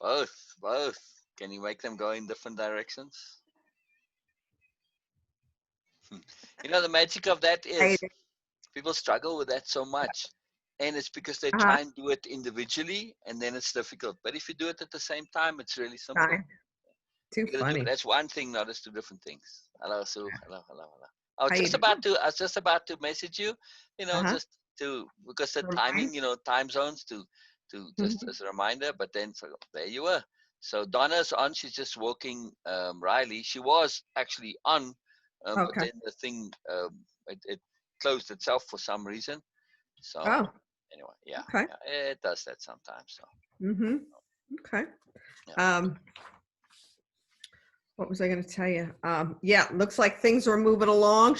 Both. Can you make them go in different directions? The magic of that I, is people struggle with that so much. And it's because they uh-huh, try and do it individually and then it's difficult. But if you do it at the same time, it's really simple. fine. Too You gotta do it. funny. That's one thing, not as two different things. Hello, Sue. Hello. How you doing? I was just about to message you, Uh-huh. just to because the Remind. timing, time zones to just Mhm. as a reminder. But then so there you were. So Donna's on. She's just walking. Riley. She was actually on, but Okay. then the thing it closed itself for some reason. So Oh, anyway, yeah, okay. it does that sometimes. So Mm-hmm. Okay. yeah. Um, what was I going to tell you? Yeah, looks like things are moving along.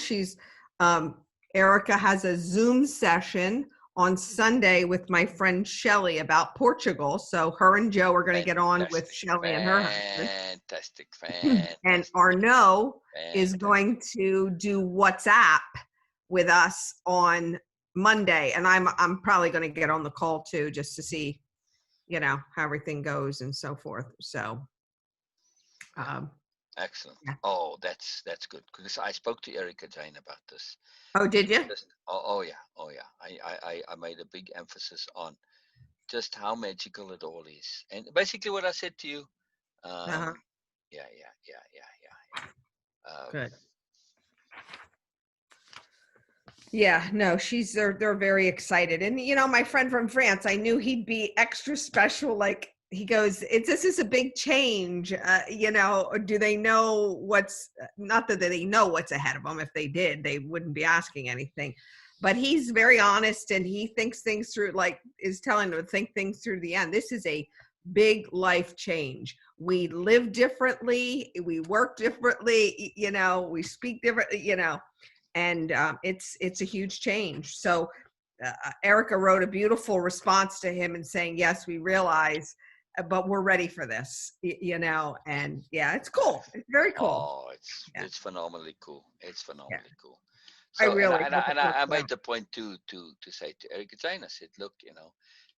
Um, Erica has a Zoom session on Sunday with my friend Shelly about Portugal. So her and Joe are going to get on with Fantastic, Shelly and her husband. fantastic, And fantastic, Arnaud is fantastic. going to do WhatsApp with us on Monday. And I'm probably going to get on the call too, just to see, how everything goes and so forth. So, um, Excellent. yeah. Oh, that's good because I spoke to Erica Jane about this. Oh, did It's you? just oh yeah. I made a big emphasis on just how magical it all is, and basically what I said to you. Uh-huh. Um, yeah. Good. Yeah, no, they're very excited. And my friend from France, I knew he'd be extra special. Like he goes, this is a big change. Do they know not that they know what's ahead of them. If they did, they wouldn't be asking anything. But he's very honest and he thinks things through, like is telling them to think things through to the end. This is a big life change. We live differently, we work differently, we speak differently, and it's a huge change. So Erica wrote a beautiful response to him and saying, yes, we realize, but we're ready for this, and yeah, it's cool. It's very cool. Oh, Yeah. it's phenomenally cool. It's Yeah. phenomenally cool. I So, and I, really and I, hope it and I works I out. made the point to say to Eric Jane, I said, look,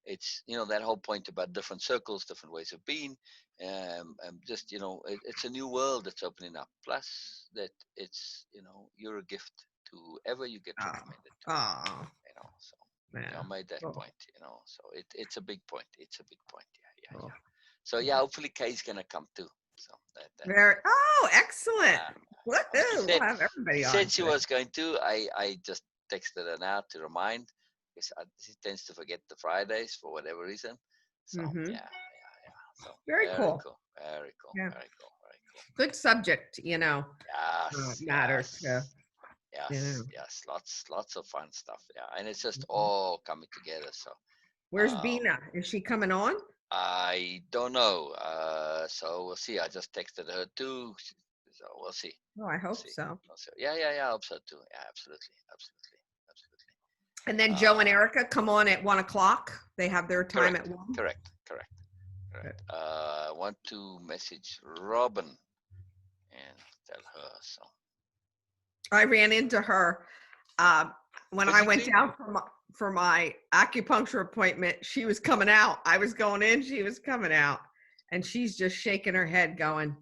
it's that whole point about different circles, different ways of being, just it's a new world that's opening up. Plus that you're a gift to whoever you get Oh, recommended to. oh, So yeah. I made that Cool. point. So it's a big point. It's a big point. Cool. Yeah. So Yeah. yeah, hopefully Kay's gonna come too. So that Very. Oh, excellent. yeah. She Woohoo! We'll said have she everybody said on she today. was going to. I just texted her now to remind because she tends to forget the Fridays for whatever reason. So Mm-hmm. yeah. So Very very cool. cool, very cool, Yeah. very cool, very cool. Good subject. Yes, Matters to. yes, You know. yes. Lots of fun stuff. Yeah, and it's just all coming together. So Where's um, Beena? Is she coming on? I don't know. So we'll see. I just texted her too. So we'll see. Oh, I We'll hope see. so. We'll see. Yeah. I hope so too. Yeah, absolutely. And then Joe and Uh, Erica come on at 1 o'clock. They have their time at correct, 1. correct. Good. I want to message Robin and tell her so. I ran into her uh, when I went Physically? down for my acupuncture appointment. She was coming out. I was going in. She was coming out, and she's just shaking her head, going,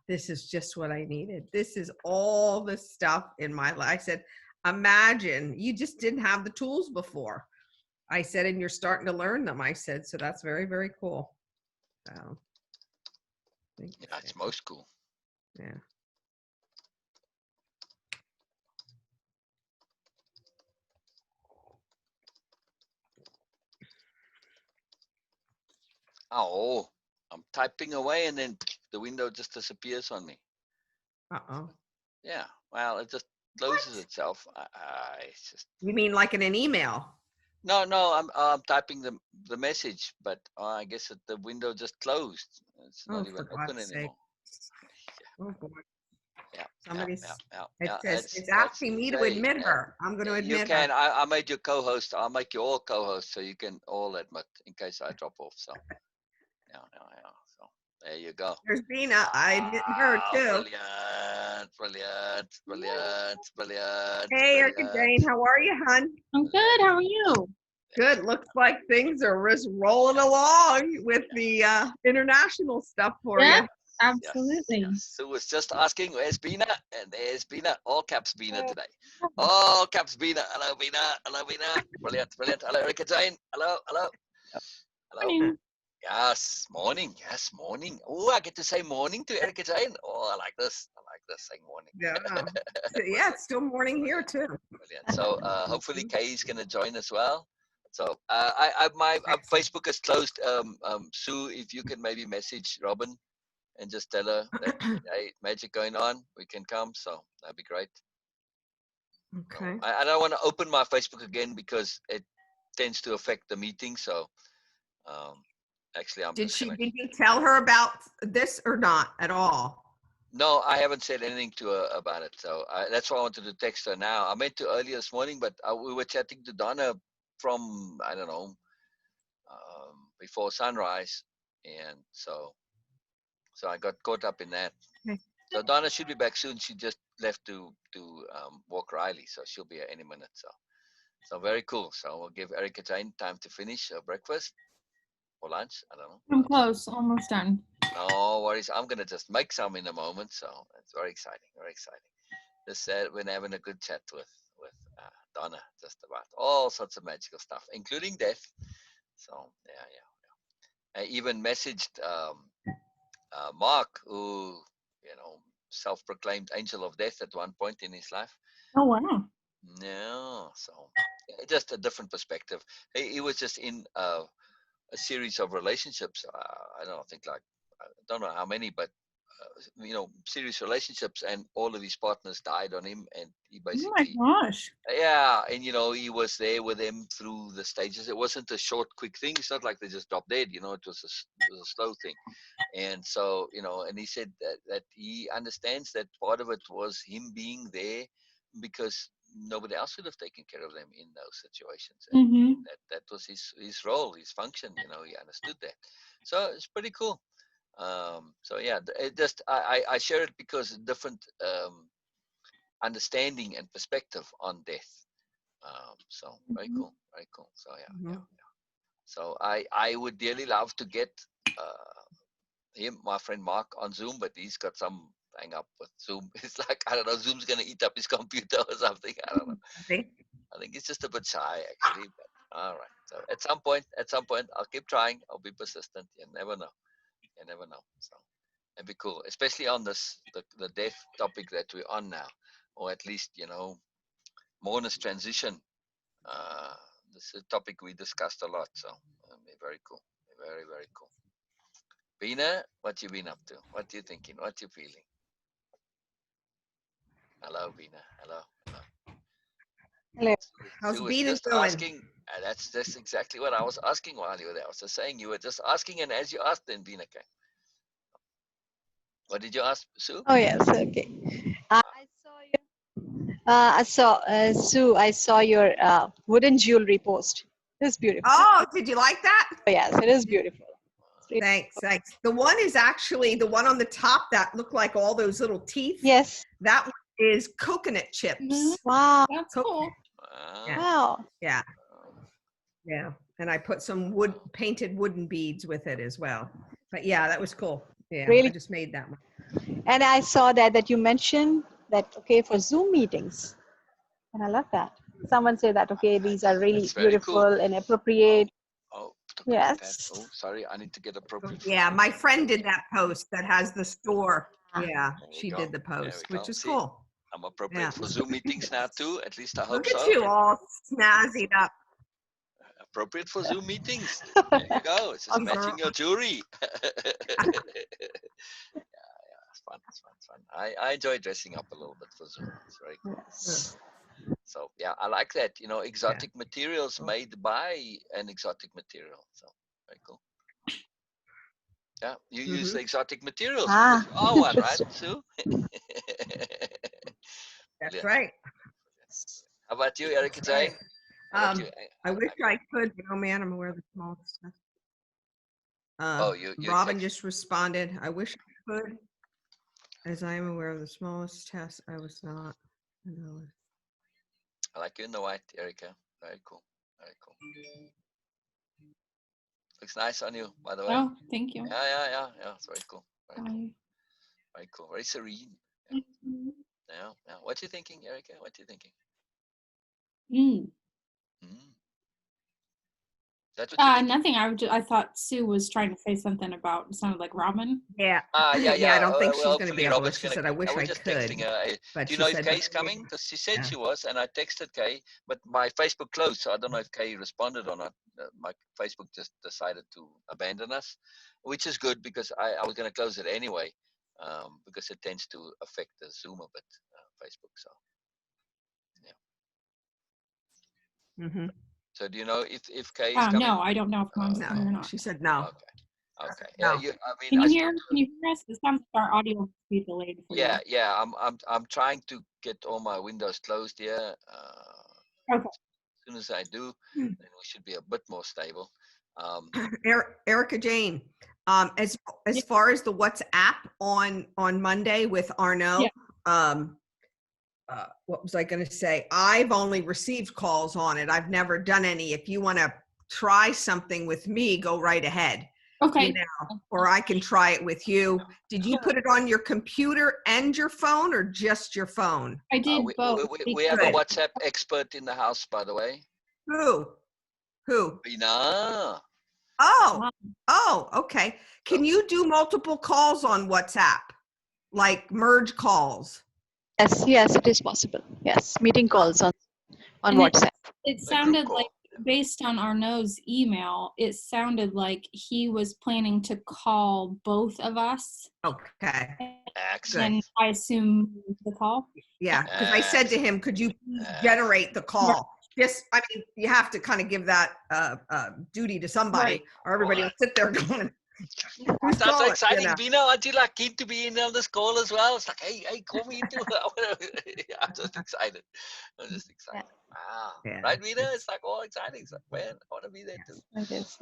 this is just what I needed. This is all the stuff in my life. I said, imagine you just didn't have the tools before. I said, and you're starting to learn them. I said, so that's very, very cool. So, Yeah, it's most cool. yeah. Oh, I'm typing away and then the window just disappears on me. Uh-oh. Yeah, well, it just closes What? itself. It's just You mean like in an email? no. I'm typing the message, but I guess the window just closed. It's Oh, not for even open God's sake. anymore. Oh, boy. Yeah, yeah, yeah, Somebody's, yeah, it yeah. says, It's it's that's asking me to hey, admit her. I'm going to you admit can. her. I made you co-host. I'll make you all co-hosts so you can all admit in case I drop off. So yeah. So there you go. There's Beena. I admit her too. Brilliant. Hey, Erica Jane, how are you, hon? I'm good. How are you? Good. Looks like things are just rolling along with the international stuff for Yeah, you. absolutely. Yes. Sue was just asking, where's Beena? And there's Beena. All caps Beena today. All caps Beena. Hello, Beena. Hello, Beena. Brilliant, brilliant. Hello, Erica Jane. Hello, hello, hello. Morning. Yes, morning. Yes, morning. Oh, I get to say morning to Erica Jane. Oh, I like this. I like this, saying morning. Yeah. So, yeah, Brilliant, it's still morning here too. brilliant. So hopefully Kay is going to join as well. So my Excellent. Facebook is closed. Sue, if you can maybe message Robin and just tell her that, hey, magic going on, we can come. So that'd be great. Okay. I don't want to open my Facebook again because it tends to affect the meeting. So um, actually, I'm Did just gonna. you tell her about this or not at all? No, I haven't said anything to her about it. So that's why I wanted to text her now. I meant to earlier this morning, but we were chatting to Donna from, I don't know, before sunrise, and so I got caught up in that. Okay. So Donna should be back soon. She just left to walk Riley, so she'll be here any minute. So very cool. So we'll give Erica Jane time to finish her breakfast or lunch. I don't know. I'm close, almost done. No worries. I'm gonna just make some in a moment. So it's very exciting. Very exciting. Just we're having a good chat with Donna just about all sorts of magical stuff, including death. So yeah. I even messaged Mark, who self-proclaimed angel of death at one point in his life. Oh, wow. No, so just a different perspective. He was just in a series of relationships. I don't think I don't know how many, but serious relationships, and all of his partners died on him, and he Oh my basically, gosh. yeah, and he was there with them through the stages. It wasn't a short, quick thing. It's not like they just dropped dead. It was a slow thing. And so, and he said that he understands that part of it was him being there because nobody else would have taken care of them in those situations. And Mm-hmm. that was his role, his function. He understood that. So it's pretty cool. So yeah, it just I share it because different understanding and perspective on death. So very Mm-hmm. cool, very cool. So yeah. Mhm. So I would dearly love to get him, my friend Mark, on Zoom, but he's got some hang up with Zoom. It's like, I don't know, Zoom's gonna eat up his computer or something. I don't know. See? I think he's just a bit shy actually. But all right. So at some point, I'll keep trying. I'll be persistent. You never know. You never know. So it'd be cool, especially on the death topic that we're on now, or at least mourners transition. Uh, this is a topic we discussed a lot. So very cool. Very very cool. Beena, what you been up to? What you thinking? What you feeling? Hello, Beena. Hello, hello. Hello. How's Sue was Beena just doing? asking. That's just exactly what I was asking while you were there. I was just saying you were just asking, and as you asked, then Beena came. What did you ask, Sue? Oh yes, okay. I saw you. I saw Sue. I saw your wooden jewelry post. It is beautiful. Oh, did you like that? Oh yes, it is beautiful. It's really- Thanks, thanks. The one is actually the one on the top that looked like all those little teeth. Yes. That one is coconut chips. Mhm. Wow. That's Co- cool. Yeah. Wow. Yeah, yeah. And I put some painted wooden beads with it as well. But yeah, that was cool. Yeah, I Really. just made that one. And I saw that you mentioned that for Zoom meetings, and I love that. Someone said that these are really That's very beautiful cool. and appropriate. Oh, put up my iPad. Yes. Oh, sorry, I need to get appropriate for Yeah, Zoom my meetings. friend did that post that has the store. Ah, Yeah, There we she go. did the There we post, go. which is See, cool. I'm appropriate Yeah. for Zoom meetings now too. At least I hope Look at so. you all snazzied up. Appropriate for Zoom meetings. There you go. It's just awesome. matching your jewelry. It's fun. It's fun. It's fun. I enjoy dressing up a little bit for Zoom. It's very cool. Yes. So yeah, I like that. Yeah. Exotic materials made by an exotic material. So very cool. Yeah, you use the exotic materials because Ah, you are one, right, interesting. Sue? That's Brilliant. right. How about you, Erica That's right. Jane? How about you? I wish I could, but oh man, I'm aware of the small stuff. Oh, you Robin text. just responded. I wish I could, as I am aware of the smallest test. I was not. No. I like you in the white, Erica. Very cool. Very cool. Looks nice on you, by the way. Oh, thank you. Yeah. It's very cool. Very cool. Bye. Very cool. Very serene. Yeah. What you thinking, Erica? What you thinking? Mm. Mm. That's what you think? Nothing. I thought Sue was trying to say something about. It sounded like Robin. Yeah. Yeah. Yeah, I don't think she's Well, going to be hopefully able to. Robert's She gonna. said, I wish I was I just could. texting her. But Do you she know if said, Kay's coming? Because she said Yeah. she was, and I texted Kay, but my Facebook closed, so I don't know if Kay responded or not. My Facebook just decided to abandon us, which is good because I was going to close it anyway, because it tends to affect the Zoom a bit, Facebook. So yeah. Mm-hmm. So do you know if Kay is coming? No, I don't know if Mom's coming or No, not. she said no. Okay. No. I mean, Can I you spoke hear? to Can you hear us? It sounds like our audio will be delayed for you. Yeah. I'm trying to get all my windows closed here. Okay. As soon as I do, then we should be a bit more stable. Erica Jane, as Yeah. far as the WhatsApp on Monday with Arnaud, what was I going to say? I've only received calls on it. I've never done any. If you want to try something with me, go right ahead. Okay. You know, or I can try it with you. Did you put it on your computer and your phone, or just your phone? I did both. We have a Good. WhatsApp expert in the house, by the way. Who? Beena. Oh, okay. Can you do multiple calls on WhatsApp? Like merge calls? Yes, it is possible. Yes, meeting calls on And WhatsApp. It group sounded call. like, based on Arnaud's email, it sounded like he was planning to call both of us. Okay. Excellent. And I assume the call. Yeah, because I said to him, could you please generate the call? Just, I mean, you have to kind of give that duty to somebody, Right. or everybody will sit there going, who's That's calling? exciting. You know? Beena, aren't you like keen to be in on this call as well? It's like, hey, call me into it. I'm just excited. Wow. Yeah, Right, Beena? It's like all exciting. It's like, man, I want to be there too. It is.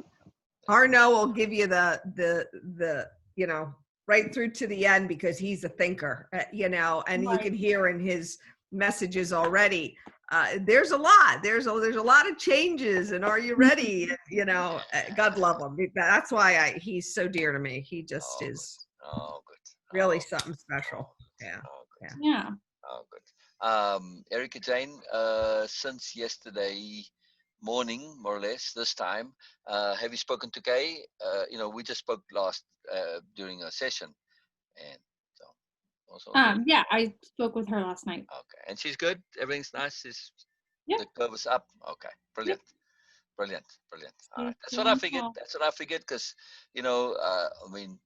Arnaud will give you the you know, right through to the end, because he's a thinker, you know, and you can hear in his messages already. There's a lot. There's a lot of changes, and are you ready? You know, God love him. That's why he's so dear to me. He just is good. really something special. Yeah. Good. Yeah. Good. Erica Jane, since yesterday morning, more or less, this time, have you spoken to Kay? You know, we just spoke last during a session, and so also. Yeah, I spoke with her last night. Okay, and she's good. Everything's nice. Yep. The curve is up. Okay, brilliant. Yep. Brilliant. All right. That's She's what I doing figured. well. That's what I figured, because, you know, I mean,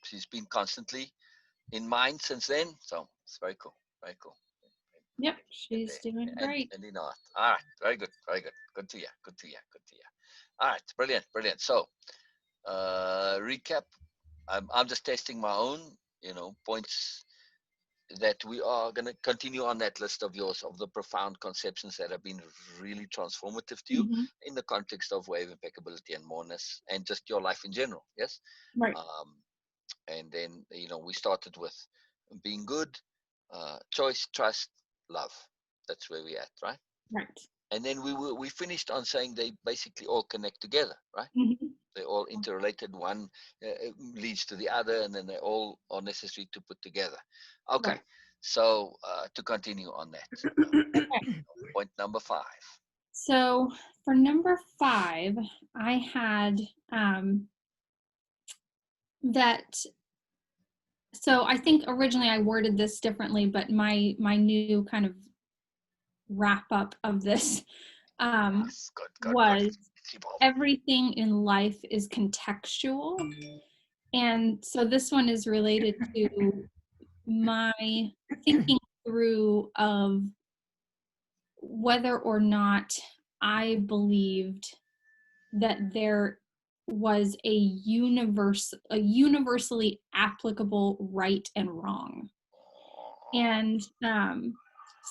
she's been constantly in mind since then. So it's very cool. Very cool. Yep, she's doing great. And you know, all right. Very good. Very good. Good to hear. Good to hear. Good to hear. All right. Brilliant. Brilliant. So, recap. I'm just testing my own, you know, points that we are going to continue on that list of yours, of the profound conceptions that have been really transformative to you Mhm. in the context of wave impeccability and moreness and just your life in general. Yes. Right. And then, you know, we started with being good, choice, trust, love. That's where we're at, right? Right. And then we finished on saying they basically all connect together, right? Mhm. They're all interrelated. One leads to the other, and then they all are necessary to put together. Okay, Right. so to continue on that, Okay. point number 5. So for number 5, I had that. So I think originally I worded this differently, but my new kind of wrap up of this Good. was everything in life is contextual. And so this one is related to my thinking through of whether or not I believed that there was a universally applicable right and wrong. And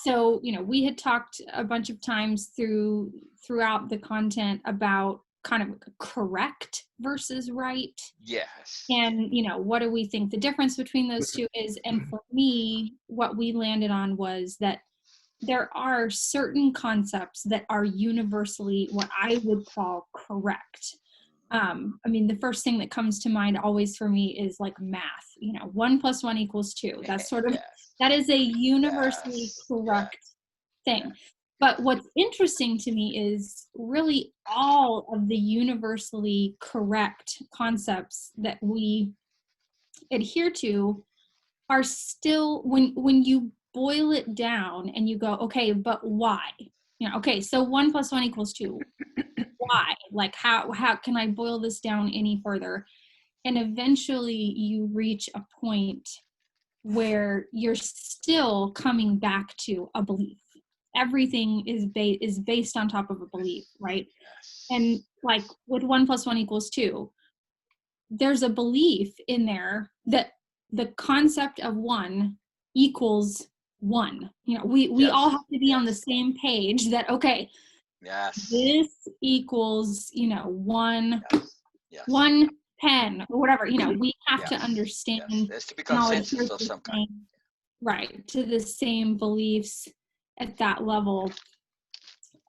so, you know, we had talked a bunch of times throughout the content about kind of correct versus right. Yes. And, you know, what do we think the difference between those two is? And for me, what we landed on was that there are certain concepts that are universally what I would call correct. I mean, the first thing that comes to mind always for me is like math. 1 + 1 = 2. That's sort of, Yes. that is a universally Yes. correct thing. Yes. But what's interesting to me is really all of the universally correct concepts that we adhere to are still, when you boil it down and you go, okay, but why? Okay, so 1 + 1 = 2. Why? Like, how can I boil this down any further? And eventually you reach a point where you're still coming back to a belief. Everything is based on top of a belief, right? Yes. And like with 1 + 1 = 2, there's a belief in there that the concept of 1 equals 1. We Yes. all have to be on the Yes. same page that, okay, Yes. this equals, 1 Yes. Yes. 1 pen or whatever. We have to Yes. understand Yes. There has to be and all consensus adhere to of the some kind. same, right, to the same beliefs at that level.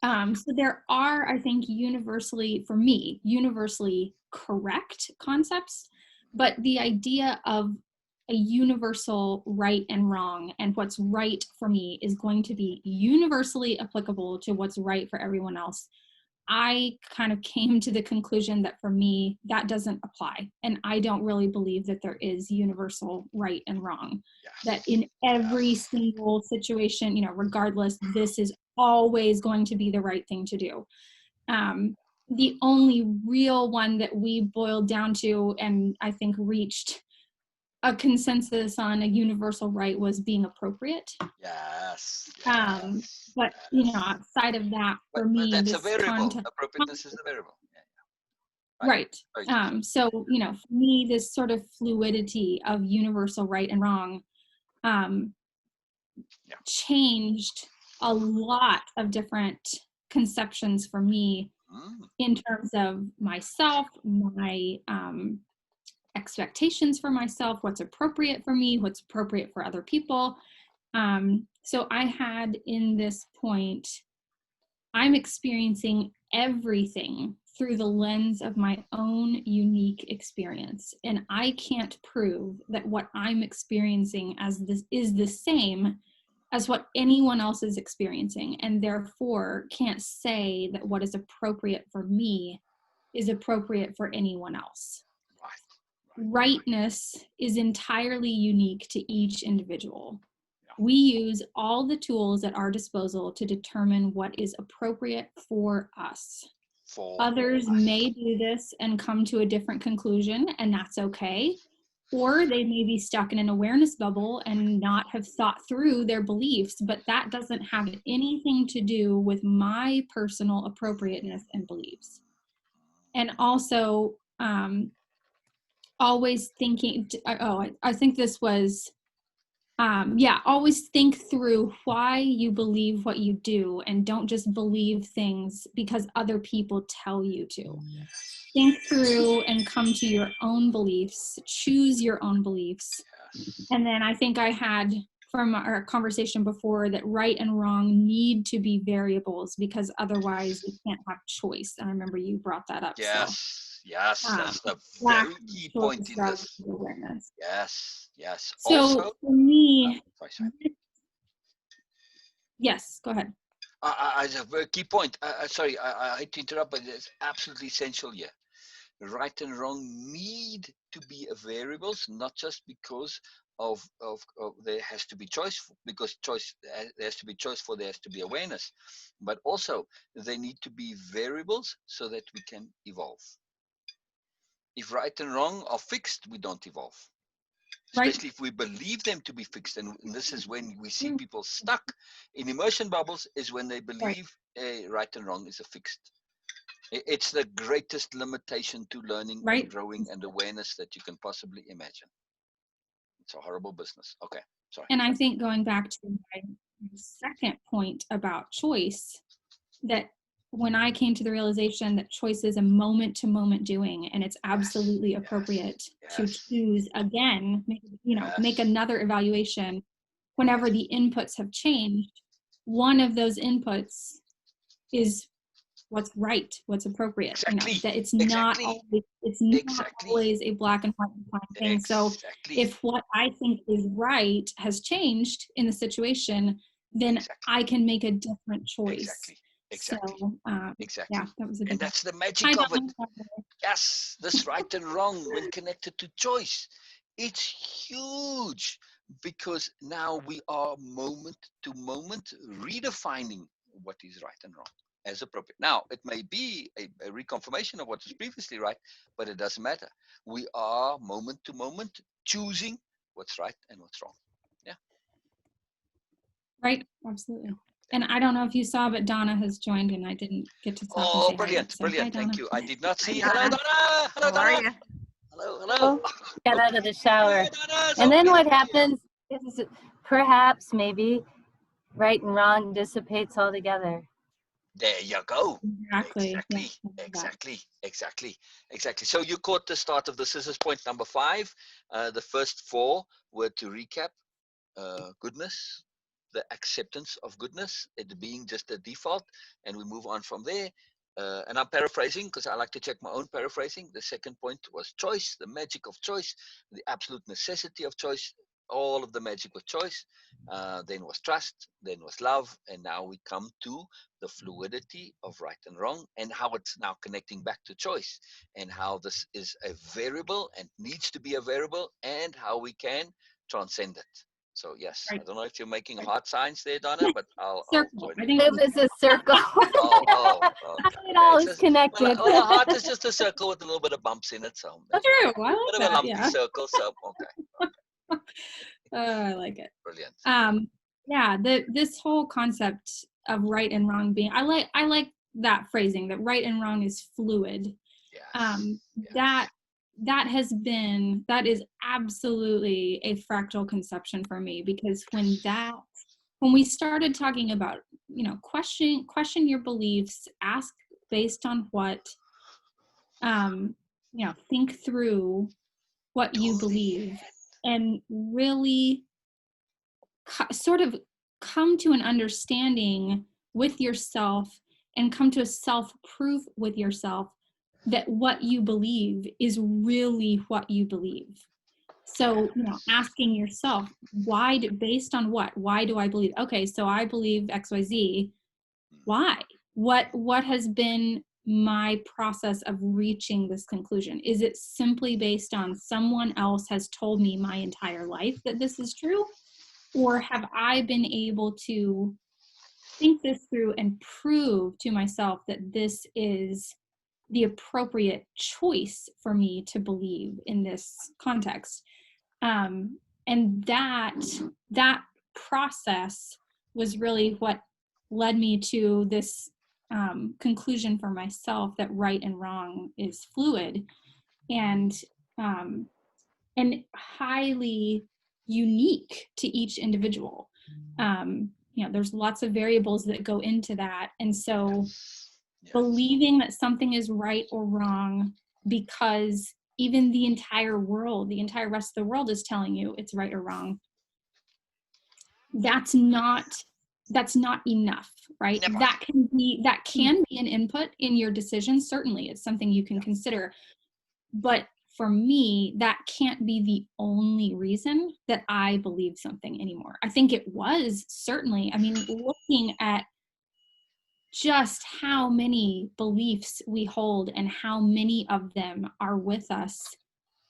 So there are, I think, universally, for me, universally correct concepts, but the idea of a universal right and wrong, and what's right for me is going to be universally applicable to what's right for everyone else. I kind of came to the conclusion that for me, that doesn't apply. And I don't really believe that there is universal right and wrong. Yes. That in every single situation, regardless, this is always going to be the right thing to do. The only real one that we boiled down to, and I think reached a consensus on a universal right, was being appropriate. Yes. But Yes. outside of that, for But me, that's a this variable. content, Appropriateness is a variable. Yeah. right. Sorry. So for me, this sort of fluidity of universal right and wrong Yeah. changed a lot of different conceptions for me in terms of myself, my expectations for myself, what's appropriate for me, what's appropriate for other people. So I had, in this point, I'm experiencing everything through the lens of my own unique experience. And I can't prove that what I'm experiencing as this is the same as what anyone else is experiencing, and therefore can't say that what is appropriate for me is appropriate for anyone else. Rightness is entirely unique to each individual. We use all the tools at our disposal to determine what is appropriate for us. Others may do this and come to a different conclusion, and that's okay. Or they may be stuck in an awareness bubble and not have thought through their beliefs, but that doesn't have anything to do with my personal appropriateness and beliefs. And also, always thinking, I think this was, always think through why you believe what you do, and don't just believe things because other people tell you to. Think through and come to your own beliefs, choose your own beliefs. And then I think I had from our conversation before that right and wrong need to be variables, because otherwise we can't have choice. And I remember you brought that up. Yes. Yes. That's the lack very of key choice point in drives this. awareness. Yes. Yes. So Also, for me, sorry. yes, go ahead. As a very key point, sorry, I hate to interrupt, but it's absolutely essential here. Right and wrong need to be variables, not just because of there has to be choice, because there has to be choice, for there has to be awareness, but also they need to be variables so that we can evolve. If right and wrong are fixed, we don't evolve. Especially if we believe them to be fixed. And this is when we see people stuck in immersion bubbles, is when they believe right and wrong is a fixed. It's the greatest limitation to learning and growing and awareness that you can possibly imagine. It's a horrible business. Okay, sorry. And I think going back to my second point about choice, that when I came to the realization that choice is a moment-to-moment doing, and it's absolutely appropriate to choose again, make another evaluation whenever the inputs have changed, one of those inputs is what's right, what's appropriate. Exactly. That it's not always, a black and white defined thing. So if what I think is right has changed in the situation, then I can make a different choice. Exactly. So yeah, that was a big And one. that's the magic of it. Yes, this right and wrong when connected to choice. It's huge because now we are moment to moment redefining what is right and wrong as appropriate. Now, it may be a reconfirmation of what was previously right, but it doesn't matter. We are moment to moment choosing what's right and what's wrong. Yeah. Right, absolutely. And I don't know if you saw, but Donna has joined, and I didn't get to stop and say Brilliant, hi. So, brilliant. hi, Donna. Thank you. I did not see. Hi, Hello, Donna. Donna. Hello, How are Donna. you? Hello. Got out of the shower. Donna, so And then good what to see you. happens is perhaps maybe right and wrong dissipates altogether. There you go. Exactly. Exactly. So you caught the start of the scissors point number 5. The first 4 were to recap goodness, the acceptance of goodness, it being just a default, and we move on from there. And I'm paraphrasing because I like to check my own paraphrasing. The second point was choice, the magic of choice, the absolute necessity of choice, all of the magic with choice. Then was trust, then was love, and now we come to the fluidity of right and wrong and how it's now connecting back to choice and how this is a variable and needs to be a variable and how we can transcend it. So yes, Right. I don't know if you're making heart signs there, Donna, but I'll Circle. join I in. think It was a circle. Okay. It all It's is just, connected. well, a heart is just a circle with a little bit of bumps in it, so that's that's true. I a like bit of a that. lumpy Yeah. circle. So okay, I like it. brilliant. Yeah. This whole concept of right and wrong being, I like that phrasing, that right and wrong is fluid. Yes. That is absolutely a fractal conception for me, because when we started talking about, question your beliefs, ask based on what, think through what you believe, and really sort of come to an understanding with yourself and come to a self-proof with yourself that what you believe is really what you believe. So, asking yourself, based on what? Why do I believe? Okay, so I believe XYZ. Why? What has been my process of reaching this conclusion? Is it simply based on someone else has told me my entire life that this is true? Or have I been able to think this through and prove to myself that this is the appropriate choice for me to believe in this context? And that process was really what led me to this conclusion for myself that right and wrong is fluid and highly unique to each individual. There's lots of variables that go into that, and so believing that something is right or wrong because even the entire rest of the world is telling you it's right or wrong, that's not enough, right? Never. That can be an input in your decision. Certainly it's something you can consider, but for me, that can't be the only reason that I believe something anymore. I think it was, certainly. I mean, looking at just how many beliefs we hold and how many of them are with us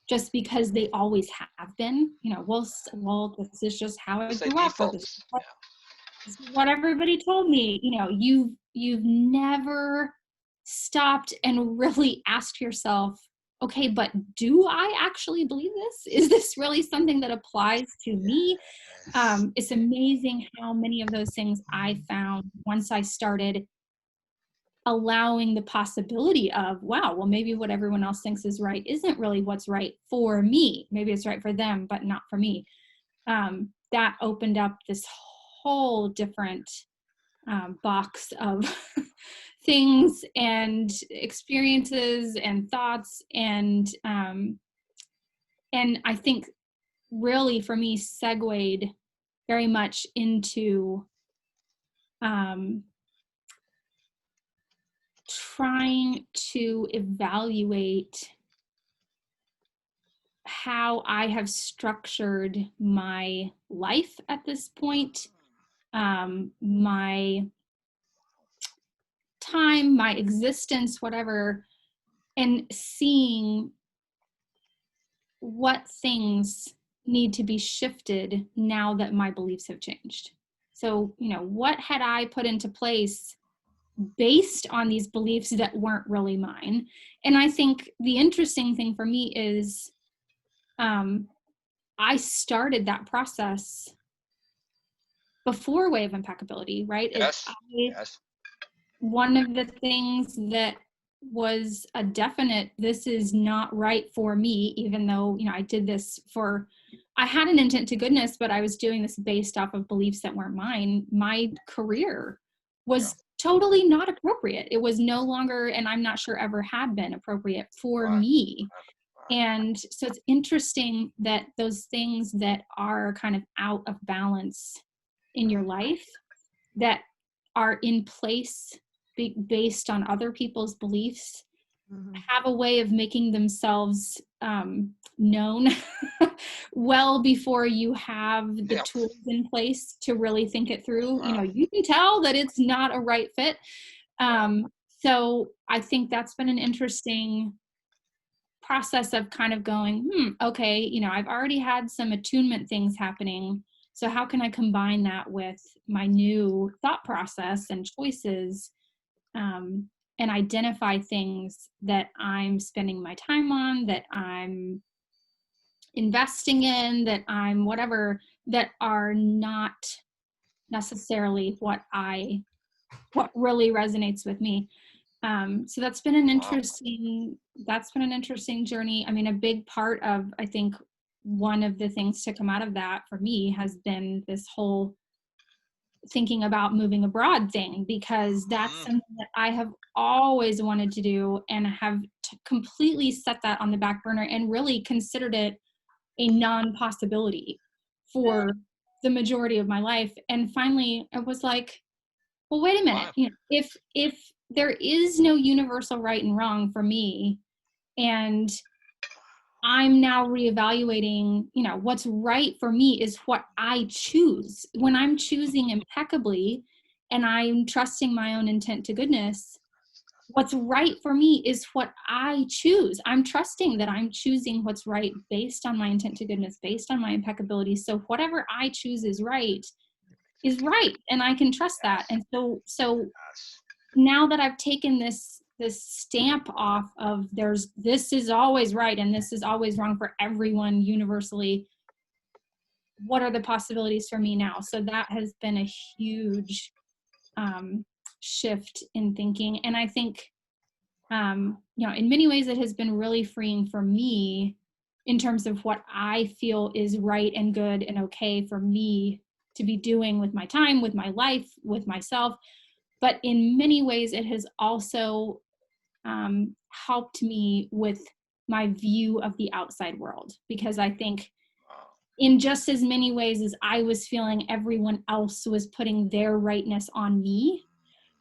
just because they always have been. Well, this is just how I grew up. This is what everybody told me. You've never stopped and really asked yourself, okay, but do I actually believe this? Is this really something that applies to me? It's amazing how many of those things I found once I started allowing the possibility of, wow, well, maybe what everyone else thinks is right isn't really what's right for me. Maybe it's right for them, but not for me. That opened up this whole different box of things and experiences and thoughts, and I think really for me segued very much into um, trying to evaluate how I have structured my life at this point, my time, my existence, whatever, and seeing what things need to be shifted now that my beliefs have changed. So, what had I put into place based on these beliefs that weren't really mine? And I think the interesting thing for me is I started that process before Way of Impeccability, right? Yes. Yes. One of the things that was a definite, this is not right for me, even though, I did this I had an intent to goodness, but I was doing this based off of beliefs that weren't mine. My career was totally not appropriate. It was no longer, and I'm not sure ever had been appropriate for me. And so it's interesting that those things that are kind of out of balance in your life, that are in place based on other people's beliefs, have a way of making themselves known well before you have the tools in place to really think it through. You can tell that it's not a right fit. So I think that's been an interesting process of kind of going, okay, I've already had some attunement things happening. So how can I combine that with my new thought process and choices, and identify things that I'm spending my time on, that I'm investing in, that I'm whatever, that are not necessarily what really resonates with me. So that's been an interesting journey. I mean, a big part of, I think, one of the things to come out of that for me has been this whole thinking about moving abroad thing, because that's something that I have always wanted to do, and have completely set that on the back burner and really considered it a non-possibility for the majority of my life. And finally I was like, well, wait a minute. If there is no universal right and wrong for me, and I'm now reevaluating, what's right for me is what I choose. When I'm choosing impeccably and I'm trusting my own intent to goodness, what's right for me is what I choose. I'm trusting that I'm choosing what's right based on my intent to goodness, based on my impeccability. So whatever I choose is right, and I can trust that. And so now that I've taken this stamp off of this is always right and this is always wrong for everyone universally, what are the possibilities for me now? So that has been a huge shift in thinking. And I think, in many ways it has been really freeing for me in terms of what I feel is right and good and okay for me to be doing with my time, with my life, with myself. But in many ways, it has also helped me with my view of the outside world, because I think in just as many ways as I was feeling everyone else was putting their rightness on me,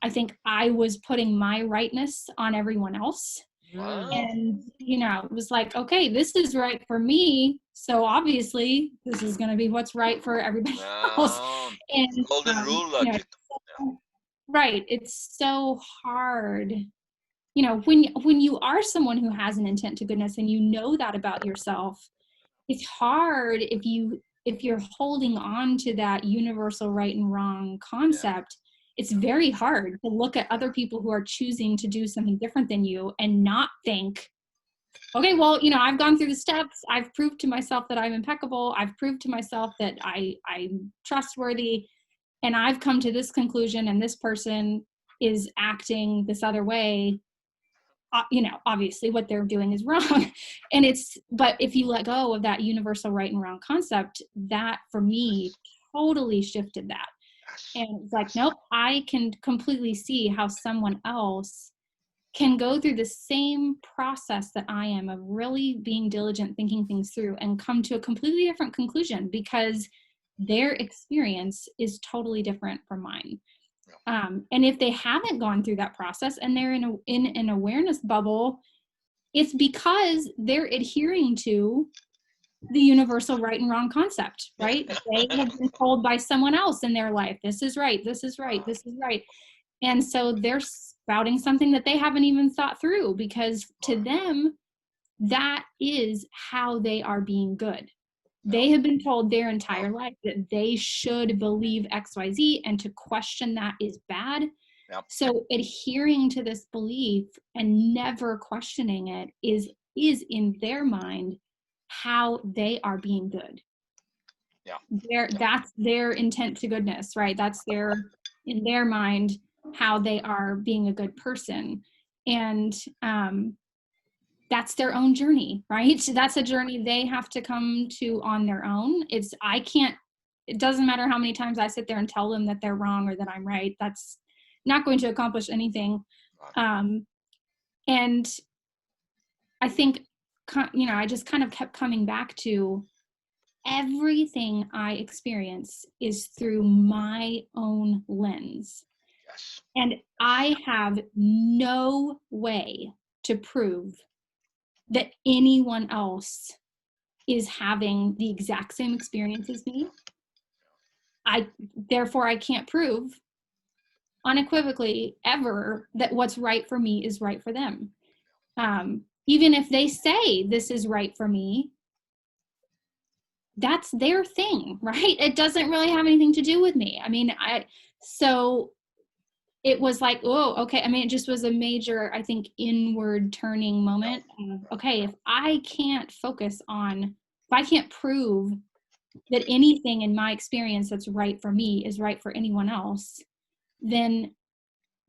I think I was putting my rightness on everyone else. And, it was like, okay, this is right for me, so obviously this is going to be what's right for everybody else. And golden rule logic. Right. It's so hard. When you are someone who has an intent to goodness and you know that about yourself, it's hard if you're holding on to that universal right and wrong concept. It's very hard to look at other people who are choosing to do something different than you and not think, okay, well, I've gone through the steps. I've proved to myself that I'm impeccable. I've proved to myself that I'm trustworthy. And I've come to this conclusion, and this person is acting this other way. Obviously what they're doing is wrong. But if you let go of that universal right and wrong concept, that for me totally shifted that. And it's like, nope, I can completely see how someone else can go through the same process that I am of really being diligent, thinking things through, and come to a completely different conclusion because their experience is totally different from mine. And if they haven't gone through that process and they're in an awareness bubble, it's because they're adhering to the universal right and wrong concept, right? They have been told by someone else in their life, this is right, this is right, this is right. And so they're spouting something that they haven't even thought through, because to them, that is how they are being good. They have been told their entire life that they should believe XYZ, and to question that is bad. Yep. So adhering to this belief and never questioning it is in their mind how they are being good. Yeah. That's their intent to goodness, right? That's in their mind, how they are being a good person. And that's their own journey, right? That's a journey they have to come to on their own. It doesn't matter how many times I sit there and tell them that they're wrong or that I'm right. That's not going to accomplish anything. And I think, I just kind of kept coming back to everything I experience is through my own lens. Yes. And I have no way to prove that anyone else is having the exact same experience as me. Therefore, I can't prove unequivocally ever that what's right for me is right for them. Even if they say this is right for me, that's their thing, right? It doesn't really have anything to do with me. I mean, so it was like, oh, okay. I mean, it just was a major, I think, inward turning moment. Okay, if I can't prove that anything in my experience that's right for me is right for anyone else, then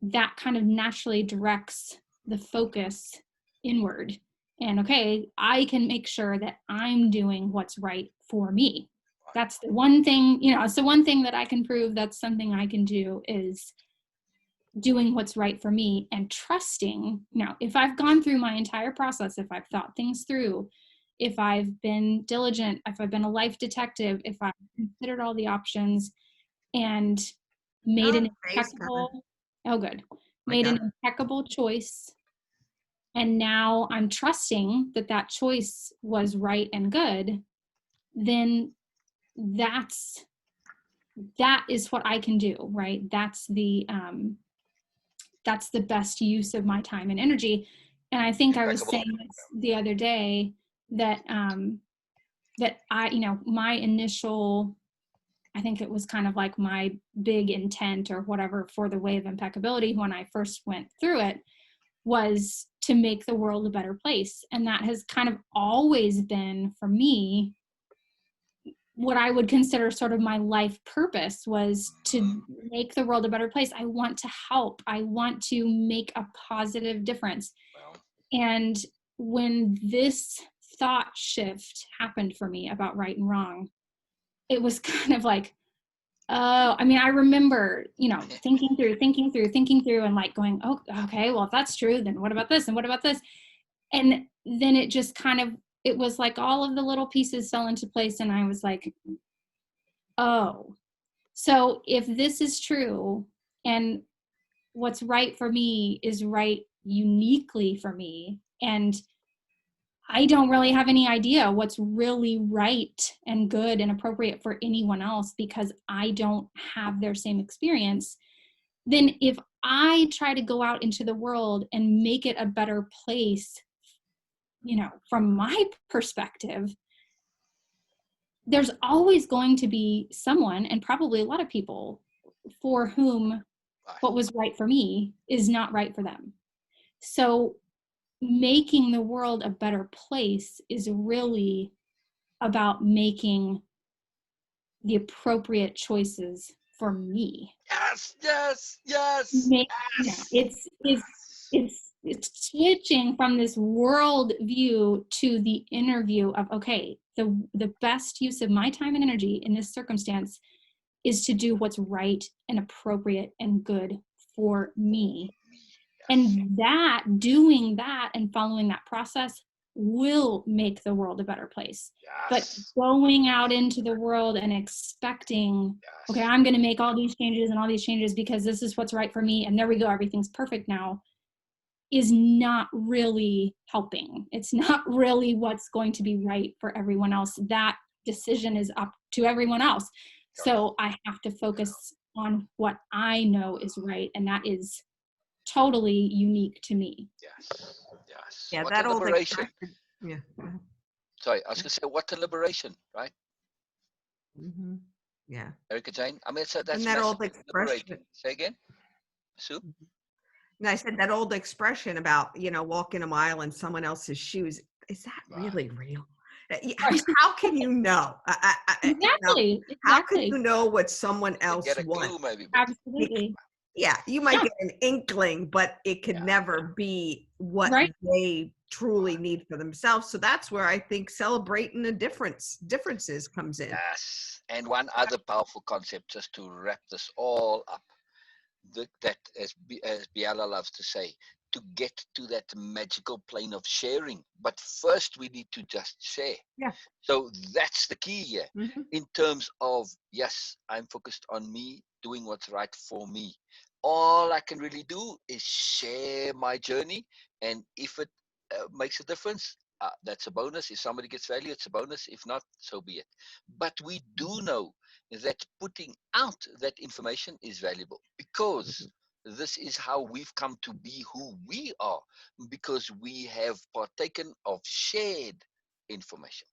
that kind of naturally directs the focus inward. And okay, I can make sure that I'm doing what's right for me. That's the one thing, it's the one thing that I can prove. That's something I can do, is doing what's right for me and trusting. Now, if I've gone through my entire process, if I've thought things through, if I've been diligent, if I've been a life detective, if I've considered all the options and made an impeccable, made an impeccable choice, and now I'm trusting that choice was right and good, then that is what I can do, right? That's the best use of my time and energy. And I think I was saying this the other day that that my initial, I think it was kind of like my big intent or whatever for the Way of Impeccability when I first went through it, was to make the world a better place. And that has kind of always been, for me, what I would consider sort of my life purpose, was to make the world a better place. I want to help. I want to make a positive difference. And when this thought shift happened for me about right and wrong, it was kind of like, oh, I mean, I remember, thinking through and like going, oh, okay, well, if that's true, then what about this? And what about this? And then it just kind of, it was like all of the little pieces fell into place. And I was like, oh, so if this is true and what's right for me is right uniquely for me, and I don't really have any idea what's really right and good and appropriate for anyone else because I don't have their same experience, then if I try to go out into the world and make it a better place, from my perspective, there's always going to be someone, and probably a lot of people, for whom what was right for me is not right for them. So making the world a better place is really about making the appropriate choices for me. Yes. It's switching from this world view to the inner view of, okay, the best use of my time and energy in this circumstance is to do what's right and appropriate and good for me. And doing that and following that process will make the world a better place. But Yes. going out into the world and expecting, okay, Yes. I'm going to make all these changes and all these changes because this is what's right for me, and there we go, everything's perfect now, is not really helping. It's not really what's going to be right for everyone else. That decision is up to everyone else. So I have to focus on what I know is right, and that is totally unique to me. Yes. Yes. Yeah, What a that old liberation. expression. Yeah. Sorry, I was going to say, what a liberation, right? Mm-hmm. Yeah. Erica Jane? I mean, And that's that old massively expression. liberating. Say again, Sue? And I said that old expression about, walking a mile in someone else's shoes. Is that Right. really real? How can you know? Exactly. How can Exactly. you know what someone You else get a wants? clue, maybe. But Absolutely. Yeah, you might Yeah. get an inkling, but it could Yeah. never be what Right. they truly need for themselves. So that's where I think celebrating the differences comes in. Yes. And one other powerful concept, just to wrap this all up, that as Biala loves to say, to get to that magical plane of sharing. But first, we need to just share. Yeah. So that's the key here. Mhm. In terms of, yes, I'm focused on me doing what's right for me. All I can really do is share my journey. And if it makes a difference, that's a bonus. If somebody gets value, it's a bonus. If not, so be it. But we do know that putting out that information is valuable, because this is how we've come to be who we are, because we have partaken of shared information,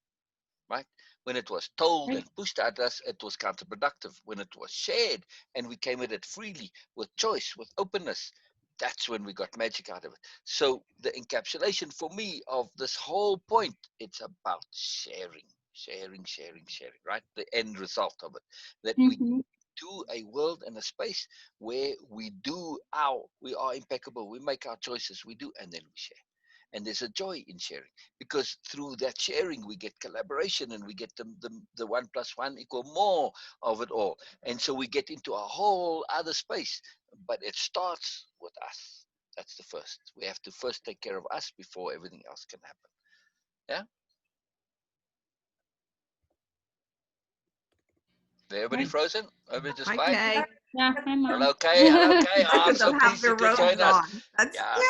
right? When it was told Right. and pushed at us, it was counterproductive. When it was shared and we came at it freely, with choice, with openness, that's when we got magic out of it. So the encapsulation for me of this whole point, it's about sharing, sharing, sharing, sharing, right? The end result of it, that we Mm-hmm. do a world and a space where we are impeccable, we make our choices, we do, and then we share. And there's a joy in sharing, because through that sharing we get collaboration, and we get the 1 + 1 = more of it all. And so we get into a whole other space, but it starts with us. That's the first. We have to first take care of us before everything else can happen. Yeah. Everybody Right. frozen? Everybody just Hi, quiet? Kay. Yeah, I'm Hello, on. Kay. Hello, Kay. Oh, I'm Because so they'll have pleased you their could robes join us. on. That's Yeah.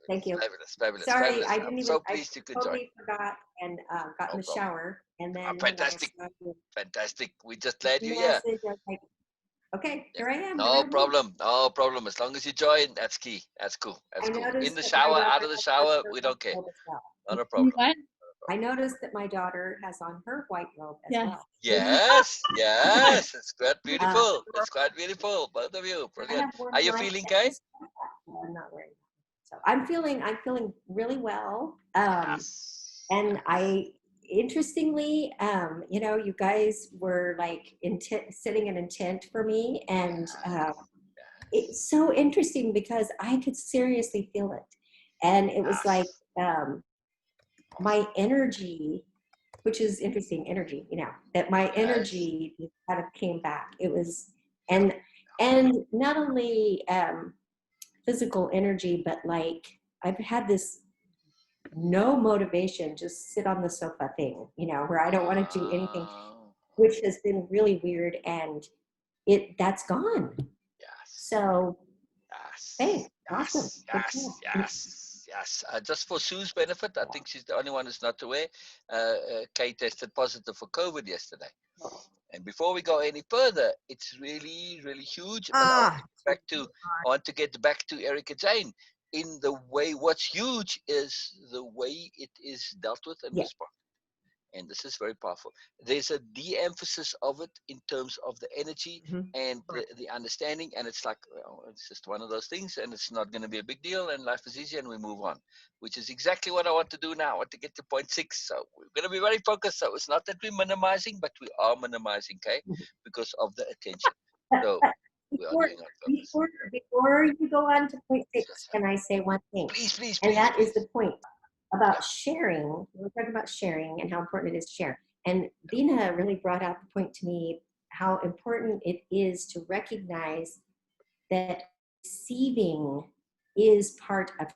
Thank you. Fabulous, fabulous, Sorry, fabulous. I I'm didn't even, so I pleased you could join. totally forgot and got No in the problem. shower. And Oh, then when I fantastic, saw your fantastic. We just glad you're here. message, I was like, okay, Yeah. here I am. Here No I am. problem, no problem. As long as you join, that's key. That's cool. I That's cool. In noticed the that my shower, out daughter of the has on shower, her we white don't care. robe as well. Not a problem. What? I noticed that my daughter has on her white robe as Yes. well. Yes, yes. It's quite Uh, beautiful. It's quite beautiful. Both of you, I brilliant. have worn Are you white feeling, ever Kay? since that, I'm not wearing that. So I'm feeling really well. Yes. And interestingly, you guys were like setting an intent for me, and it's so interesting because I could seriously feel it, and it was like Yes. my energy, which is interesting, energy, that my Yes. energy just kind of came back. It was, and not only physical energy, but like I've had this no motivation, just sit on the sofa thing, where I don't want to do anything, Oh, which has been really weird, and that's gone. yes. So Yes, thanks, awesome, yes, good yes, job. yes, yes. Just for Sue's benefit, I think she's the only one who's not aware. Kay tested positive for COVID yesterday. And before we go any further, it's really, really huge. But Ah, I want to get back to Erica Jane. In the way, what's huge is the way it is dealt with and Yeah. responded. And this is very powerful. There's a de-emphasis of it in terms of the energy mhm. and the understanding, and it's like, well, it's just one of those things, and it's not going to be a big deal, and life is easy, and we move on, which is exactly what I want to do now. I want to get to point 6, so we're going to be very focused. So it's not that we're minimizing, but we are minimizing, okay, because of the attention. So But we are before, doing our purpose. before you go on to point Yes, 6, yes, can I say one thing? please, please, And please, that is the please. point about sharing. We're talking about sharing and how important it is to share. And Beena really brought out the point to me how important it is to recognize that receiving is part of.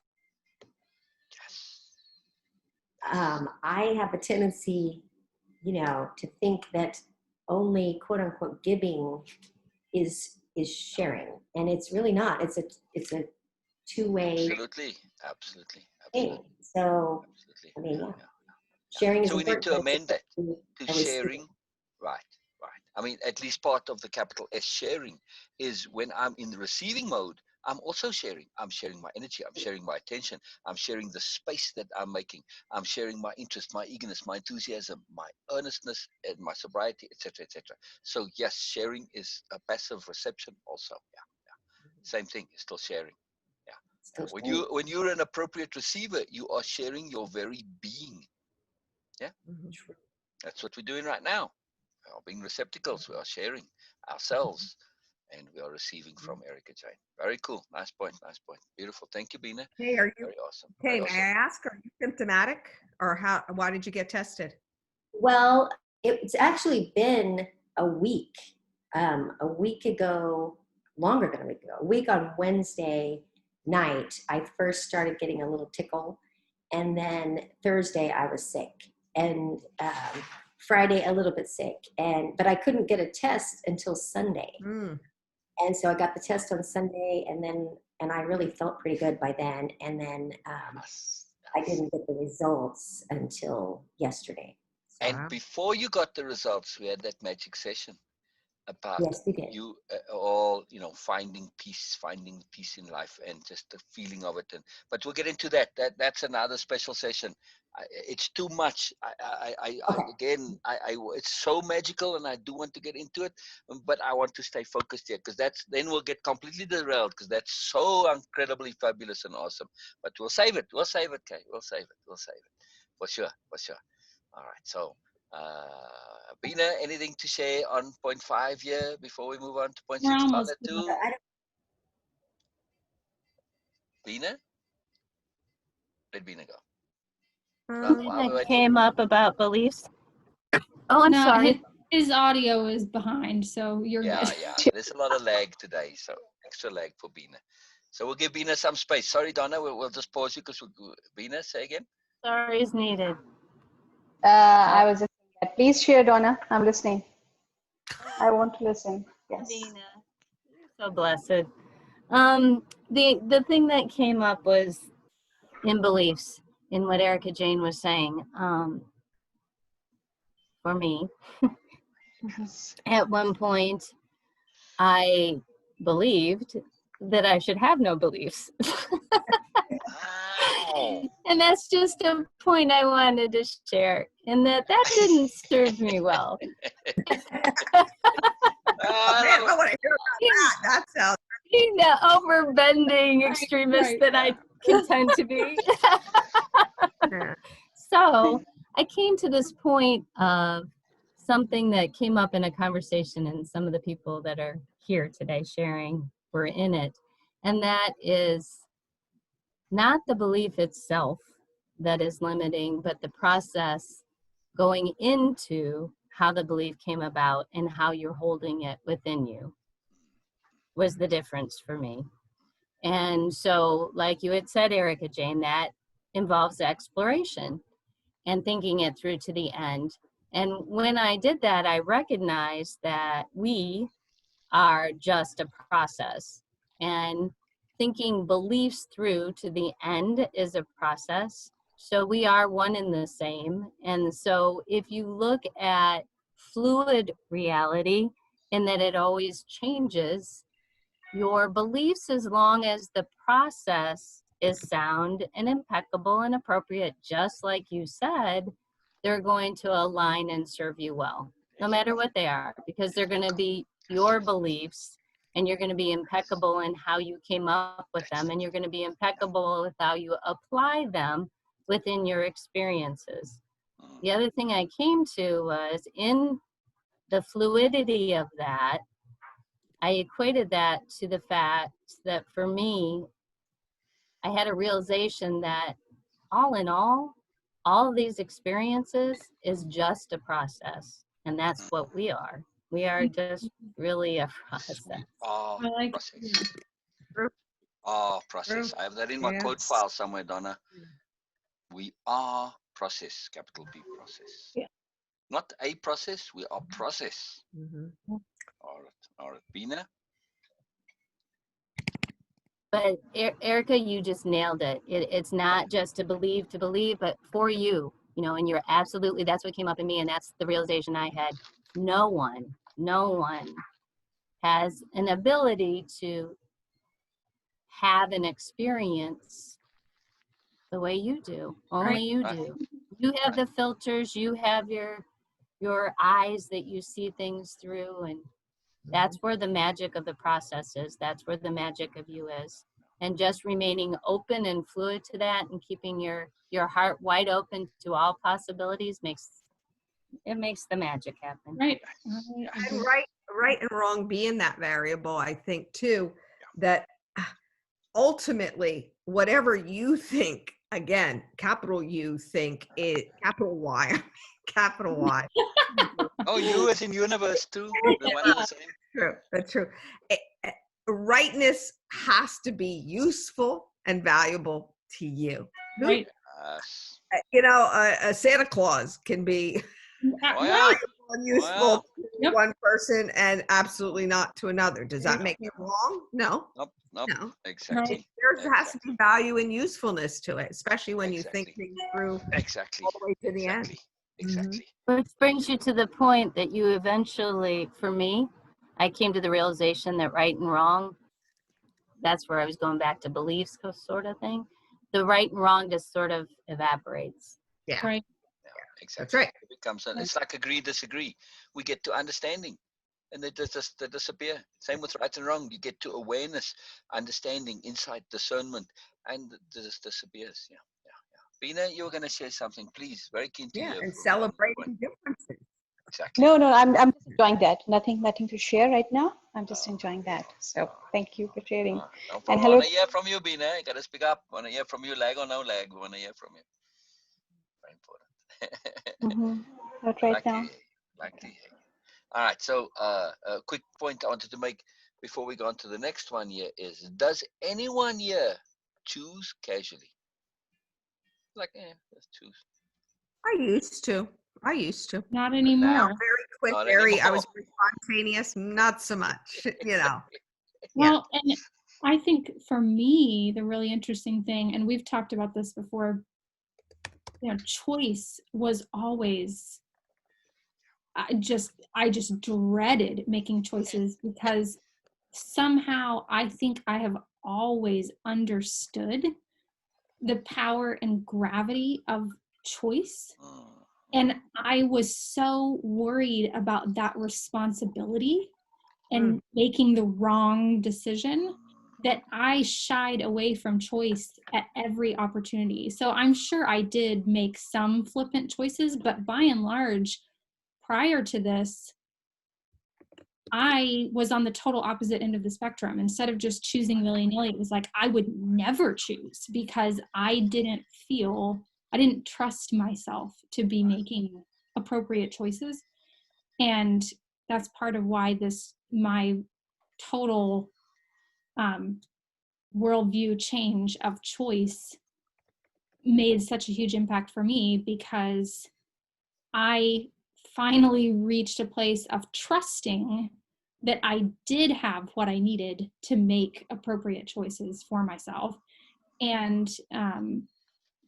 Yes. I have a tendency, to think that only quote unquote giving is sharing, and it's really not. It's a two-way Absolutely, absolutely, thing. absolutely, So, absolutely. I mean, Yeah, yeah, yeah, yeah. sharing is So we need important, to but it's amend that important to to receive it. sharing. Right, right. I mean, at least part of the capital S sharing is when I'm in the receiving mode, I'm also sharing. I'm sharing my energy. I'm sharing my attention. I'm sharing the space that I'm making. I'm sharing my interest, my eagerness, my enthusiasm, my earnestness, and my sobriety, etc., etc. So yes, sharing is a passive reception also. Yeah, yeah. Same thing. It's still sharing. Yeah, yeah. Still sharing. When you're an appropriate receiver, you are sharing your very being. Yeah, Mhm. that's what we're doing right now. We are being receptacles. We are sharing ourselves, and we are receiving from Erica Jane. Very cool. Nice point. Nice point. Beautiful. Thank you, Beena. Hey, are you Very awesome. okay? Very May I awesome. ask, are you symptomatic, or how? Why did you get tested? Well, it's actually been a week. A week ago, longer than a week ago, a week on Wednesday night, I first started getting a little tickle. And then Thursday, I was sick. And Friday, a little bit sick. But I couldn't get a test until Sunday. Mm. And so I got the test on Sunday, and I really felt pretty good by then. And then Yes, I yes. didn't get the results until yesterday. So, And Wow. before you got the results, we had that magic session about yes, we did. you all finding peace in life and just the feeling of it. And but we'll get into that's another special session. It's too much. Okay. Again, it's so magical, and I do want to get into it, but I want to stay focused here, because then we'll get completely derailed, because that's so incredibly fabulous and awesome. But we'll save it, Kay. We'll save it for sure, for sure. All right, so Beena, anything to share on point 5 here before we move on to point We're 6? almost Donna too? Beena? Let Beena go. No, Something while we that wait for came up about beliefs. Oh, I'm no, sorry. his audio is behind, so you're Yeah, good. yeah. There's a lot of lag today, so extra lag for Beena. So we'll give Beena some space. Sorry, Donna, we'll just pause you because Beena, say again. Sorry is needed. I was just saying that. Please share, Donna. I'm listening. I want to listen. Yes. Beena, you're so blessed. The thing that came up was in beliefs, in what Erica Jane was saying. For me, at one point, I believed that I should have no beliefs. Wow. And that's just a point I wanted to share, and that didn't serve me well. Man, I want to hear about that. That sounds. Being the overbending extremist right. that I can tend to be. Yeah. So I came to this point of something that came up in a conversation, and some of the people that are here today sharing were in it. And that is not the belief itself that is limiting, but the process going into how the belief came about and how you're holding it within you was the difference for me. And so, like you had said, Erica Jane, that involves exploration and thinking it through to the end. And when I did that, I recognized that we are just a process. And thinking beliefs through to the end is a process. So we are one and the same. And so if you look at fluid reality, in that it always changes, your beliefs, as long as the process is sound and impeccable and appropriate, just like you said, they're going to align and serve you well, no matter what they are, because they're going to be your beliefs, and you're going to be impeccable in how you came up with them, and you're going to be impeccable with how you apply them within your experiences. The other thing I came to was, in the fluidity of that, I equated that to the fact that for me, I had a realization that all in all of these experiences is just a process. And that's what we are. We are just really a process. Oh, I like process. True. Oh, True. process. I have that in my Yeah. quote file somewhere, Donna. We are process, capital P process. Yeah. Not a process, we are process. Mhm. All right, Beena. But Erica, you just nailed it. It's not just to believe, but for you, and you're absolutely, that's what came up in me. And that's the realization I had. No one has an ability to have an experience the way you do. Only Right. you Right. do. You have the filters, you have your eyes that you see things through, and that's where the magic of the process is. That's where the magic of you is. And just remaining open and fluid to that and keeping your heart wide open to all possibilities makes the magic happen. Right. Yes. And right and wrong being that variable, I think too, that ultimately, whatever you think, again, capital U think is capital Y, capital Y. Oh, you as in universe too. We're one and the same. True, that's true. Rightness has to be useful and valuable to you. Right. Yes. A Santa Claus can be Oh, yeah. Right. unuseful Wow. to Yep. one person and absolutely not to another. Does that make it wrong? No. Nope. No. Exactly. There has to be value and usefulness to it, especially when you think Exactly. things through Exactly. all the way to the end. Exactly. Exactly. Which brings you to the point that you eventually, for me, I came to the realization that right and wrong, that's where I was going back to beliefs sort of thing. The right and wrong just sort of evaporates. Yeah. Right. Exactly. That's right. It becomes it's like agree, disagree. We get to understanding, and they just they disappear. Same with right and wrong. You get to awareness, understanding, insight, discernment, and it just disappears. Yeah. Beena, you were going to say something, please. Very keen to Yeah. hear And from you on that point. celebrating differences. Exactly. No, I'm just enjoying that. Nothing to share right now. I'm just enjoying that. So thank you for sharing. No And problem. hello. Want to hear from you, Beena. You got to speak up. Want to hear from you, lag or no lag. Want to hear from you. Very important. Not right Like to now. hear you. Like to hear you. All right. So, a quick point I wanted to make before we go on to the next one here is: does anyone here choose casually? Like, let's choose. I used to. Not But anymore. now, Very quick, not I anymore. was very spontaneous, not so much, Yeah. Well, and I think for me, the really interesting thing, and we've talked about this before, choice was always, I just dreaded making choices because somehow I think I have always understood the power and gravity of choice. And I was so worried about that responsibility and making the wrong decision that I shied away from choice at every opportunity. So I'm sure I did make some flippant choices, but by and large, prior to this, I was on the total opposite end of the spectrum. Instead of just choosing willy-nilly, it was like I would never choose because I didn't trust myself to be making appropriate choices. And that's part of why my total worldview change of choice made such a huge impact for me, because I finally reached a place of trusting that I did have what I needed to make appropriate choices for myself, and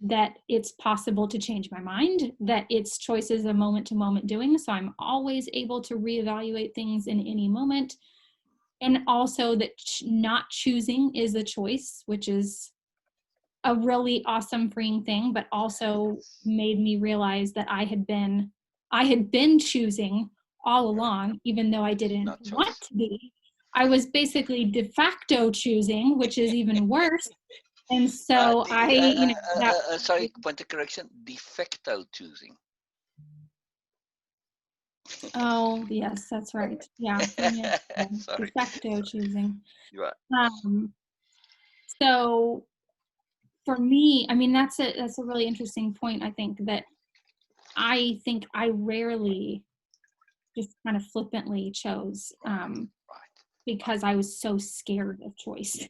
that it's possible to change my mind, that it's choices of moment to moment doing. So I'm always able to reevaluate things in any moment. And also that not choosing is a choice, which is a really awesome freeing thing, but also made me realize that I had been choosing all along, even though I didn't want to be. I was basically de facto choosing, which is even worse. And so sorry, point of correction, de facto choosing. Oh, yes, that's right. Yeah. De facto choosing. You're right. So for me, I mean, that's a really interesting point. I think I rarely just kind of flippantly chose because I was so scared of choice.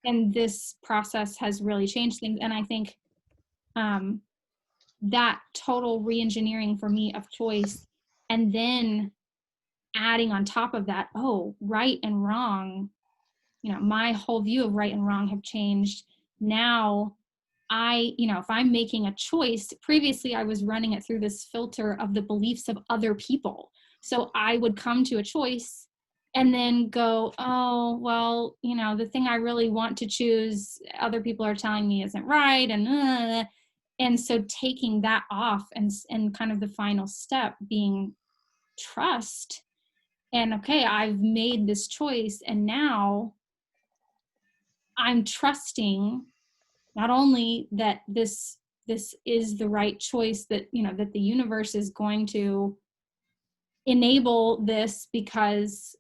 And this process has really changed things. And I think that total re-engineering for me of choice, and then adding on top of that, oh, right and wrong, my whole view of right and wrong have changed. Now if I'm making a choice, previously I was running it through this filter of the beliefs of other people. So I would come to a choice and then go, oh, well, the thing I really want to choose, other people are telling me isn't right. And so taking that off and kind of the final step being trust. And okay, I've made this choice, and now I'm trusting not only that this is the right choice, that that the universe is going to enable this because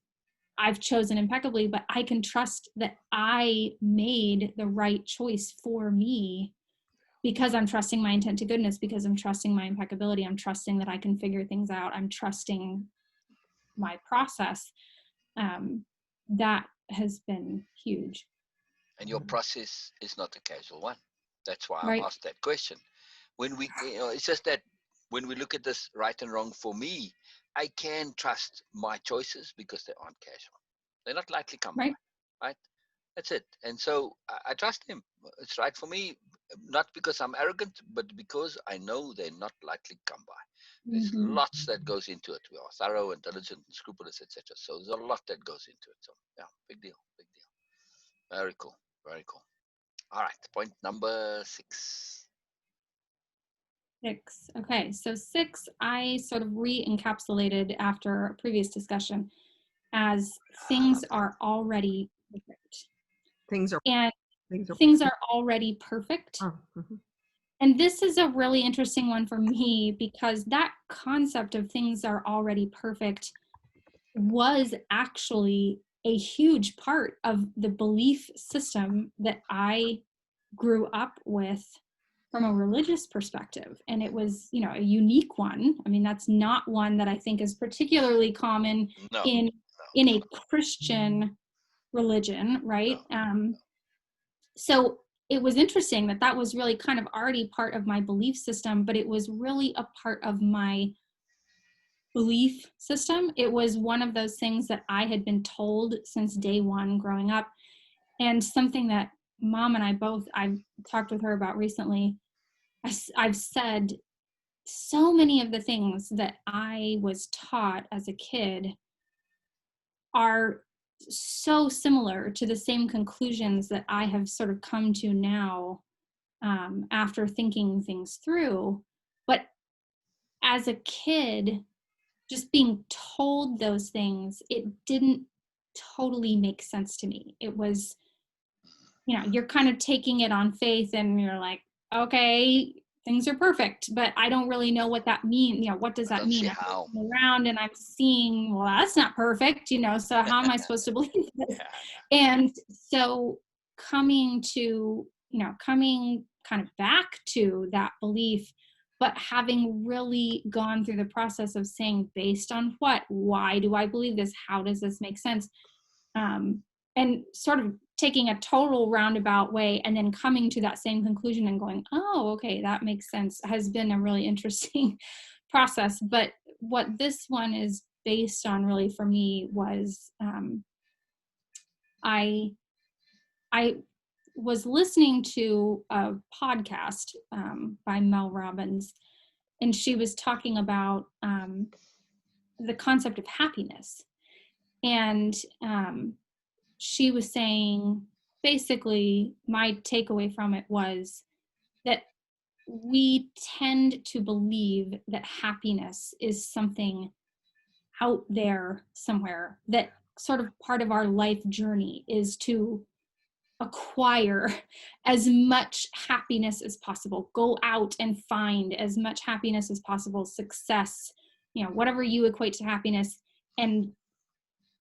I've chosen impeccably, but I can trust that I made the right choice for me because I'm trusting my intent to goodness, because I'm trusting my impeccability, I'm trusting that I can figure things out, I'm trusting my process. That has been huge. And your process is not a casual one. That's why I've Right. asked that question. When it's just that when we look at this right and wrong, for me, I can trust my choices because they aren't casual. They're not likely come Right. by, right? That's it. And so I trust him. It's right for me, not because I'm arrogant, but because I know they're not likely come by. There's Mm-hmm. lots that goes into it. We are thorough and diligent and scrupulous, etc. So there's a lot that goes into it. So yeah, big deal, big deal. Very cool, very cool. All right, point number 6. 6. Okay, so 6, I sort of re-encapsulated after a previous discussion as things are already perfect. Things are And things are. things are already perfect. Oh, mhm. And this is a really interesting one for me because that concept of things are already perfect was actually a huge part of the belief system that I grew up with from a religious perspective. And it was, a unique one. I mean, that's not one that I think is particularly common No, in a Christian religion, right? no. So it was interesting that was really kind of already part of my belief system, but it was really a part of my belief system. It was one of those things that I had been told since day one growing up, and something that Mom and I both, I've talked with her about recently. I've said so many of the things that I was taught as a kid are so similar to the same conclusions that I have sort of come to now after thinking things through. But as a kid, just being told those things, it didn't totally make sense to me. It was, you're kind of taking it on faith and you're like, okay, things are perfect, but I don't really know what that means. What does I that don't see mean? how. I'm looking around and I'm seeing, well, that's not perfect, so how am I supposed to believe this? Yeah. And so coming kind of back to that belief, but having really gone through the process of saying, based on what, why do I believe this? How does this make sense? And sort of taking a total roundabout way and then coming to that same conclusion and going, oh, okay, that makes sense, has been a really interesting process. But what this one is based on really for me was I was listening to a podcast by Mel Robbins, and she was talking about the concept of happiness. And she was saying, basically, my takeaway from it was that we tend to believe that happiness is something out there somewhere, that sort of part of our life journey is to acquire as much happiness as possible, go out and find as much happiness as possible, success, whatever you equate to happiness, and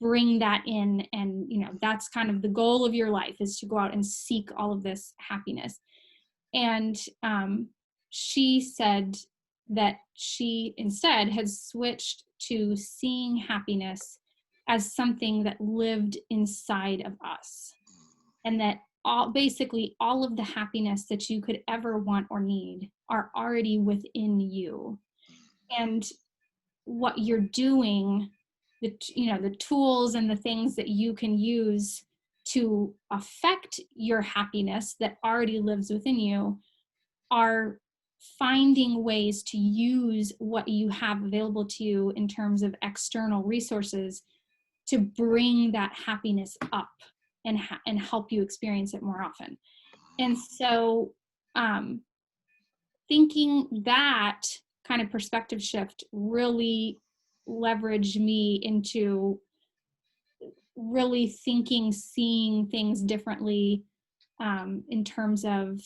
bring that in. And that's kind of the goal of your life, is to go out and seek all of this happiness. And she said that she instead had switched to seeing happiness as something that lived inside of us, and that basically all of the happiness that you could ever want or need are already within you. And what you're doing, the tools and the things that you can use to affect your happiness that already lives within you are finding ways to use what you have available to you in terms of external resources to bring that happiness up and help you experience it more often. And so thinking that kind of perspective shift really leveraged me into really seeing things differently in terms of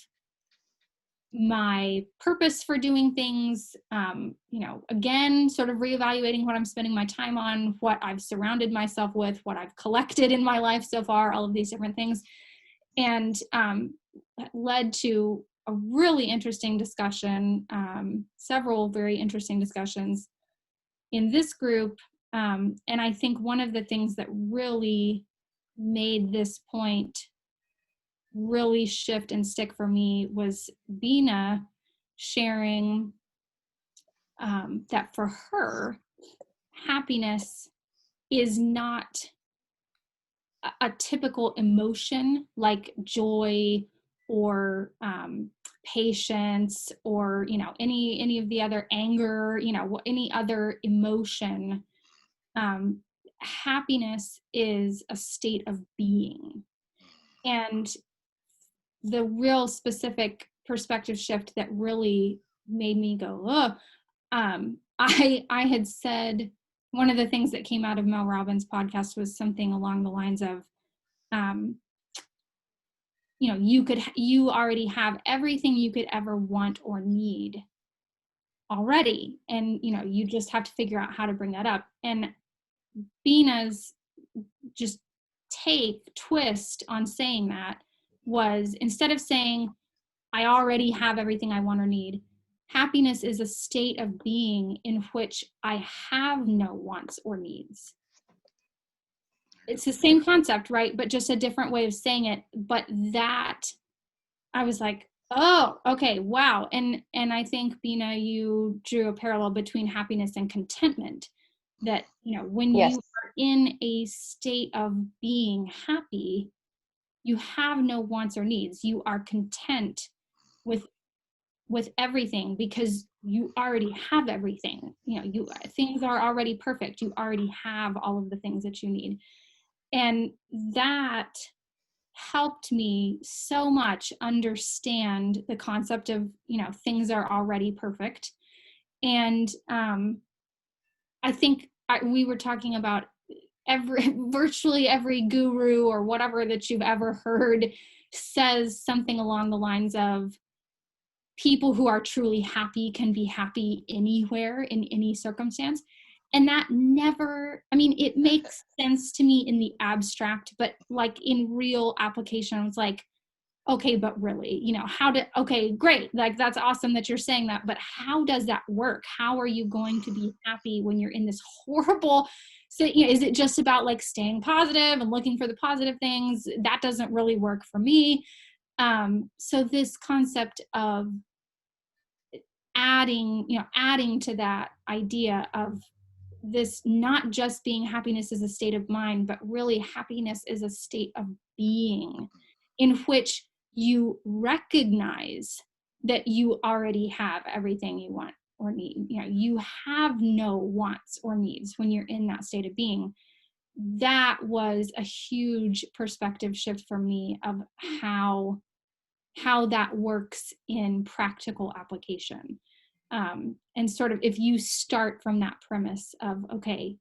my purpose for doing things, again, sort of reevaluating what I'm spending my time on, what I've surrounded myself with, what I've collected in my life so far, all of these different things, and led to a really interesting discussion, several very interesting discussions in this group. And I think one of the things that really made this point really shift and stick for me was Beena sharing that for her, happiness is not a typical emotion like joy or patience or any of the other anger, any other emotion. Happiness is a state of being. And the real specific perspective shift that really made me go, oh, I had said, one of the things that came out of Mel Robbins' podcast was something along the lines of, you already have everything you could ever want or need already. And, you just have to figure out how to bring that up. And Beena's just twist on saying that was, instead of saying, I already have everything I want or need, happiness is a state of being in which I have no wants or needs. It's the same concept, right? But just a different way of saying it. But that, I was like, oh, okay, wow. And I think, Beena, you drew a parallel between happiness and contentment. That, when Yes. you are in a state of being happy, you have no wants or needs. You are content with everything because you already have everything. Things are already perfect. You already have all of the things that you need. And that helped me so much understand the concept of, things are already perfect. And I think we were talking about virtually every guru or whatever that you've ever heard says something along the lines of, people who are truly happy can be happy anywhere in any circumstance. And that it makes sense to me in the abstract, but like in real application, I was like, okay, but really, okay, great. Like, that's awesome that you're saying that, but how does that work? How are you going to be happy when you're in this horrible, is it just about like staying positive and looking for the positive things? That doesn't really work for me. So this concept of adding to that idea of this not just being happiness is a state of mind, but really happiness is a state of being in which you recognize that you already have everything you want or need. You have no wants or needs when you're in that state of being. That was a huge perspective shift for me of how that works in practical application. And sort of, if you start from that premise of, okay,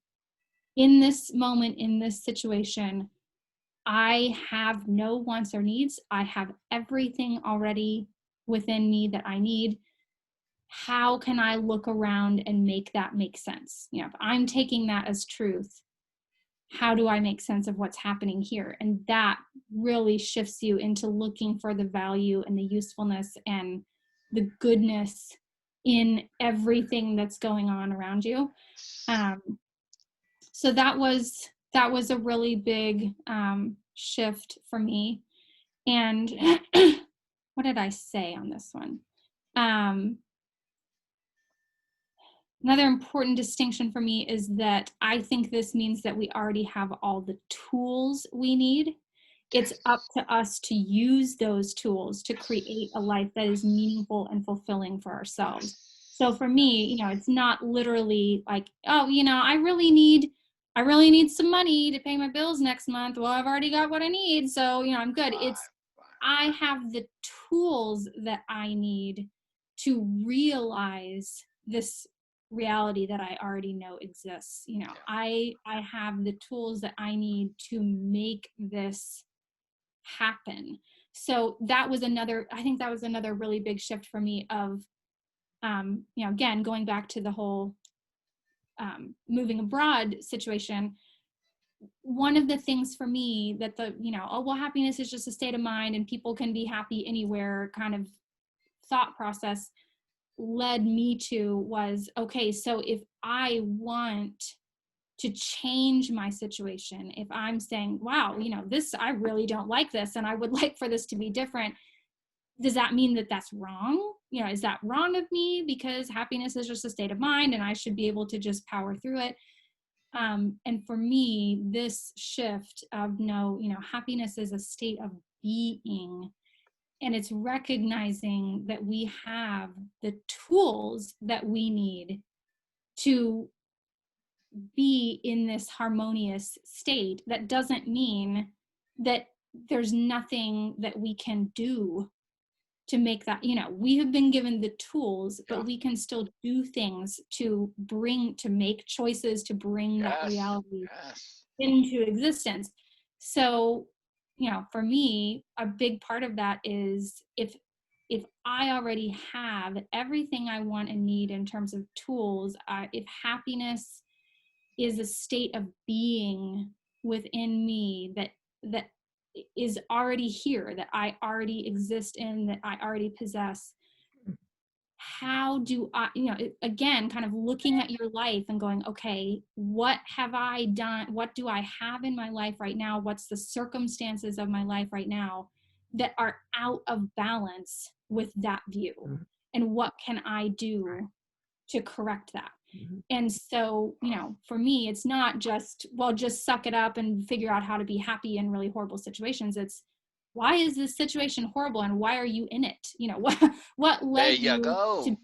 in this moment, in this situation, I have no wants or needs. I have everything already within me that I need. How can I look around and make that make sense? If I'm taking that as truth, how do I make sense of what's happening here? And that really shifts you into looking for the value and the usefulness and the goodness in everything that's going on around you. So that was a really big shift for me. And what did I say on this one? Another important distinction for me is that I think this means that we already have all the tools we need. It's up to us to use those tools to create a life that is meaningful and fulfilling for ourselves. So for me, you know, it's not literally like, oh, you know, I really need some money to pay my bills next month. Well, I've already got what I need, so, you know, I'm good. It's I have the tools that I need to realize this reality that I already know exists. You know, I have the tools that I need to make this happen. So that was another, I think that was another really big shift for me of, you know, again, going back to the whole moving abroad situation. One of the things for me that the, you know, oh, well, happiness is just a state of mind and people can be happy anywhere kind of thought process led me to was, okay, so if I want to change my situation, if I'm saying, wow, you know, this, I really don't like this and I would like for this to be different, does that mean that that's wrong? You know, is that wrong of me because happiness is just a state of mind and I should be able to just power through it? And for me, this shift of no, you know, happiness is a state of being. And it's recognizing that we have the tools that we need to be in this harmonious state. That doesn't mean that there's nothing that we can do to make that, you know, we have been given the tools, but we can still do things to make choices to bring that reality into existence. So, you know, for me, a big part of that is if I already have everything I want and need in terms of tools, if happiness is a state of being within me that is already here, that I already exist in, that I already possess, how do I, you know, again, kind of looking at your life and going, okay, what have I done? What do I have in my life right now? What's the circumstances of my life right now that are out of balance with that view? And what can I do to correct that? And so, you know, for me, it's not just, well, just suck it up and figure out how to be happy in really horrible situations. It's, why is this situation horrible and why are you in it? You know, what led you to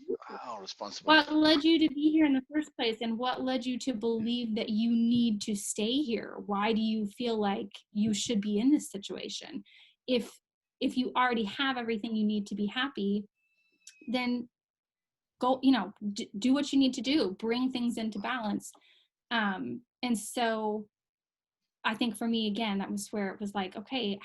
what led you to be here in the first place, and what led you to believe that you need to stay here? Why do you feel like you should be in this situation? If you already have everything you need to be happy, then go, you know, do what you need to do, bring things into balance. And so I think for me, again, that was where it was like, okay,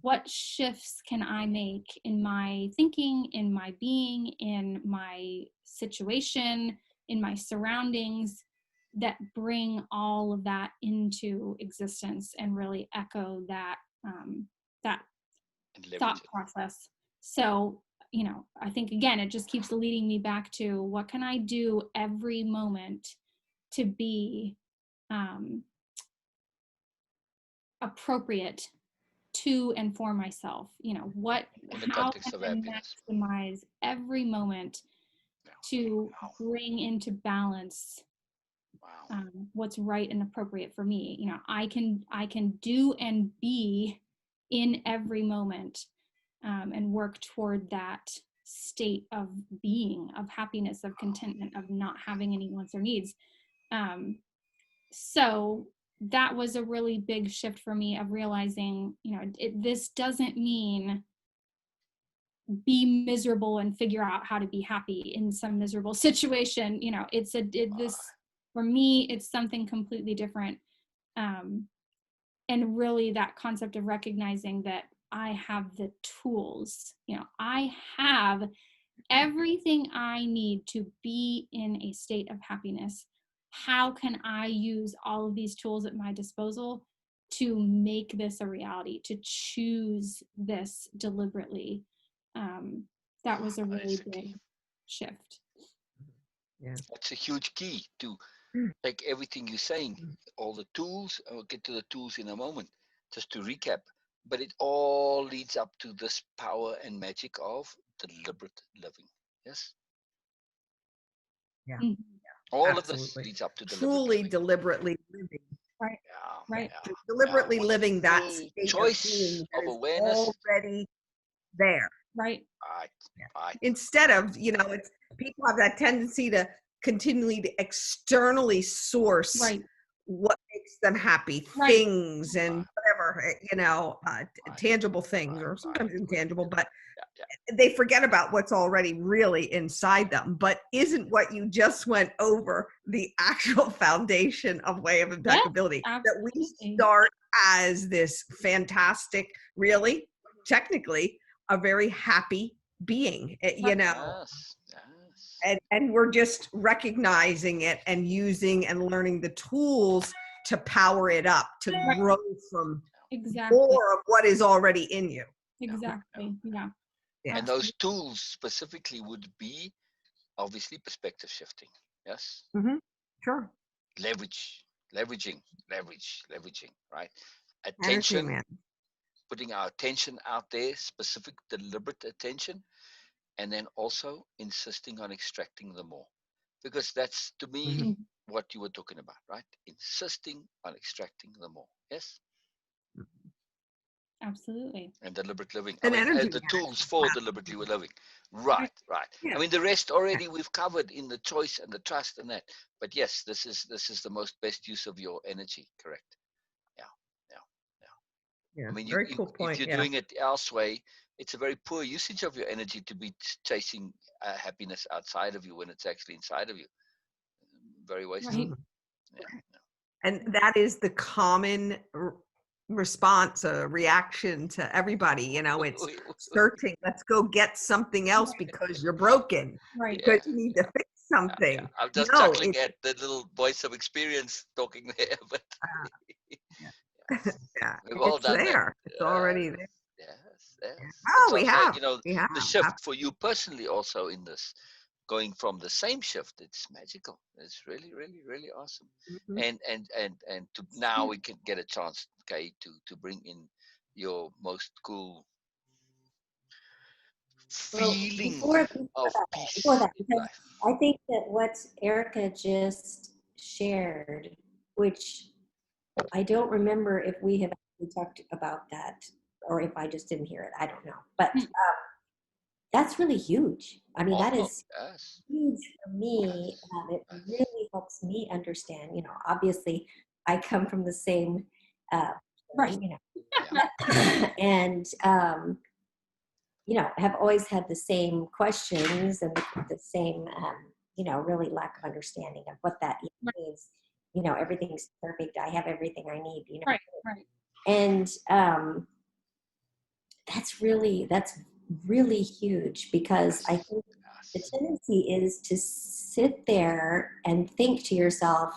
what shifts can I make in my thinking, in my being, in my situation, in my surroundings that bring all of that into existence and really echo that, that thought process. So, you know, I think again, it just keeps leading me back to what can I do every moment to be appropriate to and for myself. You know, how can I maximize every moment to bring into balance what's right and appropriate for me. You know, I can do and be in every moment and work toward that state of being, of happiness, of contentment, of not having any wants or needs. So that was a really big shift for me of realizing, you know, this doesn't mean be miserable and figure out how to be happy in some miserable situation. You know, this, for me, it's something completely different. And really that concept of recognizing that I have the tools, you know, I have everything I need to be in a state of happiness. How can I use all of these tools at my disposal to make this a reality, to choose this deliberately? That was a really big shift. Yeah, that's a huge key to take everything you're saying, all the tools. I'll get to the tools in a moment. just to recap, but it all leads up to this power and magic of deliberate living. Yes, Mhm. all of this Absolutely. leads up to deliberate Truly living. deliberately living. Right. Yeah, Right. yeah, Deliberately with living that full state of choice being that of is awareness. already there. Right. Right, right. Instead of, it's people have that tendency to continually to externally source Right. what makes them happy, Right. things and whatever, Right, tangible things right, or sometimes right. intangible, but Yeah. they forget about what's already really inside them. But isn't what you just went over the actual foundation of way of Yeah, impeccability, that we absolutely. start as this fantastic, really, technically, a very happy being, Yes, yes. and we're just recognizing it and using and learning the tools to power it up, to Right. grow from Exactly. more of what is already in you. Exactly. Yeah. Yeah. And those tools specifically would be obviously perspective shifting. Yes, Sure. leveraging, right? Energy, Attention, man. putting our attention out there, specific, deliberate attention, and then also insisting on extracting the more. Because that's, to me, Mhm. what you were talking about, right? Insisting on extracting the more. Yes? Absolutely. And deliberate living. I An mean, energy the man. tools for deliberately living. Right, right. Yeah. I mean, the rest already we've covered in the choice and the trust and that. But yes, this is the most best use of your energy. Correct. Yeah, yeah, yeah. Yeah. I mean, Very cool if point. you're Yeah. doing it elsewhere, it's a very poor usage of your energy to be chasing happiness outside of you when it's actually inside of you. Very wasteful. Right. Yeah. And that is the common response, reaction to everybody. It's searching. Let's go get something else because you're broken, Right. Yeah. because you need to fix something. I'm just No, chuckling at the little voice of experience talking there, but yeah, we've all it's done that. there. It's already there. Yes, yes. Oh, It's we also, have. We have. the shift for you personally also in this, going from the same shift, it's magical. It's really, really, really awesome. Mhm. And to now we can get a chance, okay, to bring in your most cool Well, feeling before of before peace that, in because life. I think that what Erica just shared, which I don't remember if we have actually talked about that or if I just didn't hear it. I don't know. But that's really huge. I mean, that Oh, is yes, huge for me. yes, It yes. really helps me understand. Obviously, I come from the same, uh, Right. Yeah. and have always had the same questions and the same, really lack of understanding of what that Right. means. Everything's perfect. I have everything I need. Right. Right. And that's really huge, because I think the Yes. tendency is to sit there and think to yourself.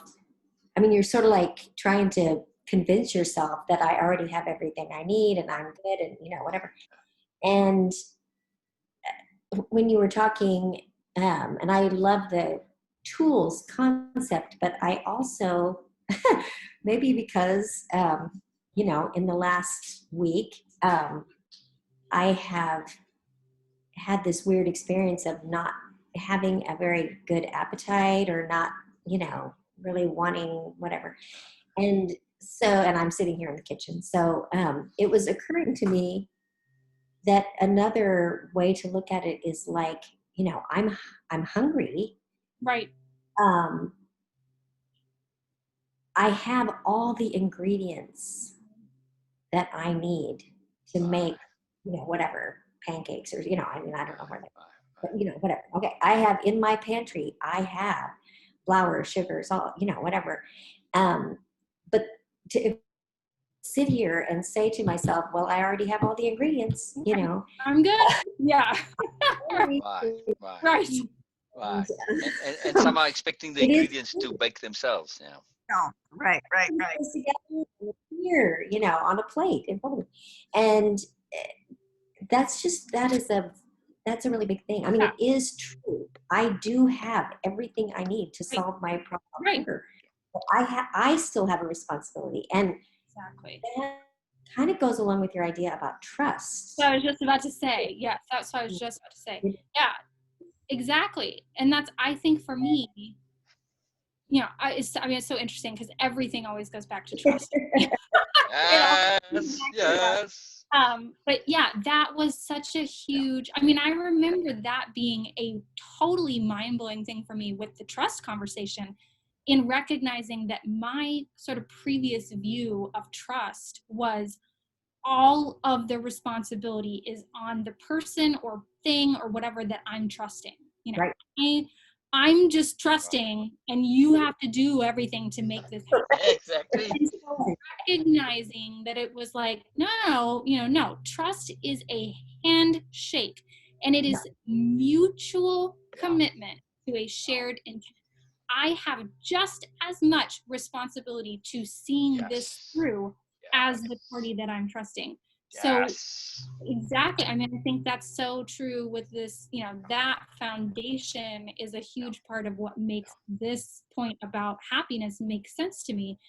I mean, you're sort of like trying to convince yourself that I already have everything I need and I'm good and whatever. And when you were talking, and I love the tools concept, but I also, maybe because, in the last week, I have had this weird experience of not having a very good appetite, or not, really wanting whatever. And so, and I'm sitting here in the kitchen. So it was occurring to me that another way to look at it is like, I'm hungry. Right. Um, I have all the ingredients that I need to make, whatever, pancakes, or, I mean, I don't know where they, but whatever. Okay. I have in my pantry, I have flour, sugar, salt, whatever. But to sit here and say to myself, well, I already have all the ingredients, I'm good. Yeah. Right, right, Right. right. And um, somehow expecting the it is ingredients to bake themselves. Yeah. Oh, right. goes together here, on a plate in front of me. And that's a really big thing. I mean, Yeah. it is true. I do have everything I need to Right. solve my problem. Right. But I still have a responsibility, and Exactly. that kind of goes along with your idea about trust. So I was just about to say, yes, that's what I was just about to say. Yeah, exactly. And that's, I think for me, you know, it's so interesting because everything always goes back to trust. You know, Yes, yes. but yeah, that was such a huge, I mean, I remember that being a totally mind-blowing thing for me with the trust conversation, in recognizing that my sort of previous view of trust was all of the responsibility is on the person or thing or whatever that I'm trusting. You know, Right. I'm just trusting, and you have to do everything to make this happen. Exactly. And so recognizing that it was like, no, you know, no, trust is a handshake, and it is mutual commitment to a shared intent. I have just as much responsibility to seeing this Yes. through as the party that I'm trusting. So Yes. exactly. I mean, I think that's so true with this, you know, that foundation is a huge part of what makes this point about happiness make sense to me.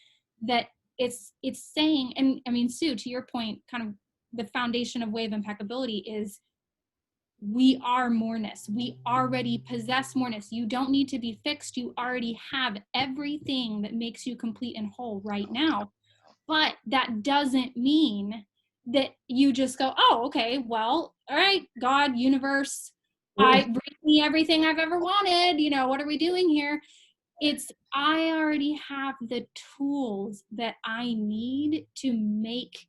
That it's saying, and I mean, Sue, to your point, kind of the foundation of Wave Impeccability is we are moreness. We already possess moreness. You don't need to be fixed. You already have everything that makes you complete and whole right now. But that doesn't mean that you just go, oh, okay, well, all right, God, universe, bring me everything I've ever wanted. You know, what are we doing here? It's, I already have the tools that I need to make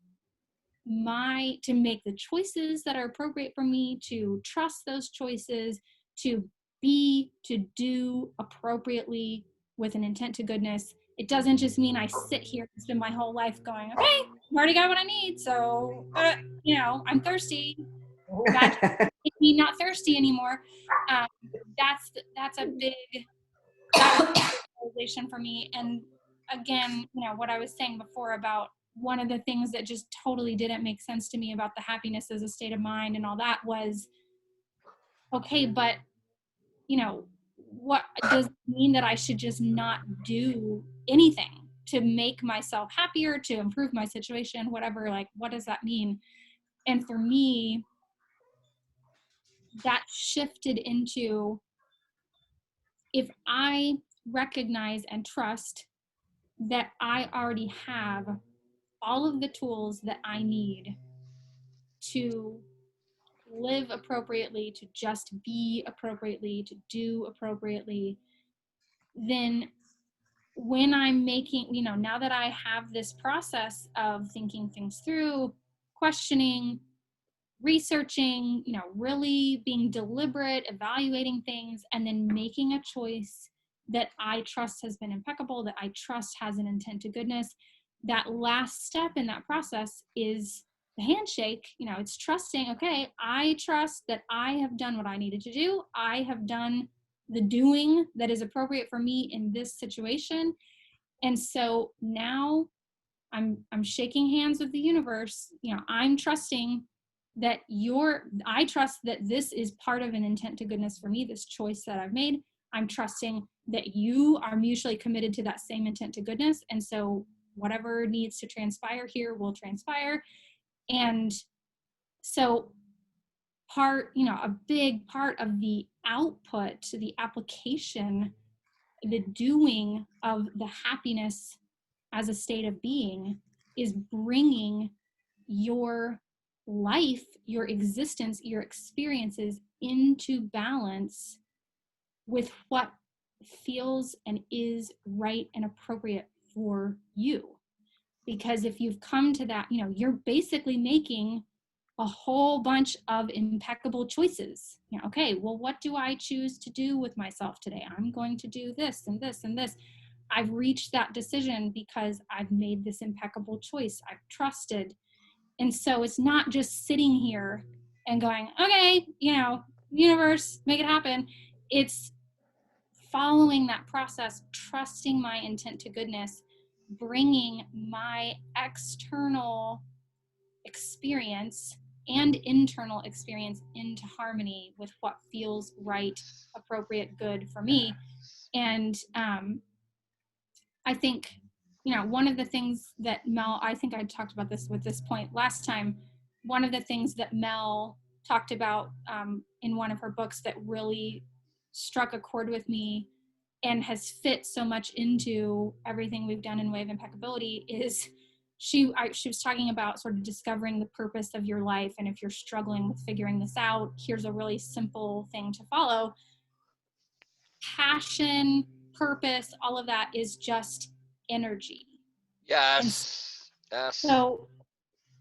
the choices that are appropriate for me, to trust those choices, to to do appropriately with an intent to goodness. It doesn't just mean I sit here and spend my whole life going, okay, I've already got what I need, so you know, I'm thirsty. That make me not thirsty anymore. That's a big, that was a big realization for me. And again, you know, what I was saying before about one of the things that just totally didn't make sense to me about the happiness as a state of mind and all that was, okay, but you know, what does it mean that I should just not do anything to make myself happier, to improve my situation, whatever? Like, what does that mean? And for me, that shifted into, if I recognize and trust that I already have all of the tools that I need to live appropriately, to just be appropriately, to do appropriately, then when I'm making, you know, now that I have this process of thinking things through, questioning, researching, you know, really being deliberate, evaluating things, and then making a choice that I trust has been impeccable, that I trust has an intent to goodness. That last step in that process is the handshake. You know, it's trusting, okay, I trust that I have done what I needed to do. I have done the doing that is appropriate for me in this situation. And so now I'm shaking hands with the universe. You know, I'm trusting that I trust that this is part of an intent to goodness for me, this choice that I've made. I'm trusting that you are mutually committed to that same intent to goodness. And so whatever needs to transpire here will transpire. And so you know, a big part of the output, the application, the doing of the happiness as a state of being is bringing your life, your existence, your experiences into balance with what feels and is right and appropriate for you. Because if you've come to that, you know, you're basically making a whole bunch of impeccable choices. You know, okay, well, what do I choose to do with myself today? I'm going to do this and this and this. I've reached that decision because I've made this impeccable choice. I've trusted. And so it's not just sitting here and going, okay, you know, universe, make it happen. It's following that process, trusting my intent to goodness, bringing my external experience and internal experience into harmony with what feels right, appropriate, good for me. And I think one of the things that Mel, I think I talked about this with this point last time, one of the things that Mel talked about in one of her books that really struck a chord with me and has fit so much into everything we've done in Way of Impeccability is she was talking about sort of discovering the purpose of your life. And if you're struggling with figuring this out, here's a really simple thing to follow. Passion, purpose, all of that is just energy. Yes. Yes. So,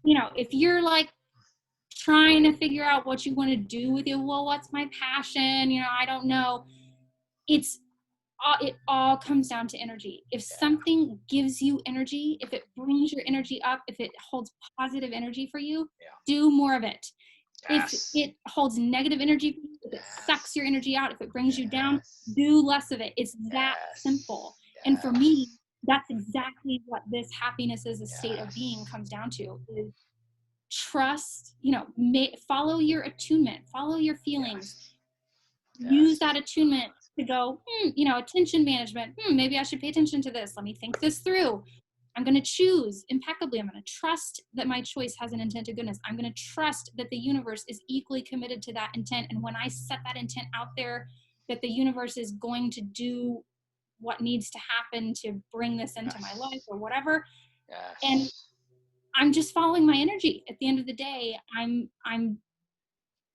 if you're like trying to figure out what you want to do with it, well, what's my passion? I don't know. It all comes down to energy. If something gives you energy, if it brings your energy up, if it holds positive energy for you, do more of it. If it holds negative energy for you, if it sucks your energy out, if it brings you down, do less of it. It's that simple. And for me, that's exactly what this happiness as a state of being comes down to, is trust, follow your attunement, follow your feelings. Use that attunement to go, attention management. Maybe I should pay attention to this. Let me think this through. I'm going to choose impeccably. I'm going to trust that my choice has an intent to goodness. I'm going to trust that the universe is equally committed to that intent. And when I set that intent out there, that the universe is going to do what needs to happen to bring this into my life or whatever. And I'm just following my energy. At the end of the day, I'm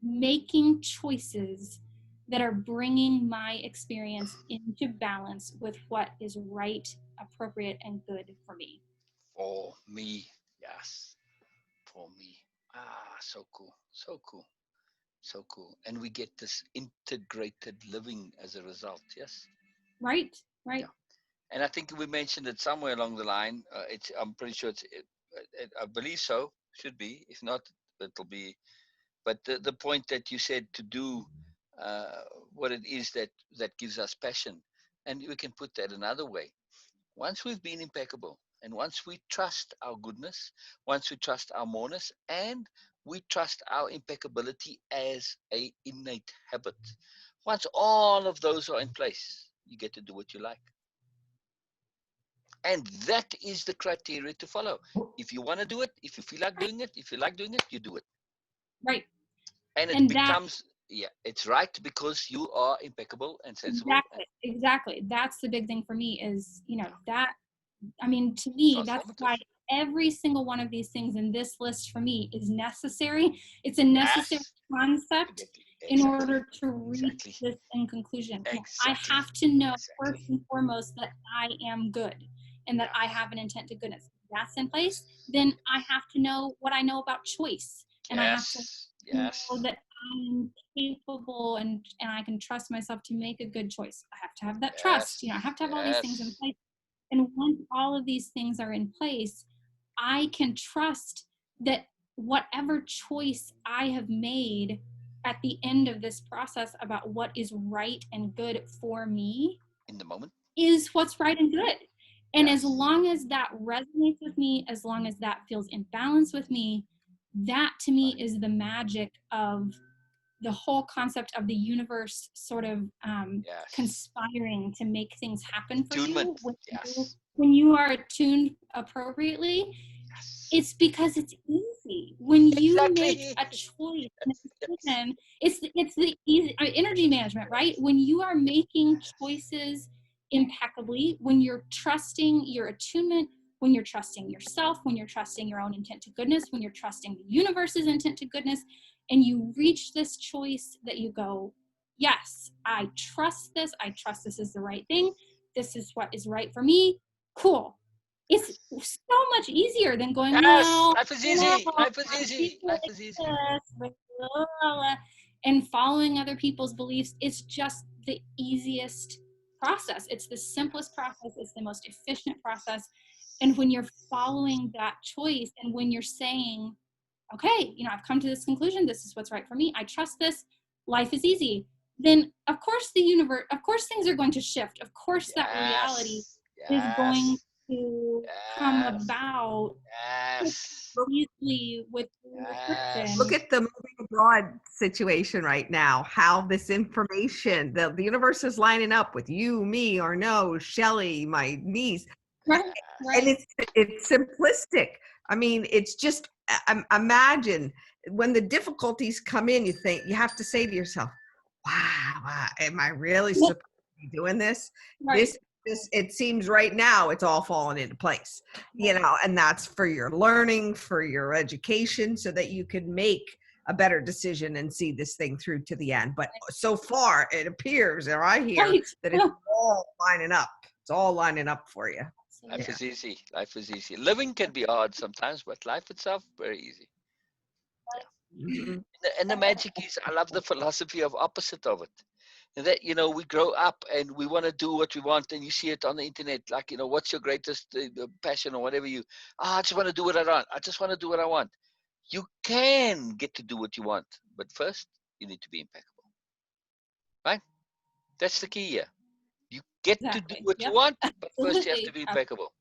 making choices that are bringing my experience into balance with what is right, appropriate, and good for me. For me, yes. For me. So cool. So cool. So cool. And we get this integrated living as a result, yes? Right. Yeah. And I think we mentioned it somewhere along the line. I'm pretty sure I believe so. Should be. If not, it'll be. But the point that you said, to do what it is that gives us passion, and we can put that another way. Once we've been impeccable, and once we trust our goodness, once we trust our moreness, and we trust our impeccability as a innate habit, once all of those are in place, you get to do what you like. And that is the criteria to follow. If you want to do it, if you feel like doing it, if you like doing it, you do it. Right. And it becomes, it's right because you are impeccable and sensible. Exactly. That's the big thing for me is, to me, that's why every single one of these things in this list for me is necessary. It's a necessary concept in order to reach this end conclusion. I have to know first and foremost that I am good and that I have an intent to goodness. If that's in place, then I have to know what I know about choice. And I have to know that I'm capable and I can trust myself to make a good choice. I have to have that trust. I have to have all these things in place. And once all of these things are in place, I can trust that whatever choice I have made at the end of this process about what is right and good for me in the moment is what's right and good. And as long as that resonates with me, as long as that feels in balance with me, that to me is the magic of the whole concept of the universe sort of conspiring to make things happen for you. When you are attuned appropriately, it's because it's easy. When you make a choice, it's the easy energy management, right? When you are making choices impeccably, when you're trusting your attunement, when you're trusting yourself, when you're trusting your own intent to goodness, when you're trusting the universe's intent to goodness, and you reach this choice that you go, yes, I trust this. I trust this is the right thing. This is what is right for me. Cool. It's so much easier than going, well, life is easy. Life is easy. Life is easy. And following other people's beliefs is just the easiest process. It's the simplest process. It's the most efficient process. And when you're following that choice and when you're saying, okay, I've come to this conclusion. This is what's right for me. I trust this. Life is easy. Then, of course, things are going to shift. Of course, that reality is going to come about easily with friction. Look at the moving abroad situation right now, how this information, the universe is lining up with you, me, or no, Shelly, my niece. Right. And Right. it's simplistic. I mean, it's just imagine when the difficulties come in, you have to say to yourself, wow, am I really Yeah. supposed to be doing this? Right. This it seems right now it's all falling into place, and that's for your learning, for your education, so that you can make a better decision and see this thing through to the end. But so far it appears, or I hear, Right. that it's all lining up. It's all lining up for you. Life is easy. Life is easy. Living can be hard sometimes, but life itself, very easy. Mhm. And the magic is, I love the philosophy of opposite of it. And that, we grow up and we want to do what we want, and you see it on the internet, like, what's your greatest passion or whatever I just want to do what I want. I just want to do what I want. You can get to do what you want, but first you need to be impeccable, right? That's the key here. You get to do Exactly. what you Yep. want, but first you have to Absolutely. be impeccable.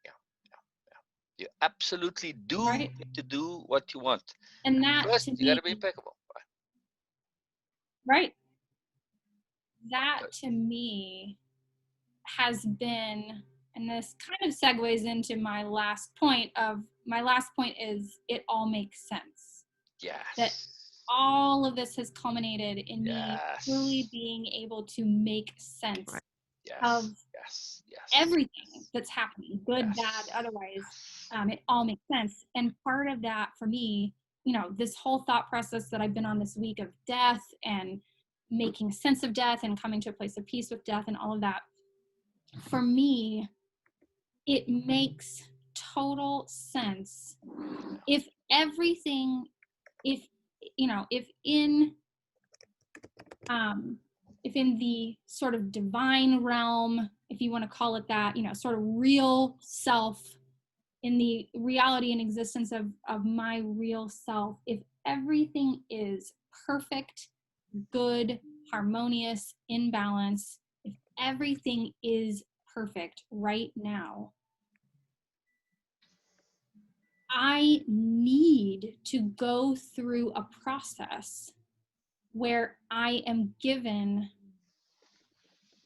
Yeah, yeah, yeah. You absolutely do Right. get to do what you want. And that First, to you got to me, be impeccable. right. That Right. to me has been, and this kind of segues into my last point is it all makes sense. That Yes. all of this has culminated in me truly Yes. being able to make sense of Yes. Yes. Yes. everything that's happening, good, bad, Yes. otherwise. Yes. It all makes sense. And part of that for me, this whole thought process that I've been on this week of death and making sense of death and coming to a place of peace with death and all of that, for me, it makes total sense if everything, if if in the sort of divine realm, if you want to call it that, sort of real self, in the reality and existence of my real self, if everything is perfect, good, harmonious, in balance, if everything is perfect right now, I need to go through a process where I am given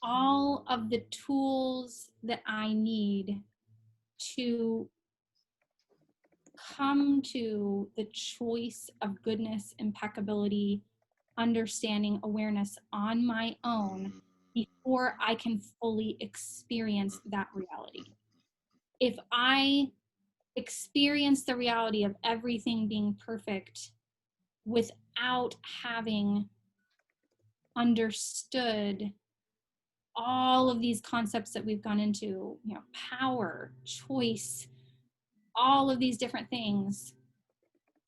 all of the tools that I need to come to the choice of goodness, impeccability, understanding, awareness on my own before I can fully experience that reality. If I experience the reality of everything being perfect without having understood all of these concepts that we've gone into, power, choice, all of these different things,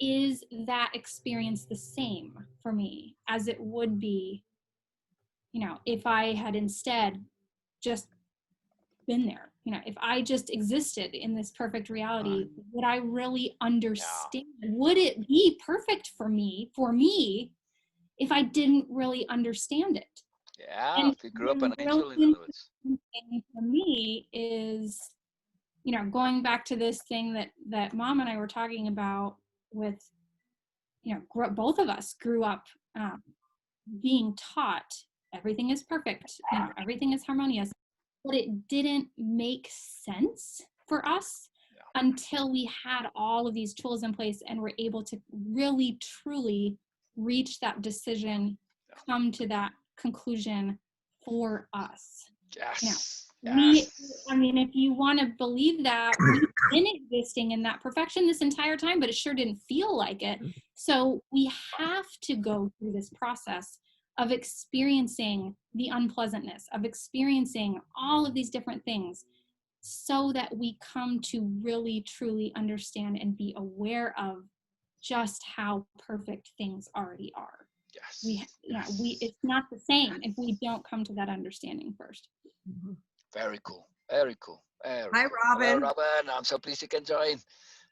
is that experience the same for me as it would be, if I had instead just been there? If I just existed in this perfect reality, would I really understand? Would it be perfect for me, if I didn't really understand it? Yeah. And If you grew up the an really angel, in other words. interesting thing for me is, going back to this thing that Mom and I were talking about with, both of us grew up being taught everything is perfect, everything is harmonious, but it didn't make sense for us until we had all of these tools in place and were able to really truly reach that decision, come to that conclusion for us. Yes. If you want to believe that, we've been existing in that perfection this entire time, but it sure didn't feel like it. So we have to go through this process of experiencing the unpleasantness, of experiencing all of these different things, so that we come to really truly understand and be aware of just how perfect things already are. Yes. It's not the same if we don't come to that understanding first. Very cool. Very cool. Very Hi, cool. Hello, Robin. Robin. I'm so pleased you can join.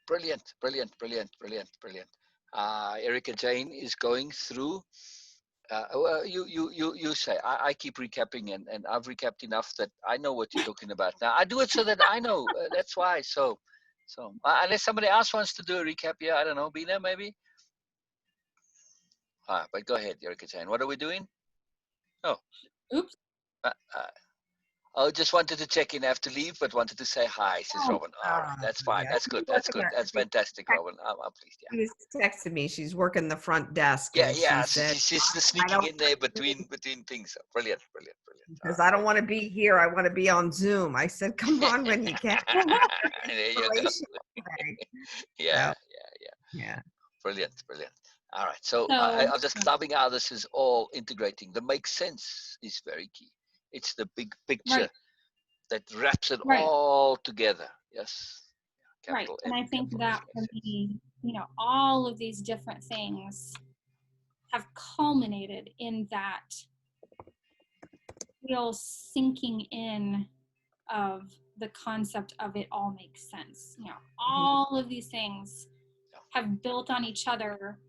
Brilliant. Brilliant. Brilliant. Brilliant. Brilliant. Erica Jane is going through. Well, you say. I keep recapping, and I've recapped enough that I know what you're talking about. Now I do it so that I know. That's why. So unless somebody else wants to do a recap, yeah, I don't know, Beena, maybe. But go ahead, Erica Jane. What are we doing? Oh, Oops. uh, uh, Oh, just wanted to check in. I have to leave, but wanted to say hi, says Oh, Robin. All right, that's fine. yeah. That's She's good. That's working good. That's fantastic, Robin. I'm pleased. Yeah. She was texting me. She's working the front desk, Yeah, and she yeah. So said, she's "I sneaking don't in there between things. Brilliant, brilliant, brilliant. All because I don't want to be here. I want to be on Zoom." I said, "Come on when you can." right. There you go. Inspiration today. Yeah, So, yeah, yeah. yeah. Brilliant, brilliant. All right. So So I'm just loving how this is all integrating. The make sense is very key. It's the big picture right, that wraps it right, all together. Yes. right. Capital And M, I think capital S, that makes for sense. me, all of these different things have culminated in that real sinking in of the concept of it all makes sense. All of these things have built on each other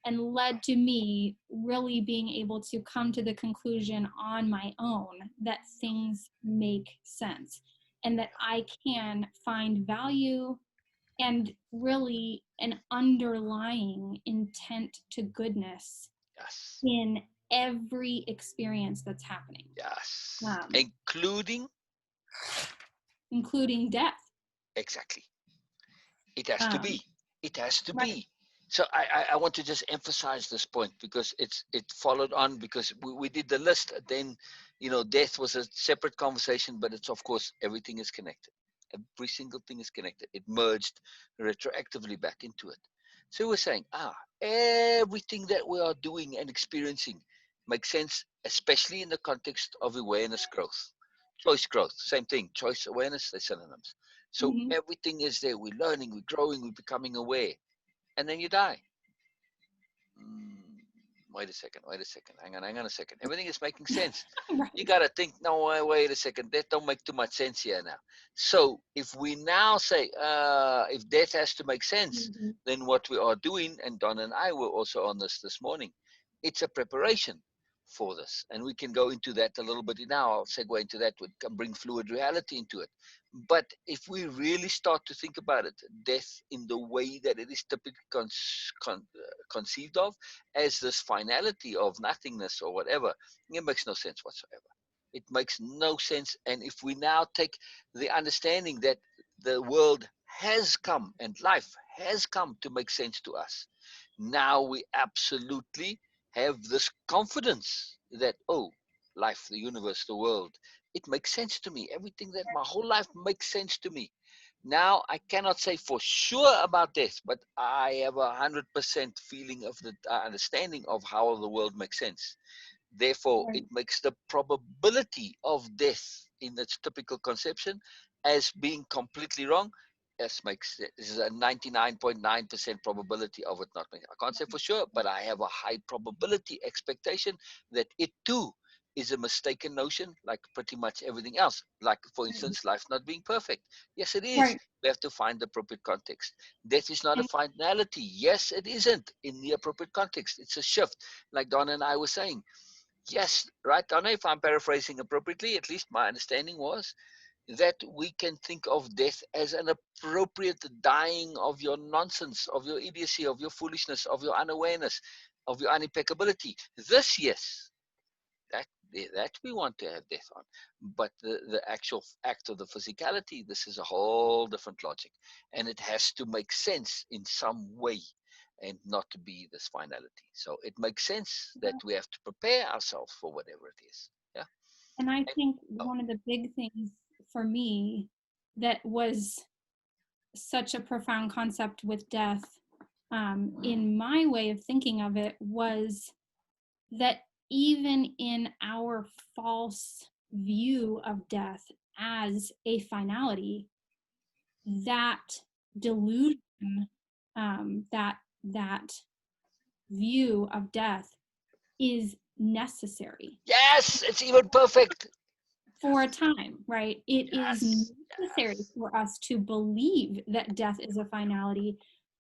and led to me really being able to come to the conclusion on my own that things make sense and that I can find value and really an underlying intent to goodness Yes. in every experience that's happening, Yes. um, Including, including death. exactly. It has to Um, be. It has to right. be. So I want to just emphasize this point because it followed on because we did the list. Then, death was a separate conversation, but it's of course everything is connected. Every single thing is connected. It merged retroactively back into it. So we're saying, everything that we are doing and experiencing makes sense, especially in the context of awareness growth, choice growth. Same thing. Choice awareness. They're synonyms. So Mm-hmm. everything is there. We're learning, we're growing, we're becoming aware. And then you die. Wait a second, hang on a second. Everything is making sense. Right. You got to think, no, wait a second. That don't make too much sense here now. So if we now say, if death has to make sense, Mm-hmm. then what we are doing, and Donna and I were also on this morning, it's a preparation for this. And we can go into that a little bit now. I'll segue into that. We can bring fluid reality into it. But if we really start to think about it, death in the way that it is typically conceived of, as this finality of nothingness or whatever, it makes no sense whatsoever. It makes no sense. And if we now take the understanding that the world has come and life has come to make sense to us, now we absolutely have this confidence that, oh, life, the universe, the world, it makes sense to me. Everything that my whole life makes sense to me. Now I cannot say for sure about this, but I have 100% feeling of the understanding of how the world makes sense. Therefore, Right. it makes the probability of death in its typical conception as being completely wrong. Yes, this is a 99.9% probability of it not making. I can't say for sure, but I have a high probability expectation that it too is a mistaken notion, like pretty much everything else. Like, for instance, life not being perfect. Yes, it is. Right. We have to find the appropriate context. Death is not a And finality. Yes, it isn't in the appropriate context. It's a shift, like Donna and I were saying. Yes, right, Donna, if I'm paraphrasing appropriately, at least my understanding was that we can think of death as an appropriate dying of your nonsense, of your idiocy, of your foolishness, of your unawareness, of your unimpeccability. This, yes, that that we want to have death on. But the actual act of the physicality, this is a whole different logic. And it has to make sense in some way and not to be this finality. So it makes sense that we have to prepare ourselves for whatever it is. Yeah. and I And, think oh, one of the big things for me that was such a profound concept with death, in my way of thinking of it, was that even in our false view of death as a finality, that delusion, that view of death is necessary yes, it's even perfect. for a time, right? It is Yes, necessary yes, for us to believe that death is a finality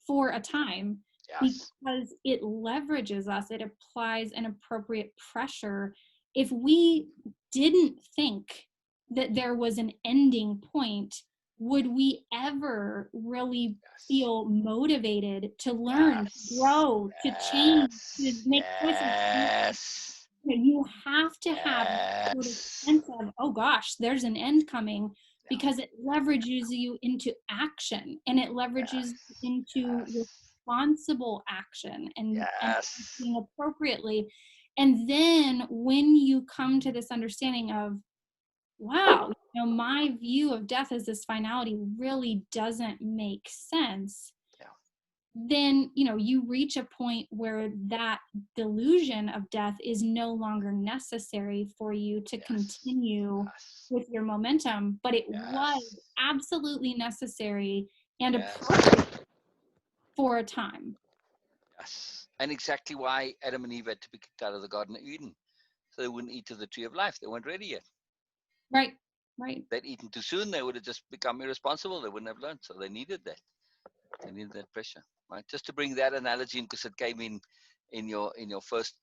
for a time yes, because it leverages us, it applies an appropriate pressure. If we didn't think that there was an ending point, would we ever really yes, feel motivated to learn, to yes, grow, to change, to yes, make choices? yes. You have to have sort of Yes. sense of, oh gosh, there's an end coming, Yeah. because it leverages you into action, and it leverages you into responsible action and Yes. acting appropriately. And then when you come to this understanding of, wow, my view of death as this finality really doesn't make sense, Yeah. then you reach a point where that delusion of death is no longer necessary for you to continue with your momentum, but it was absolutely necessary and appropriate for a time. Yes. And exactly why Adam and Eve had to be kicked out of the Garden of Eden. So they wouldn't eat of the tree of life. They weren't ready yet. Right. They'd eaten too soon, they would have just become irresponsible. They wouldn't have learned. So they needed that. They needed that pressure. Right. Just to bring that analogy in, because it came in your first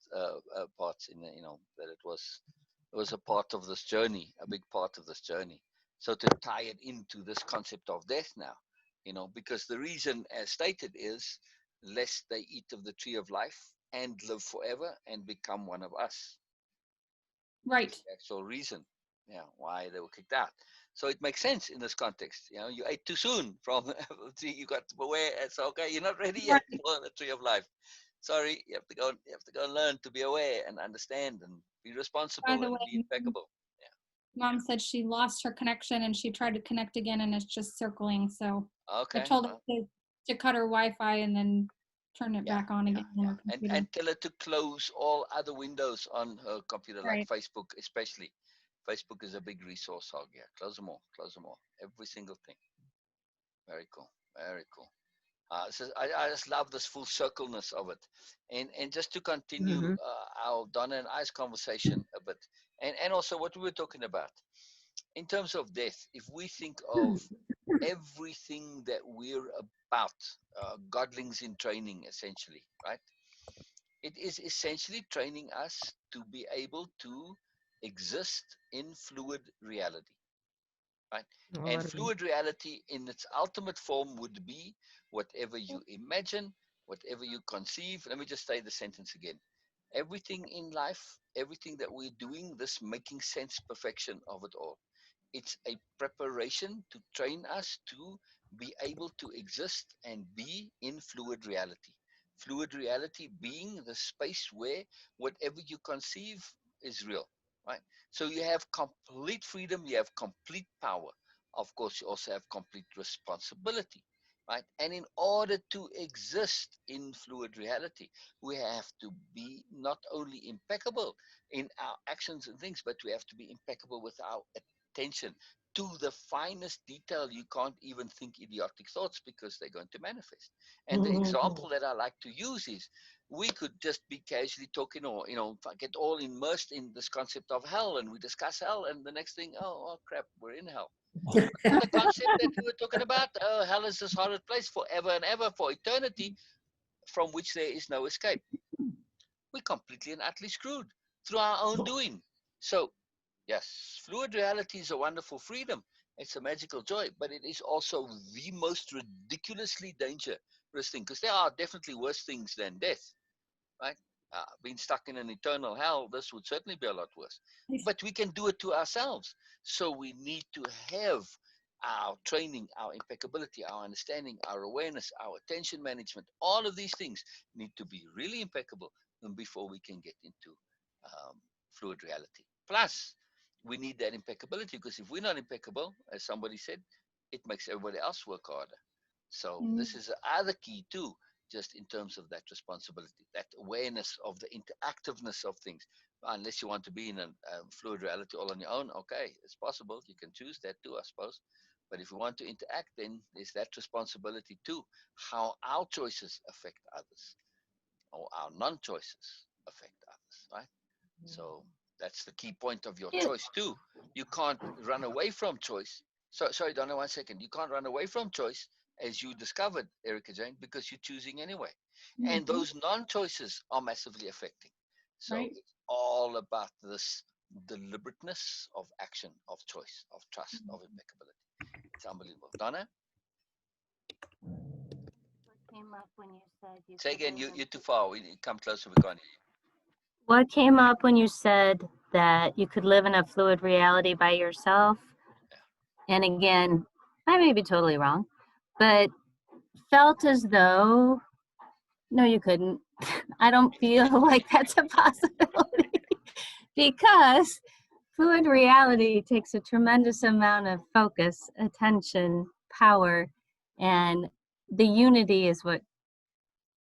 parts, in that it was a part of this journey, a big part of this journey. So to tie it into this concept of death now, because the reason, as stated, is lest they eat of the tree of life and live forever and become one of us. Right. That's the actual reason, why they were kicked out. So it makes sense in this context. You ate too soon from the tree. You got aware. It's okay. You're not ready yet for the tree of life. Sorry, you have to go. You have to go and learn to be aware and understand and be By responsible the and way, be impeccable. Mom said she lost her connection and she tried to connect again and it's just circling. So I Okay. told her to cut her Wi-Fi and then turn it back on again on her computer. And tell her to close all other windows on her computer, like Right. Facebook especially. Facebook is a big resource hog. Yeah, close them all. Close them all. Every single thing. Very cool. Very cool. So I just love this full circleness of it, and just to continue our Donna and I's conversation a bit, and also what we were talking about in terms of death. If we think of everything that we're about, godlings in training, essentially, right? It is essentially training us to be able to exist in fluid reality. Right? And fluid reality in its ultimate form would be whatever you imagine, whatever you conceive. Let me just say the sentence again. Everything in life, everything that we're doing, this making sense perfection of it all. It's a preparation to train us to be able to exist and be in fluid reality. Fluid reality being the space where whatever you conceive is real, right? So you have complete freedom, you have complete power. Of course, you also have complete responsibility, right? And in order to exist in fluid reality, we have to be not only impeccable in our actions and things, but we have to be impeccable with our attention to the finest detail. You can't even think idiotic thoughts because they're going to manifest. And the example that I like to use is we could just be casually talking, or get all immersed in this concept of hell, and we discuss hell, and the next thing, oh crap, we're in hell. The concept that we were talking about, hell is this horrid place forever and ever, for eternity, from which there is no escape. We're completely and utterly screwed through our own doing. So yes, fluid reality is a wonderful freedom. It's a magical joy, but it is also the most ridiculously dangerous thing, because there are definitely worse things than death, right? Being stuck in an eternal hell, this would certainly be a lot worse. But we can do it to ourselves. So we need to have our training, our impeccability, our understanding, our awareness, our attention management. All of these things need to be really impeccable before we can get into fluid reality. Plus, we need that impeccability, because if we're not impeccable, as somebody said, it makes everybody else work harder. So this is the other key too, just in terms of that responsibility, that awareness of the interactiveness of things. Unless you want to be in a fluid reality all on your own, okay, it's possible. You can choose that too, I suppose. But if you want to interact, then there's that responsibility too, how our choices affect others, or our non-choices affect others, right? So that's the key point of your choice too. You can't run away from choice. So sorry, Donna, 1 second. You can't run away from choice, as you discovered, Erica Jane, because you're choosing anyway. And those non-choices are massively affecting. So it's all about this deliberateness of action, of choice, of trust, of impeccability. It's unbelievable. Donna? What came up when you said you Say could again, live in you're too far. We come closer, we can't hear you. What came up when you said that you could live in a fluid reality by yourself? And again, I may be totally wrong, but felt as though, no, you couldn't. I don't feel like that's a possibility because fluid reality takes a tremendous amount of focus, attention, power, and the unity is what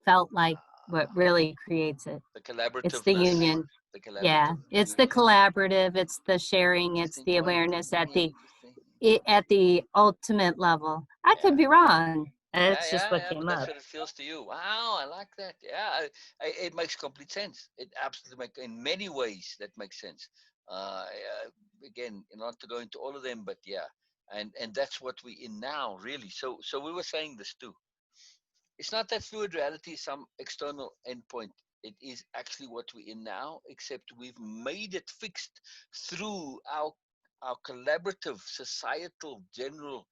felt like what really creates it. The It's the collaborativeness. union. The Yeah, collaborative. it's the collaborative, it's the sharing, it's the awareness at the ultimate level. I could be wrong. It's just what came But up. that's what it feels to you. Wow, I like that. Yeah, it makes complete sense. It absolutely makes, in many ways, that makes sense. Again, not to go into all of them, but yeah, and that's what we in now, really. So we were saying this too. It's not that fluid reality is some external endpoint. It is actually what we're in now, except we've made it fixed through our collaborative, societal, general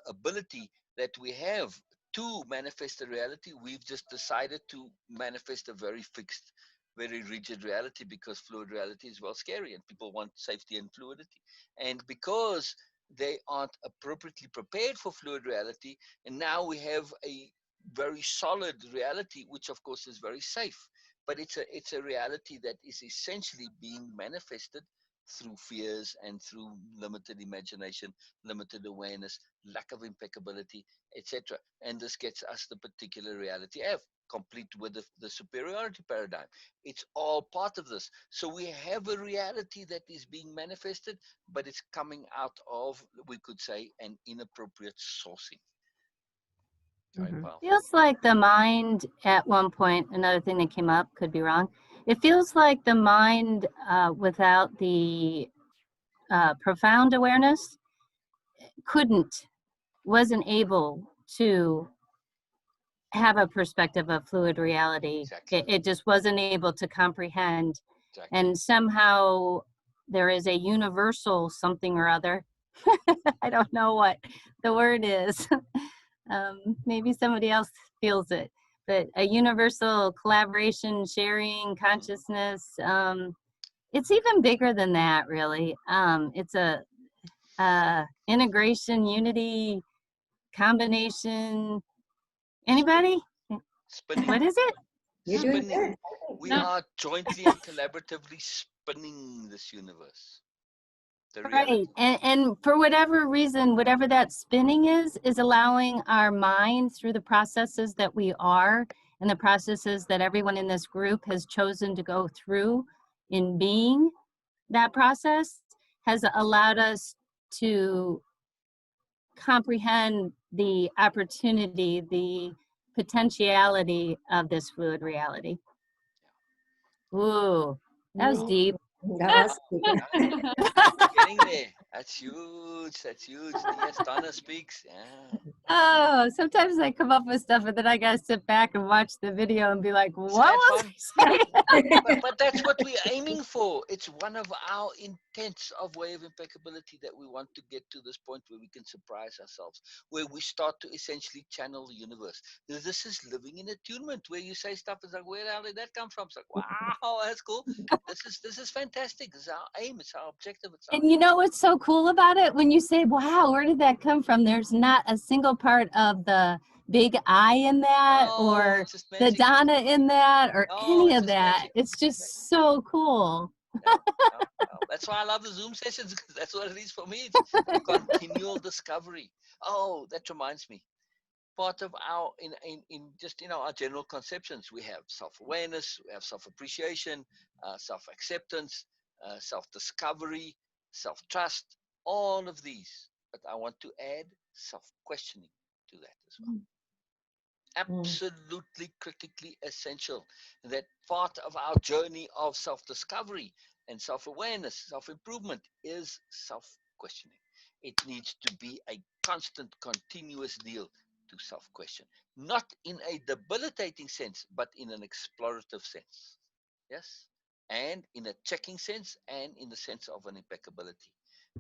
ability that we have to manifest a reality. We've just decided to manifest a very fixed, very rigid reality because fluid reality is well scary and people want safety and fluidity. And because they aren't appropriately prepared for fluid reality, and now we have a very solid reality, which of course is very safe, but it's a reality that is essentially being manifested through fears and through limited imagination, limited awareness, lack of impeccability, etc. And this gets us the particular reality F, complete with the superiority paradigm. It's all part of this. So we have a reality that is being manifested, but it's coming out of, we could say, an inappropriate sourcing. Very powerful. Feels like the mind at one point, another thing that came up, could be wrong. It feels like the mind without the profound awareness wasn't able to have a perspective of fluid reality. Exactly. It just wasn't able to comprehend. Exactly. And somehow there is a universal something or other. I don't know what the word is. Maybe somebody else feels it, but a universal collaboration, sharing, consciousness. It's even bigger than that, really. It's a integration, unity, combination. Anybody? Spinning. What is it? You're doing Spinning. good. We No. are jointly and collaboratively spinning this universe. The reality. Right. And for whatever reason, whatever that spinning is allowing our mind through the processes that we are and the processes that everyone in this group has chosen to go through in being that process has allowed us to comprehend the opportunity, the potentiality of this fluid reality. Ooh, that was deep. That was good. Getting there. That's huge. That's huge. Yes, Donna speaks. Yeah. Oh, sometimes I come up with stuff and then I gotta sit back and watch the video and be like, what Isn't that was fun? I saying? But that's what we're aiming for. It's one of our intents of way of impeccability that we want to get to this point where we can surprise ourselves, where we start to essentially channel the universe. This is living in attunement, where you say stuff is like, where the hell did that come from? It's like, wow, that's cool. This is fantastic. This is our aim. It's our objective. It's our And you know what's so cool about it? When you say, wow, where did that come from? There's not a single part of the big I in that Oh, or it's just the magic. Donna in that or Oh, any it's of just that. magic. It's just so cool. No, no, no. That's why I love the Zoom sessions because that's what it is for me. It's continual discovery. Oh, that reminds me. Part of our in just our general conceptions, we have self-awareness, we have self-appreciation, self-acceptance, self-discovery, self-trust, all of these. But I want to add self-questioning to that as well. Absolutely critically essential. That part of our journey of self-discovery and self-awareness, self-improvement is self-questioning. It needs to be a constant, continuous deal to self-question, not in a debilitating sense, but in an explorative sense. Yes, and in a checking sense, and in the sense of an impeccability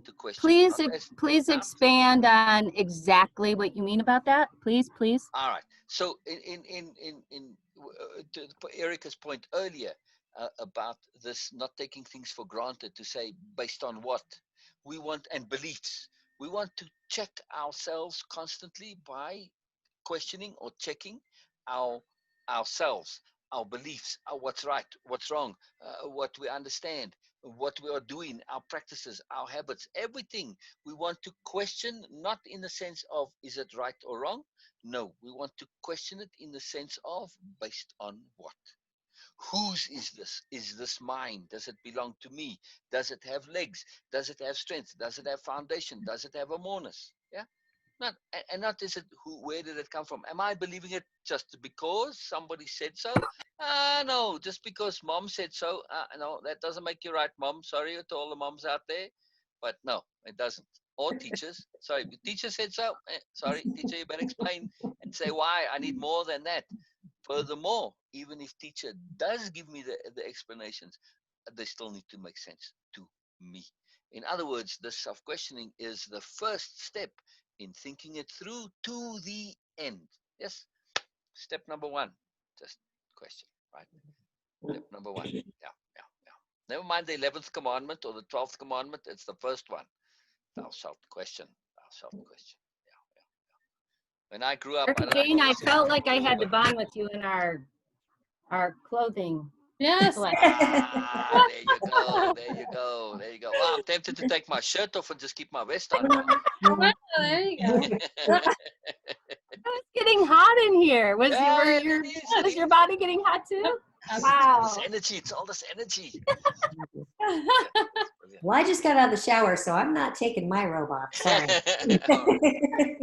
to question. Please expand on exactly what you mean about that. Please. All right. So to Erica's point earlier, about this not taking things for granted, to say based on what we want and beliefs. We want to check ourselves constantly by questioning or checking our ourselves, our beliefs, what's right, what's wrong, what we understand, what we are doing, our practices, our habits, everything. We want to question, not in the sense of is it right or wrong. No, we want to question it in the sense of based on what. Whose is this? Is this mine? Does it belong to me? Does it have legs? Does it have strength? Does it have foundation? Does it have a moreness? Yeah. Not, and not is it who, where did it come from? Am I believing it just because somebody said so? No, just because mom said so. No, that doesn't make you right, mom. Sorry to all the moms out there, but no, it doesn't. Or teachers. Sorry, the teacher said so. Sorry, teacher, you better explain and say why. I need more than that. Furthermore, even if teacher does give me the explanations, they still need to make sense to me. In other words, the self-questioning is the first step in thinking it through to the end. Yes, step number one, just question, right? Step number one, yeah, yeah, yeah. Never mind the 11th commandment or the 12th commandment, it's the first one. Thou shalt question, thou shalt question. Yeah, yeah, yeah. When I grew up, I Dr. don't Jane, I always say, felt like I had to bond with you in our clothing. Yes. there you go, there you go, there you go. Well, I'm tempted to take my shirt off and just keep my vest on now. Well, there you go. It's getting hot in here. Was Yeah, it is, was your body getting hot too? All Wow. this energy, it's all this energy. Well, I just got out of the shower, so I'm not taking my robe off. Sorry.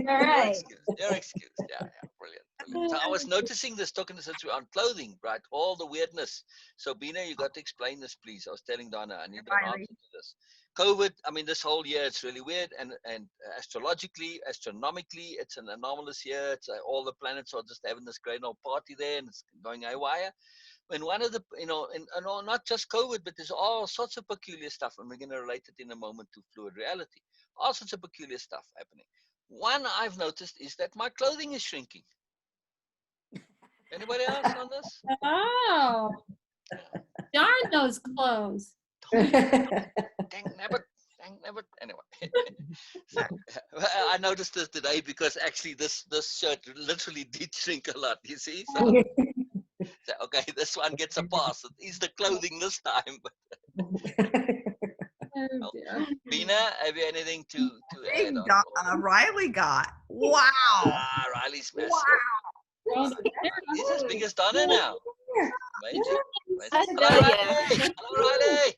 All right. Your excuse. Yeah, yeah, brilliant, brilliant. So I was noticing this, talking since we're on clothing, right? All the weirdness. So Beena, you got to explain this, please. I was telling Donna, I need an Riley. answer to this. COVID, I mean, this whole year, it's really weird. And astrologically, astronomically, it's an anomalous year. It's all the planets are just having this great old party there, and it's going haywire. When one of the, and not just COVID, but there's all sorts of peculiar stuff, and we're going to relate it in a moment to fluid reality. All sorts of peculiar stuff happening. One I've noticed is that my clothing is shrinking. Anybody else on this? Oh, darn those clothes. Dang nabbit. Dang nabbit. Anyway. So, I noticed this today because actually this shirt literally did shrink a lot, you see? So, okay, this one gets a pass. It is the clothing this time. Oh, dear. Beena, have you anything to Big add on? Riley got. Wow. Riley's massive. Well, He's as big as Donna now. Amazing. I Hello, tell Riley. ya. Hello, Riley.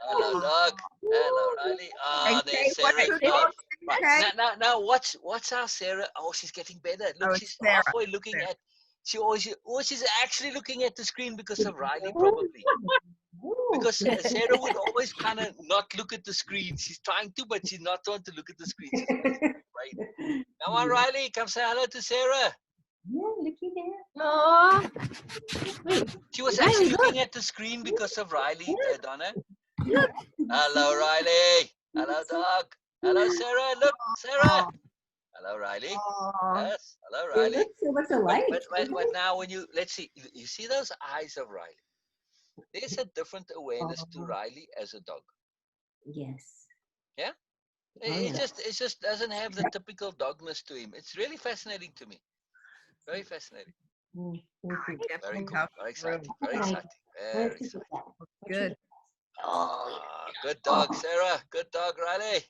Hello, Doug. Hello, Riley. And There's Kate, what's Sarah. your Go. name, Right. Kate? Now, watch our Sarah. Oh, she's getting better. Look, Oh, it's she's Sarah. halfway looking Sarah. at. She's actually looking at the screen because of Riley, probably. Because Sarah would always kind of not look at the screen. She's trying to, but she's not trying to look at the screen. She's always right. Come on, Riley, come say hello to Sarah. Yeah, looky there. Aw. She was Riley, actually look. looking at the screen because of Riley, Donna. Look. Hello, Riley. Hello, Doug. Hello, Sarah. Look, Sarah. Hello, Riley. Aw. Yes. Hello, They Riley. look so much alike. But now when let's see, you see those eyes of Riley. There's a different awareness to Riley as a dog. Yes. Yeah. Oh, yeah. It just doesn't have the typical dogness to him. It's really fascinating to me. Very fascinating. Mm, I mhm. can't Very believe cool. how Very exciting. Very Right. exciting. Very exciting. good. Oh, Good dog, Sarah. Good dog, Riley.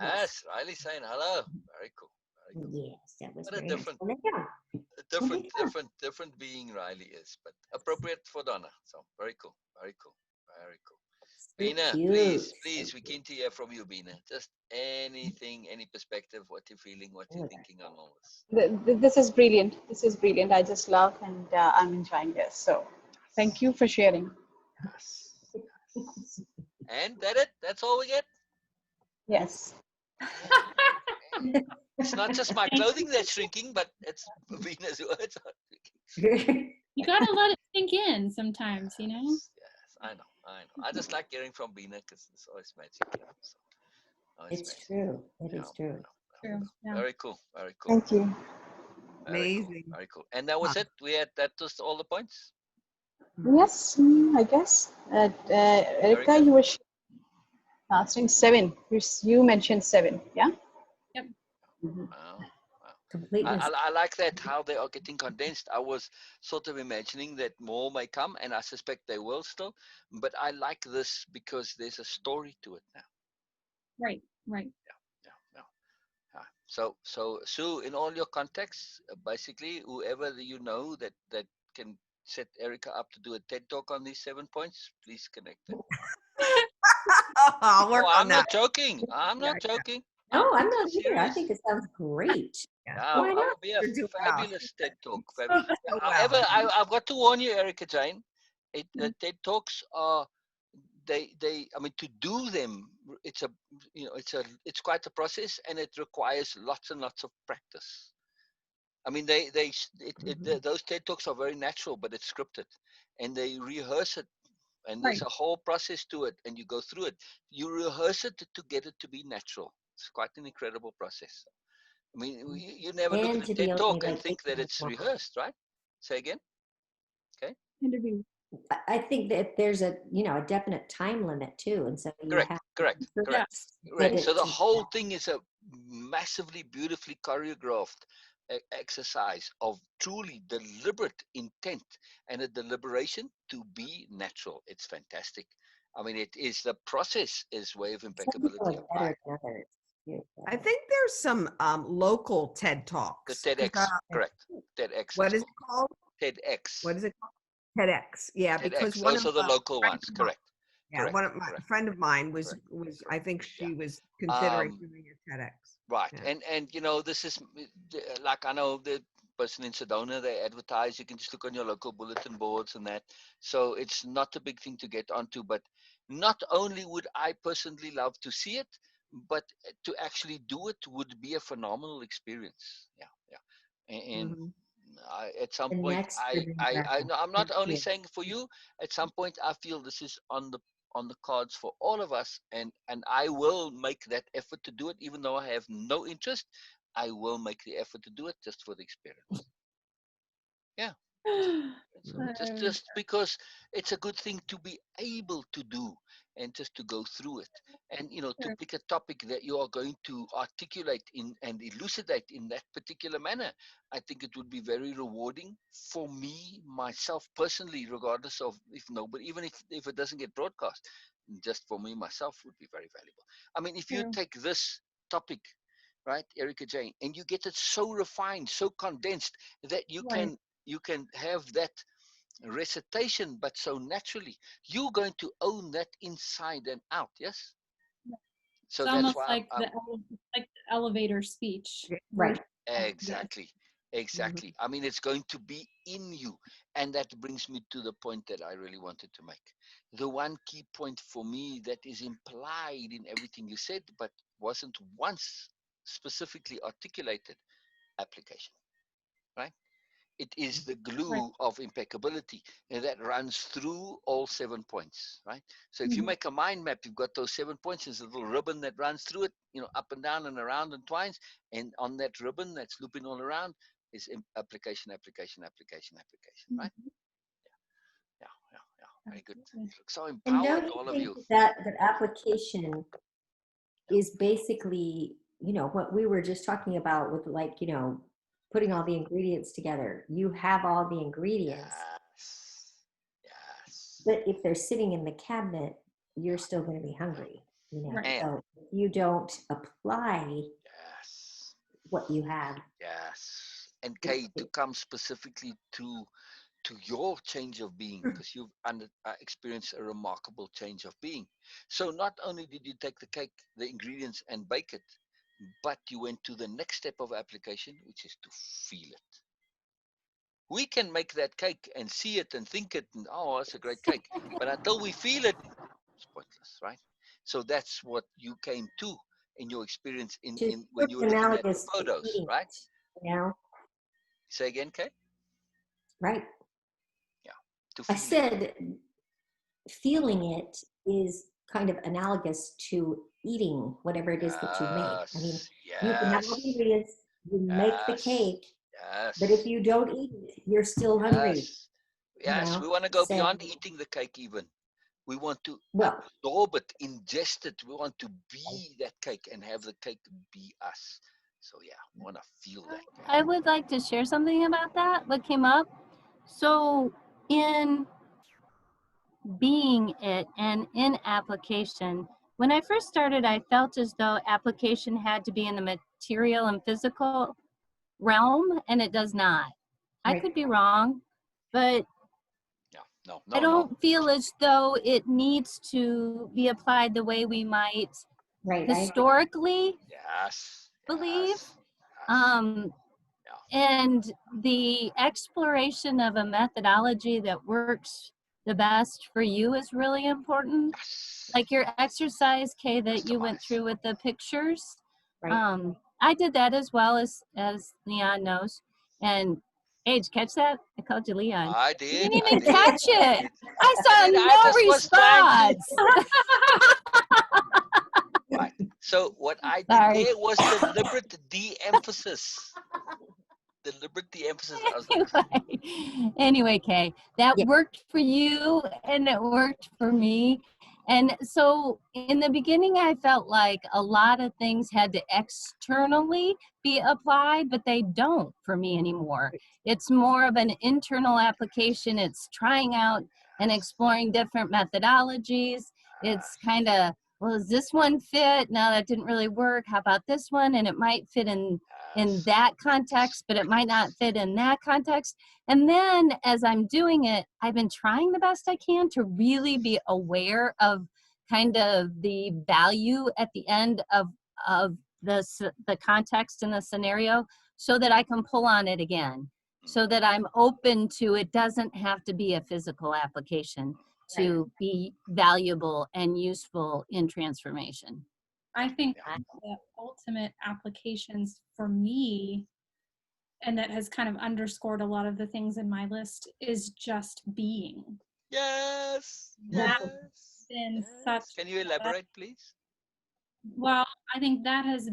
Yes, Riley saying hello. Very cool. Very cool. yes, that was What a very nice. different, Well, yeah. different being Riley is, but appropriate for Donna. So very cool. Very cool. Very cool. So Beena, cute. please, we keen to hear from you, Beena. Just anything, any perspective, what you're feeling, what you're thinking on all this. This is brilliant. This is brilliant. I just love and I'm enjoying this. So thank you for sharing. And that's all we get. Yes. It's not just my clothing that's shrinking, but it's Beena's words are shrinking. You gotta let it sink in sometimes, you know? Yes, I know. I just like hearing from Beena because it's always magic. So, always It's magic. true. It is true. True. Yeah. Very cool. Very cool. Thank you. Very cool. Amazing. Very cool. And that was it. That was all the points. Yes, I guess. Erica, Erica? you were asking 7. You mentioned 7, yeah? Yep. Mhm. Wow. Wow. Completeness. I like that how they are getting condensed. I was sort of imagining that more may come, and I suspect they will still. But I like this because there's a story to it now. Right. Right. Yeah, yeah. So Sue, in all your contexts, basically, whoever you know that can set Erica up to do a TED talk on these 7 points, please connect them. I'll Oh, work on I'm that. not joking. I'm Yeah, not joking. No, I'm I'm being not so either. I serious. think it sounds great. yeah. Yeah, Why I not? will be a You do well. fabulous TED talk. So However, well. I've got to warn you, Erica Jane. Mm. TED talks are they. I mean, to do them, it's a it's quite a process, and it requires lots and lots of practice. I mean, those TED talks are very natural, but it's scripted, and they rehearse it, and there's Right. a whole process to it, and you go through it. You rehearse it to get it to be natural. It's quite an incredible process. I mean, you never look at And a to be TED only talk and like think that 8 minutes it's long. rehearsed, right? Say again. Okay. Interview. I think that there's a definite time limit too, and so you Correct. have Correct. to Correct. Yes. get Right. So it the to whole thing is a massively beautifully choreographed exercise of truly deliberate intent and a deliberation to be natural. It's fantastic. I mean, it is the process is way of some people impeccability are applied. better than others. I think there's some local TED The Talks. 'Cause, TEDx, correct. TEDx, what it's is it called. called? TEDx. What is it called? TEDx. Yeah, because TEDx. one Those of are the a local friend ones. of mine, Correct. yeah, Correct. one of my Correct. friend of mine was Correct. I Correct. think Yeah. she was considering Um, doing a TEDx. Right, Yeah. and this is like I know the person in Sedona, they advertise. You can just look on your local bulletin boards and that. So it's not a big thing to get onto. But not only would I personally love to see it, but to actually do it would be a phenomenal experience. Yeah, yeah, and Mhm. at some The point, next demographic. no, I'm not only Yeah. saying for you. At some point, I feel this is on the cards for all of us, and I will make that effort to do it, even though I have no interest. I will make the effort to do it just for the experience. Yeah, just because it's a good thing to be able to do and just to go through it, and to Sure. pick a topic that you are going to articulate in and elucidate in that particular manner. I think it would be very rewarding for me myself personally, regardless of if nobody, even if it doesn't get broadcast, just for me myself would be very valuable. I mean, if you True. take this topic, right, Erica Jane, and you get it so refined, so condensed that Right. you can have that recitation, but so naturally, you're going to own that inside and out. Yes. So It's that's almost why like like the elevator speech. Yeah, Right. version. Yes. exactly, mhm. exactly. I mean, it's going to be in you, and that brings me to the point that I really wanted to make. The one key point for me that is implied in everything you said, but wasn't once specifically articulated: application. Right? It is the Right. glue of impeccability that runs through all 7 points, right? So if you Mhm. make a mind map, you've got those 7 points. There's a little ribbon that runs through it, up and down and around and twines. And on that ribbon that's looping all around is application, application, application, application, right? Mhm. Yeah, yeah, yeah. Very good. Absolutely. You look so And empowered, don't you all of think you. that application is basically, what we were just talking about with putting all the ingredients together. You have all the ingredients, Yes. Yes. but if they're sitting in the cabinet, you're still going to be hungry, Right. And So if you don't apply yes. what you have, Yes. And it, Kay, to it come specifically to your change of being, because you've experienced a remarkable change of being. So not only did you take the ingredients, and bake it, but you went to the next step of application, which is to feel it. We can make that cake and see it and think it, and oh, it's a great cake. But until we feel it, it's pointless, right? So that's what you came to in your experience which is in sort when you of were looking at the analogous to photos, eating right? it, Say again, Kay? right? Yeah, to I feel it. said feeling it is kind of analogous to eating whatever it is that you make. I mean, Yes, you can have all the yes, ingredients, you make the yes, cake, but if yes, you don't eat it, you're still hungry. yes. Yes, know, we want to go say, beyond eating the cake even. We want to well, absorb it, ingest it. We want to be that cake and have the cake be us. So yeah, we want to feel that cake. I would like to share something about that, what came up. So in being it and in application, when I first started, I felt as though application had to be in the material and physical realm, and it does not. I right, could be wrong, but Yeah, no, I no, no. don't feel as though it needs to be applied the way we might right. historically Yes, believe. yes, yes. Yeah, And the exploration of a methodology that works the best for you is really important. yes. Like your exercise, Kay, that you went Customize. through with the pictures. Right. I did that as well, as Leon knows. And Age, catch that? I called you Leon. I You did. didn't I even did. catch I it. did. I I saw did. I no just was trying to. response. Right. So what I did Sorry. there was deliberate de-emphasis. Deliberate de-emphasis. I was like, Anyway, Kay, that Yeah. worked for you and it worked for me. And so in the beginning, I felt like a lot of things had to externally be applied, but they don't for me anymore. It's more of an internal application. It's trying out and exploring different methodologies. It's kind of, well, does this one fit? No, that didn't really work. How about this one? And it might fit in yes. that context, but it might not fit in that context. And then as I'm doing it, I've been trying the best I can to really be aware of kind of the value at the end of the context and the scenario so that I can pull on it again, so that I'm open to it doesn't have to be a physical application to be valuable and useful in transformation. I think Yeah. the ultimate applications for me, and that has kind of underscored a lot of the things in my list, is just being. Yes. That's Yes. been Yes. such Can you elaborate, please? well, I think that has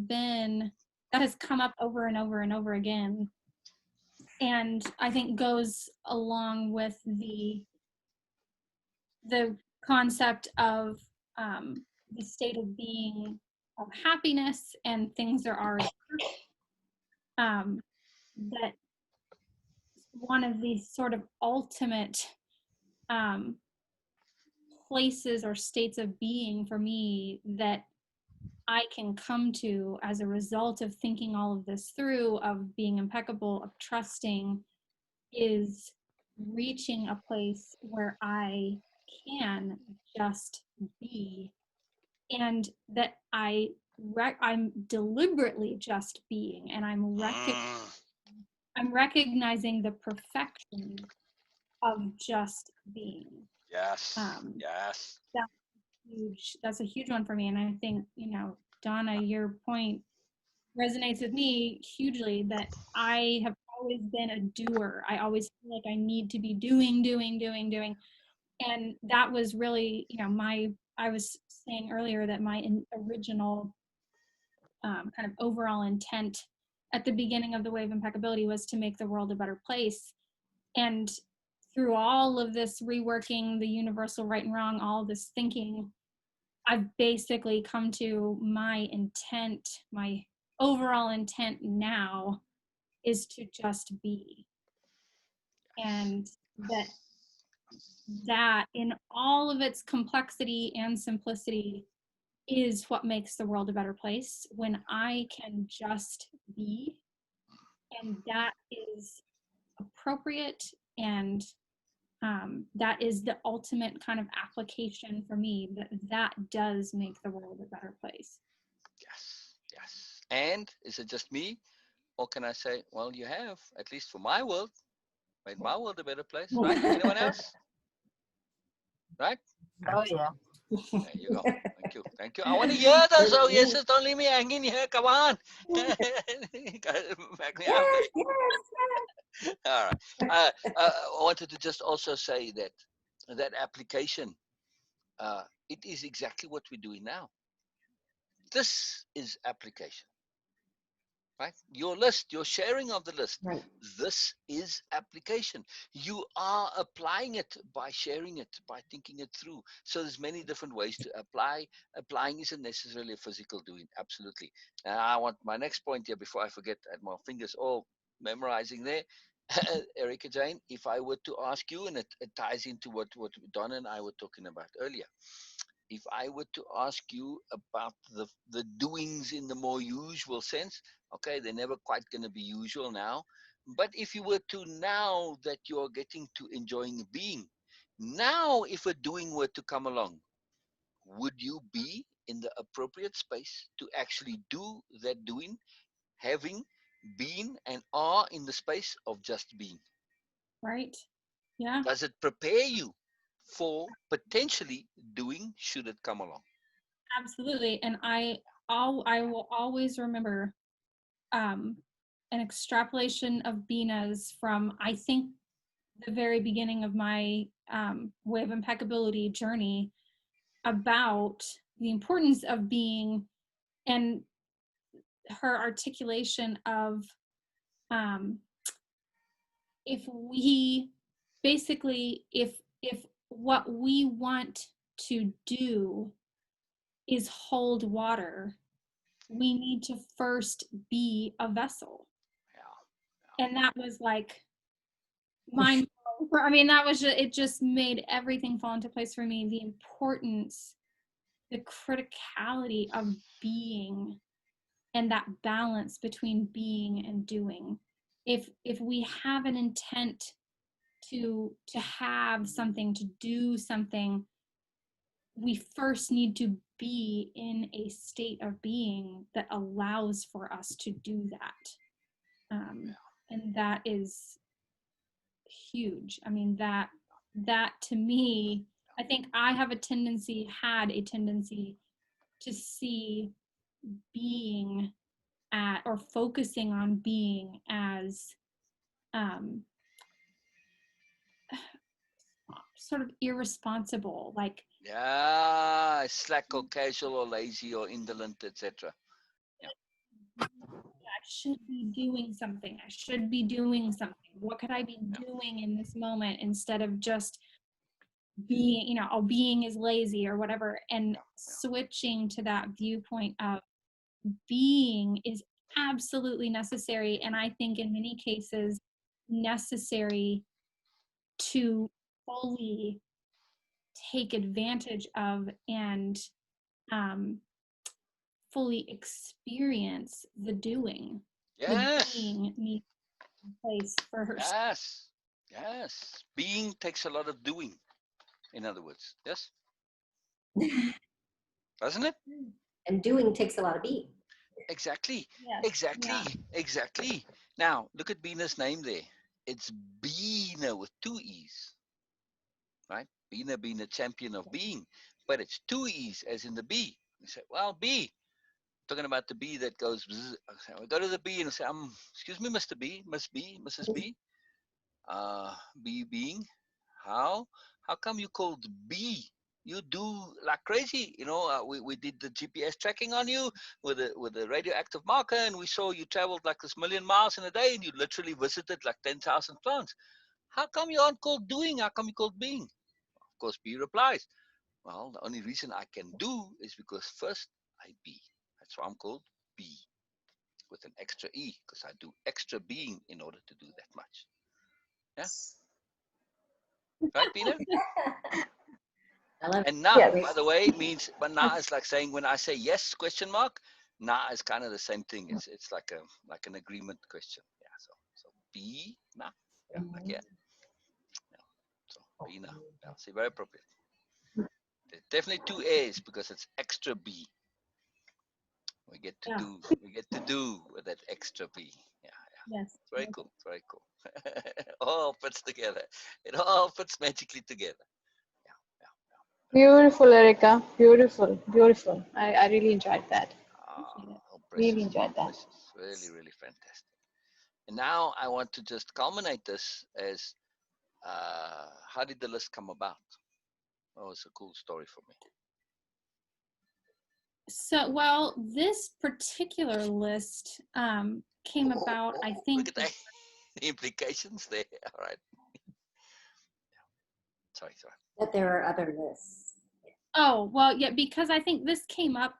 come up over and over and over again. And I think goes along with the concept of the state of being of happiness and things are already that one of these sort of ultimate places or states of being for me that I can come to as a result of thinking all of this through, of being impeccable, of trusting, is reaching a place where I can just be, and that I'm deliberately just being, and I'm recognizing the perfection of just being. Yes. Um, Yes. that's a huge one for me, and I think, Donna, your point resonates with me hugely, that I have always been a doer. I always feel like I need to be doing, and that was really, I was saying earlier that my original kind of overall intent at the beginning of the Wave Impeccability was to make the world a better place. And through all of this reworking the universal right and wrong, all this thinking, I've basically come to my intent, my overall intent now is to just be. And that in all of its complexity and simplicity is what makes the world a better place, when I can just be, and that is appropriate, and that is the ultimate kind of application for me, that does make the world a better place. Yes. Yes. And is it just me? Or can I say, well, you have, at least for my world, made my world a better place, right? Anyone else? Right? Oh, yeah. There you go. Thank you. Thank you. I want to hear those. Oh, yes, don't leave me hanging here. Come on. Back me up. Yes, yes, All right. I wanted to just also say that application, it is exactly what we're doing now. This is application. right? Your list, your sharing of the list. Right. This is application. You are applying it by sharing it, by thinking it through. So there's many different ways to apply. Applying isn't necessarily a physical doing. Absolutely. And I want my next point here before I forget. I had my fingers all memorizing there. Erica Jane, if I were to ask you, and it ties into what Donna and I were talking about earlier, if I were to ask you about the doings in the more usual sense, okay, they're never quite going to be usual now. But if you were to, now that you're getting to enjoying being, now if a doing were to come along, would you be in the appropriate space to actually do that doing, having been and are in the space of just being? Right. Yeah, Does it prepare you for potentially doing should it come along? absolutely. And I will always remember um, an extrapolation of Beena's from, I think, the very beginning of my way of impeccability journey, about the importance of being, and her articulation of um, if we basically, if what we want to do is hold water, we need to first be a vessel. Yeah. And that was like mind blowing. I mean, that was just, it just made everything fall into place for me. The importance, the criticality of being, and that balance between being and doing. If we have an intent to have something, to do something, we first need to be in a state of being that allows for us to do that. And that is huge. I mean, that to me, I think I have a tendency, had a tendency to see being at, or focusing on being as um, sort of irresponsible, like Yeah, slack or casual or lazy or indolent, etc. Yeah. I should be doing something. I should be doing something. What could I be doing in this moment, instead of just being, oh, being is lazy or whatever, and switching to that viewpoint of being is absolutely necessary. And I think in many cases, necessary to fully take advantage of and um, fully experience the doing. The Yes. being needs place first. Yes. Yes. Being takes a lot of doing, in other words. Yes. Doesn't it? And doing takes a lot of being. Exactly. Yes. Exactly. Yeah. Exactly. Now, look at Beena's name there. It's Beena with two E's, right? Beena being a champion of being, but it's two E's as in the bee. You say, well, bee. Talking about the bee that goes, bzz. I go to the bee and I say, excuse me, Mr. B, Miss B, Mrs. B, bee being, how come you called B? You do like crazy, we did the GPS tracking on you with a radioactive marker, and we saw you traveled like this million miles in a day, and you literally visited like 10,000 plants. How come you aren't called doing? How come you called being? Of course, B replies, well, the only reason I can do is because first I be. That's why I'm called B with an extra E, because I do extra being in order to do that much. Yeah. Right, Peter? I love And na, it. by the way, means, but na is like saying, when I say yes, question mark, na is kind of the same thing. It's like an agreement question. Yeah. So be na. Yeah, like yeah. Yeah. So be na. Yeah. See, very appropriate. There's definitely two A's because it's extra B. Yeah. We get to do with that extra B. Yeah, yeah. Yes. It's very cool. It's very cool. It all fits together. It all fits magically together. Yeah, yeah. Beautiful, Erica. Beautiful, beautiful. I really enjoyed that. Oh, Really precious, enjoyed that. precious. Really, really fantastic. And now I want to just culminate this as how did the list come about? Oh, it's a cool story for me. So, well, this particular list came about, I Look think. at that. The implications there. All right. Sorry. That there are other lists. Oh, well, yeah, because I think this came up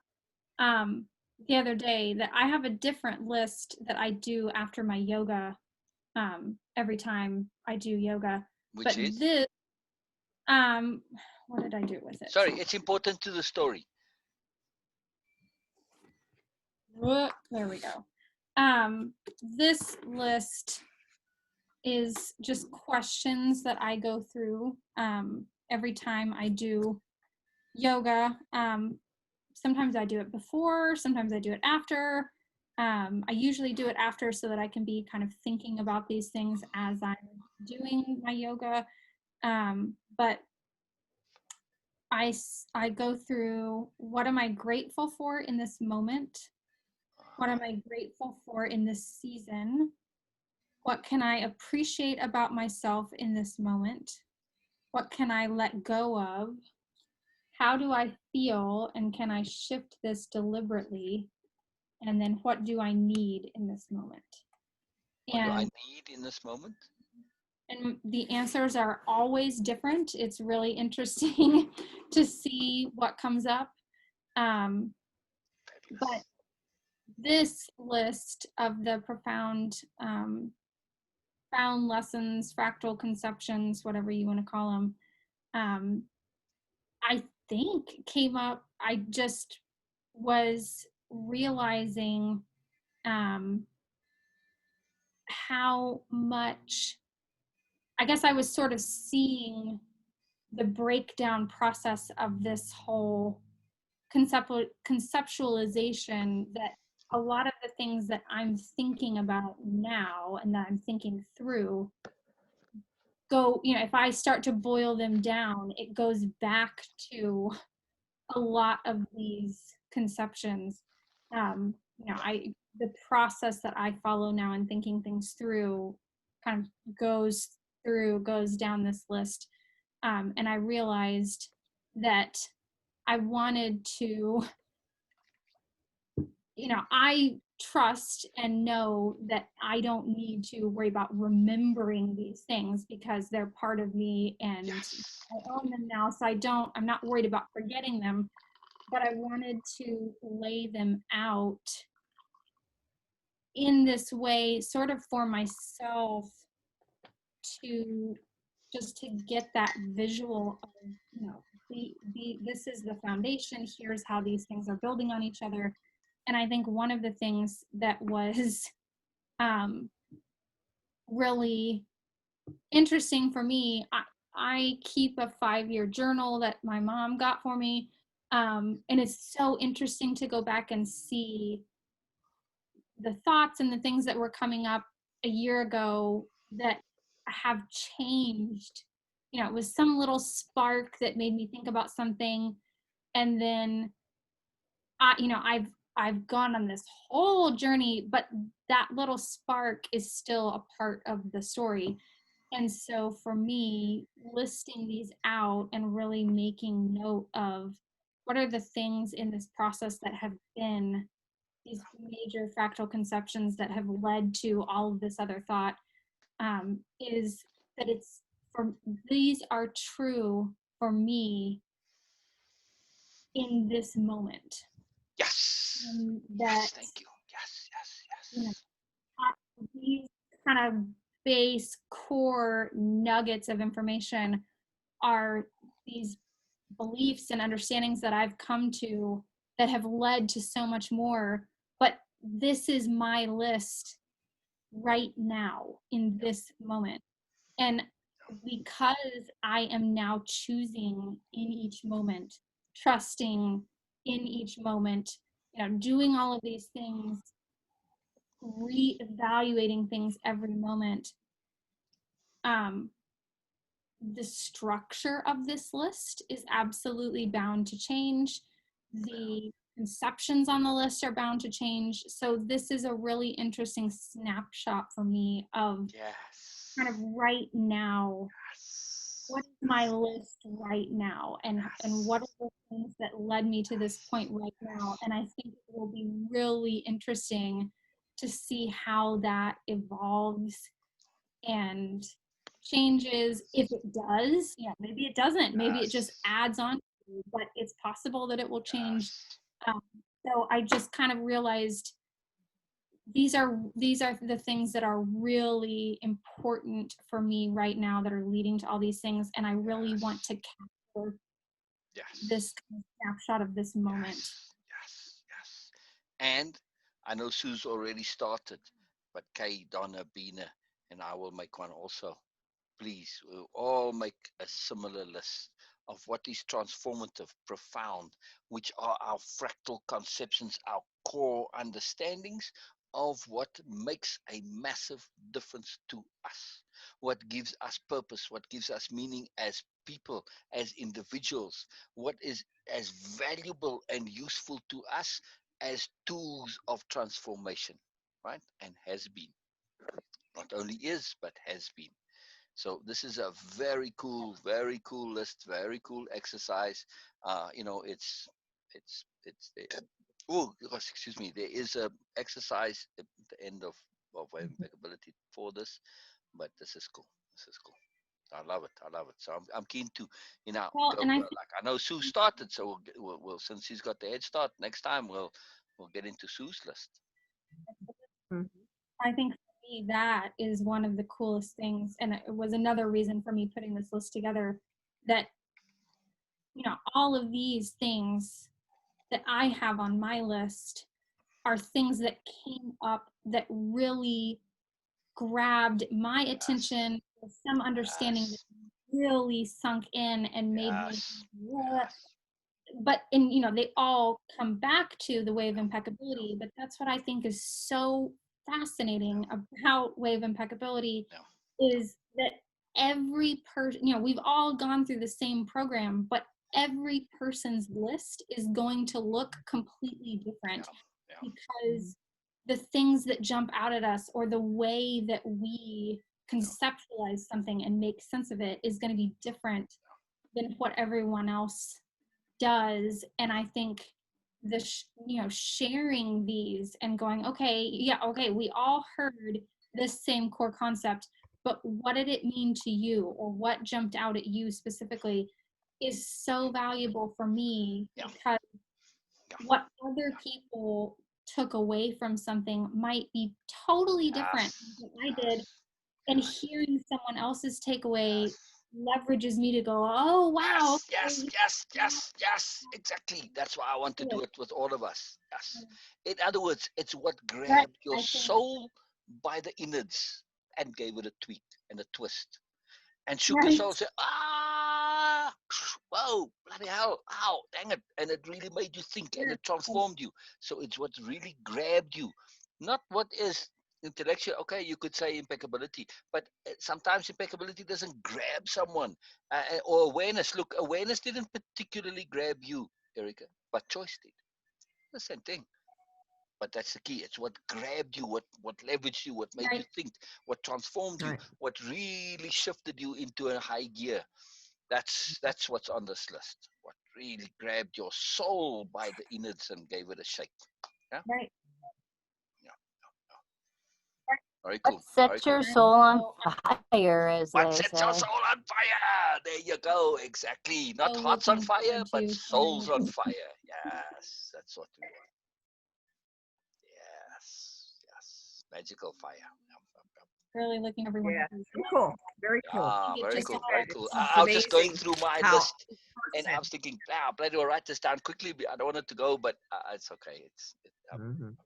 the other day that I have a different list that I do after my yoga every time I do yoga. Which But is? this, what did I do with it? Sorry, it's important to the story. There we go. This list is just questions that I go through every time I do yoga. Sometimes I do it before, sometimes I do it after. I usually do it after so that I can be kind of thinking about these things as I'm doing my yoga. But I go through, what am I grateful for in this moment? What am I grateful for in this season? What can I appreciate about myself in this moment? What can I let go of? How do I feel, and can I shift this deliberately? And then what do I need in this moment? What do I And need in this moment? the answers are always different. It's really interesting to see what comes up. But this list of the profound lessons, fractal conceptions, whatever you want to call them, I think came up. I just was realizing how much, I guess I was sort of seeing the breakdown process of this whole conceptualization, that a lot of the things that I'm thinking about now and that I'm thinking through go, if I start to boil them down, it goes back to a lot of these conceptions. The process that I follow now in thinking things through kind of goes down this list. And I realized that I wanted to, I trust and know that I don't need to worry about remembering these things because they're part of me and Yes. I own them now. So I'm not worried about forgetting them, but I wanted to lay them out in this way, sort of for myself, to just to get that visual of, this is the foundation, here's how these things are building on each other. And I think one of the things that was really interesting for me, I keep a 5-year journal that my mom got for me. And it's so interesting to go back and see the thoughts and the things that were coming up a year ago that have changed. It was some little spark that made me think about something, and then I've gone on this whole journey, but that little spark is still a part of the story. And so for me, listing these out and really making note of what are the things in this process that have been these major fractal conceptions that have led to all of this other thought, is that these are true for me in this moment. Yes. That, yes. Thank you. Yes. these kind of base core nuggets of information are these beliefs and understandings that I've come to that have led to so much more. But this is my list right now in this moment. And because I am now choosing in each moment, trusting in each moment, doing all of these things, reevaluating things every moment, the structure of this list is absolutely bound to change. The conceptions on the list are bound to change. So this is a really interesting snapshot for me of Yes. kind of right now. Yes. what is my list right now, and what are the things that led me to this point right now. And I think it will be really interesting to see how that evolves and changes. If it does, maybe it doesn't, maybe it just adds on, but it's possible that it will change. So I just kind of realized these are the things that are really important for me right now that are leading to all these things, and I really want to capture this kind of snapshot of this moment. Yes. And I know Sue's already started, but Kay, Donna, Beena, and I will make one also. Please, we'll all make a similar list of what is transformative, profound, which are our fractal conceptions, our core understandings of what makes a massive difference to us, what gives us purpose, what gives us meaning as people, as individuals, what is as valuable and useful to us as tools of transformation, right? And has been. Not only is, but has been. So this is a very cool list, very cool exercise. It's oh gosh, excuse me. There is a exercise at the end of impeccability for this, but this is cool. This is cool. I love it. So I'm keen to, Well, go, and I like I know Sue started, so we'll since she's got the head start. Next time we'll get into Sue's list. think for me that is one of the coolest things, and it was another reason for me putting this list together, that all of these things that I have on my list are things that came up that really grabbed my attention with some understanding that really sunk in and made me what. But they all come back to the way of impeccability, but that's what I think is so fascinating about way of impeccability, is that every person, we've all gone through the same program, but every person's list is going to look completely different, because the things that jump out at us, or the way that we conceptualize something and make sense of it, is going to be different than what everyone else does. And I think sharing these and going, okay, we all heard this same core concept, but what did it mean to you, or what jumped out at you specifically, is so valuable for me, because what other people took away from something might be totally different than what I did. And hearing someone else's takeaway leverages me to go, oh wow. Yes, exactly. That's why I want to do it with all of us. Yes. In other words, it's what grabbed your soul by the innards and gave it a tweak and a twist, and shook your soul and said, whoa, bloody hell, ow, dang it. And it really made you think, and it transformed you. So it's what really grabbed you, not what is intellectual. Okay, you could say impeccability, but sometimes impeccability doesn't grab someone, or awareness. Look, awareness didn't particularly grab you, Erica, but choice did. The same thing. But that's the key. It's what grabbed you, what leveraged you, what made you think, what transformed you, what really shifted you into a high gear. That's what's on this list. What really grabbed your soul by the innards and gave it a shake. Yeah. Right. Very cool. What set your soul on fire, as what they sets say. your soul on fire? There you go. Exactly. Not hearts on fire, but souls on fire. Yes, that's what we want. Yes. Magical fire. Really looking everyone. Yeah. Cool. Very cool. Very cool. It's I was just going through my list, and I person. was thinking, bloody well, write this down quickly. I don't want it to go, but it's okay. I've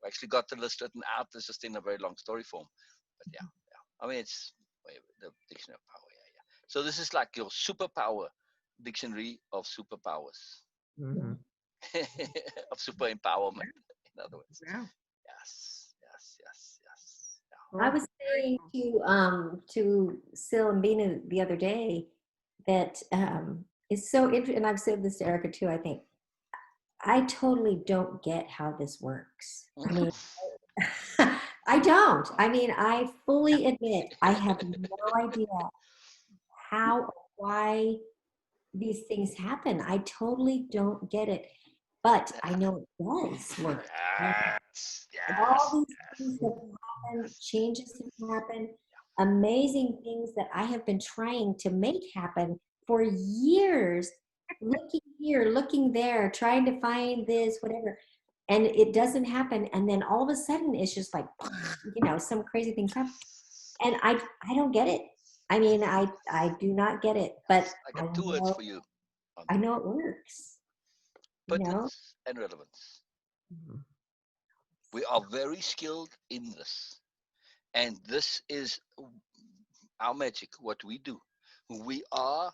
actually got the list written out. It's just in a very long story form. But yeah. I mean, it's the dictionary of power. Yeah. So this is like your superpower dictionary of superpowers, of super empowerment. In other words. Yeah. Yes. I was saying to Sil and Beena the other day that it's so interesting, and I've said this to Erica too. I think I totally don't get how this works. I mean, I don't. I mean, I fully admit I have no idea how why these things happen. I totally don't get it, but I know it does work. Yes, All yes, these things have happened, changes have happened, amazing things that I have been trying to make happen for years, looking here, looking there, trying to find this, whatever. And it doesn't happen. And then all of a sudden it's just like, some crazy things happen. And I don't get it. I mean, I do not get it, but I got two words for you. I know it works. Pertinence and relevance. Mhm. We are very skilled in this. And this is our magic, what we do. We are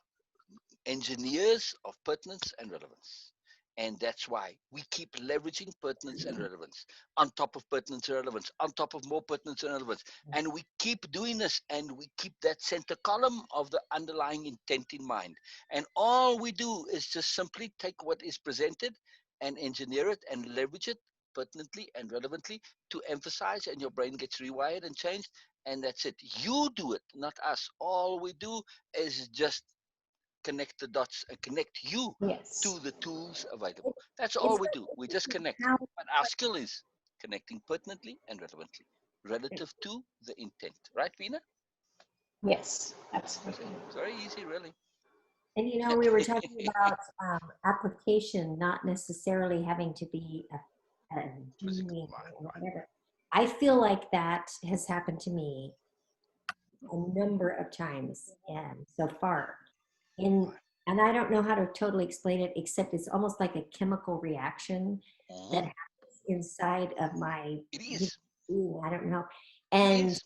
engineers of pertinence and relevance. And that's why we keep leveraging pertinence and relevance on top of pertinence and relevance, on top of more pertinence and relevance. And we keep doing this, and we keep that center column of the underlying intent in mind. And all we do is just simply take what is presented and engineer it and leverage it pertinently and relevantly to emphasize, and your brain gets rewired and changed. And that's it. You do it, not us. All we do is just connect the dots and connect you Yes. to the tools available. That's all It's we do. We just connect. how But our skill is connecting pertinently and relevantly relative to the intent. Right, Beena? Yes, absolutely. It's very easy, really. And we were talking about application, not necessarily having to be a Physical, doing right, or right. whatever. I feel like that has happened to me a number of times so far. And I don't know how to totally explain it, except it's almost like a chemical reaction that Mhm. happens inside of my It is. being. I don't know. It And is.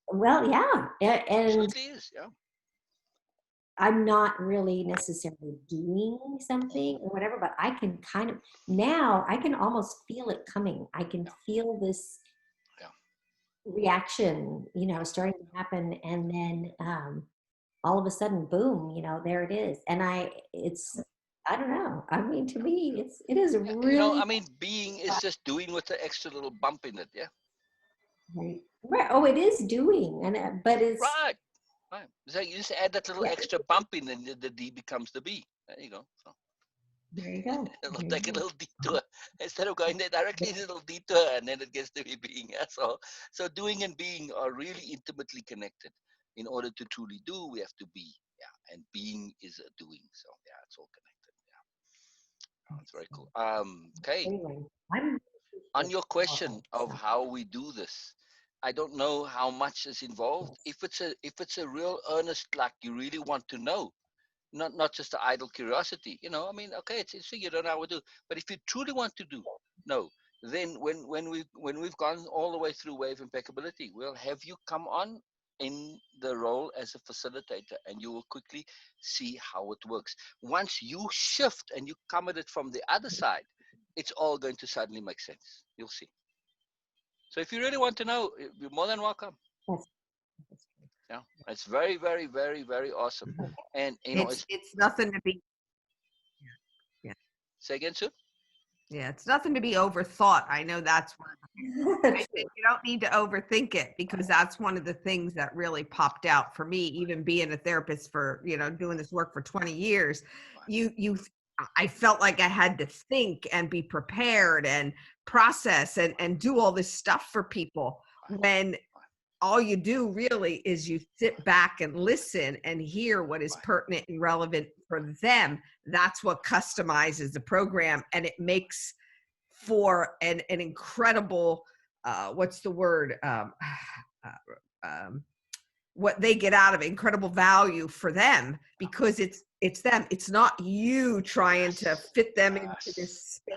well, yeah, and Absolutely is. Yeah. I'm not really necessarily doing something or whatever, but I can kind of now I can almost feel it coming. I can Yeah. feel this Yeah. reaction, starting to happen, and then all of a sudden, boom, there it is. And I don't know. I mean, to me, it is Yeah. really I mean, being is just doing with the extra little bump in it. Yeah. right. Right. Oh, it is doing, but it's Right. Right. So you just add that little yeah. extra bump in, and the D becomes the B. There you go. So. There you go. It'll There take a you little detour instead of going there directly. A little detour, and then it gets to be being. Yeah? So doing and being are really intimately connected. In order to truly do, we have to be. Yeah, and being is a doing. So yeah, it's all connected. Yeah, oh, it's very cool. go. Okay, Anyway, I'm on your question powerful. of So. how we do this, I don't know how much is involved. If it's a real earnest, like you really want to know, not just the idle curiosity. I mean, okay, it's interesting. You don't know how to do, but if you truly want to do, no, then when we've gone all the way through wave impeccability, we'll have you come on in the role as a facilitator, and you will quickly see how it works. Once you shift and you come at it from the other side, it's all going to suddenly make sense. You'll see. So if you really want to know, you're more than welcome. That's, Yeah, it's very, very, very, very awesome. And It's nothing to be. Yeah. say again, Sue. Yeah, it's nothing to be overthought. I know that's one. I that's said true. you don't need to overthink it, because that's one of the things that really popped out for me, even being a therapist for, doing this work for 20 years. I felt like I had to think and be prepared and process and do all this stuff for people, when all you do really is you sit back and listen and hear what is pertinent and relevant for them. That's what customizes the program, and it makes for an incredible what's the word what they get out of it, incredible value for them, because it's them. It's not you trying to fit them into this space.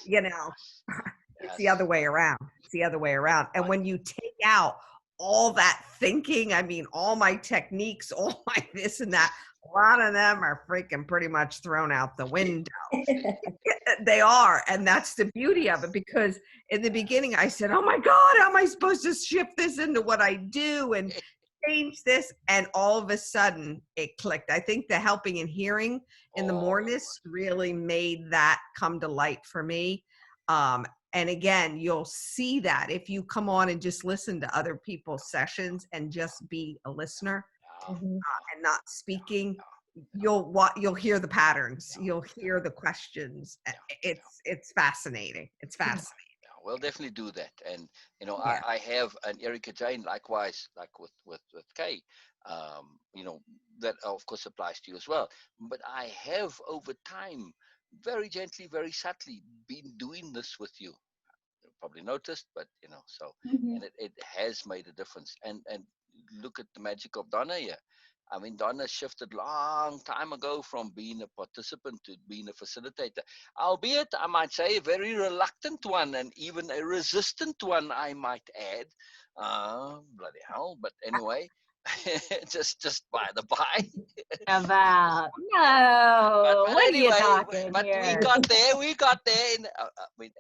Yes. It's the Yes. other way around. It's the other way around. And Right. when you take out all that thinking, I mean, all my techniques, all my this and that, a lot of them are freaking pretty much thrown out the window. They are. And that's the beauty of it, because in the beginning I said, oh my God, how am I supposed to shift this into what I do and change this? And all of a sudden it clicked. I think the helping and hearing in the Morness really made that come to light for me. And again, you'll see that if you come on and just listen to other people's sessions and just be a listener Mhm. and not speaking, you'll hear the patterns, you'll hear the questions. It's fascinating. It's fascinating. We'll definitely do that. And Yeah. I have an Erica Jane likewise, like with Kay. That of course applies to you as well. But I have over time, very gently, very subtly, been doing this with you. You probably noticed, but so, Mhm. and it has made a difference. And look at the magic of Donna here. I mean, Donna shifted long time ago from being a participant to being a facilitator, albeit I might say a very reluctant one and even a resistant one, I might add. Bloody hell! But anyway, just by the by. About but no, but what are you anyway, talking but we here? got there. We got there.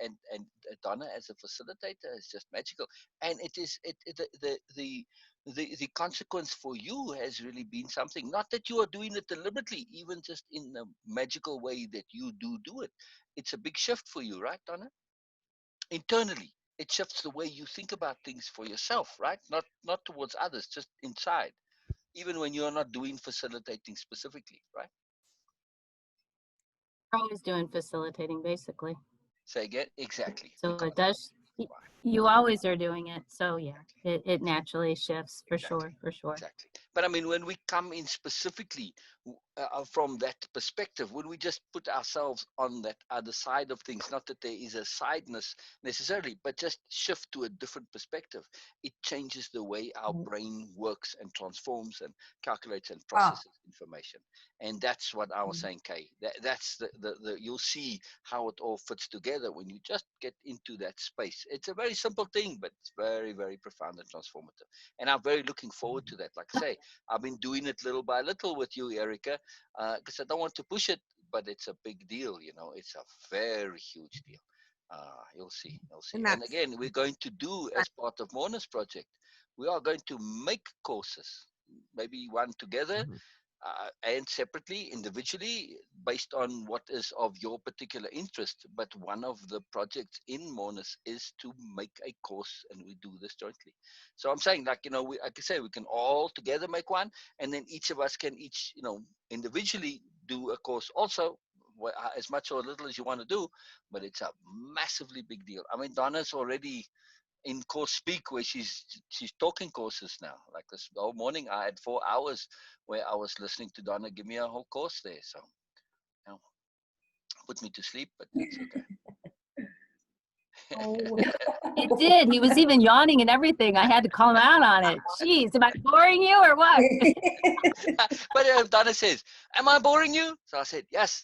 And, Donna as a facilitator is just magical. And it is the consequence for you has really been something. Not that you are doing it deliberately, even just in the magical way that you do it. It's a big shift for you, right, Donna? Internally, it shifts the way you think about things for yourself, right? Not towards others, just inside. Even when you're not doing facilitating specifically, right? We're always doing facilitating, basically. Say again. Exactly. So Because it does. You always are doing it. So yeah, it naturally shifts for exactly. sure, for sure. Exactly. But I mean, when we come in specifically from that perspective, when we just put ourselves on that other side of things, not that there is a sideness necessarily, but just shift to a different perspective, it changes the way our brain works and transforms and calculates and processes information. And that's what I was saying, Kay. That's the you'll see how it all fits together when you just get into that space. It's a very simple thing, but it's very, very profound and transformative. And I'm very looking forward to that. Like I say, I've been doing it little by little with you, Erica, because I don't want to push it, but it's a big deal. It's a very huge deal. You'll see, you'll see. And And that's again, we're going to do as part of Mona's project, we are going to make courses, maybe one together and separately, individually, based on what is of your particular interest. But one of the projects in Monas is to make a course, and we do this jointly. So I'm saying, like, like I say, we can all together make one, and then each of us can individually do a course also, as much or little as you want to do. But it's a massively big deal. I mean, Donna's already in course speak where she's talking courses now. Like this whole morning, I had 4 hours where I was listening to Donna give me a whole course there. So, you know, put me to sleep, but that's okay. Oh. It did. He was even yawning and everything. I had to call him out on it. Jeez, am I boring you or what? But Donna says, "Am I boring you?" So I said, "Yes."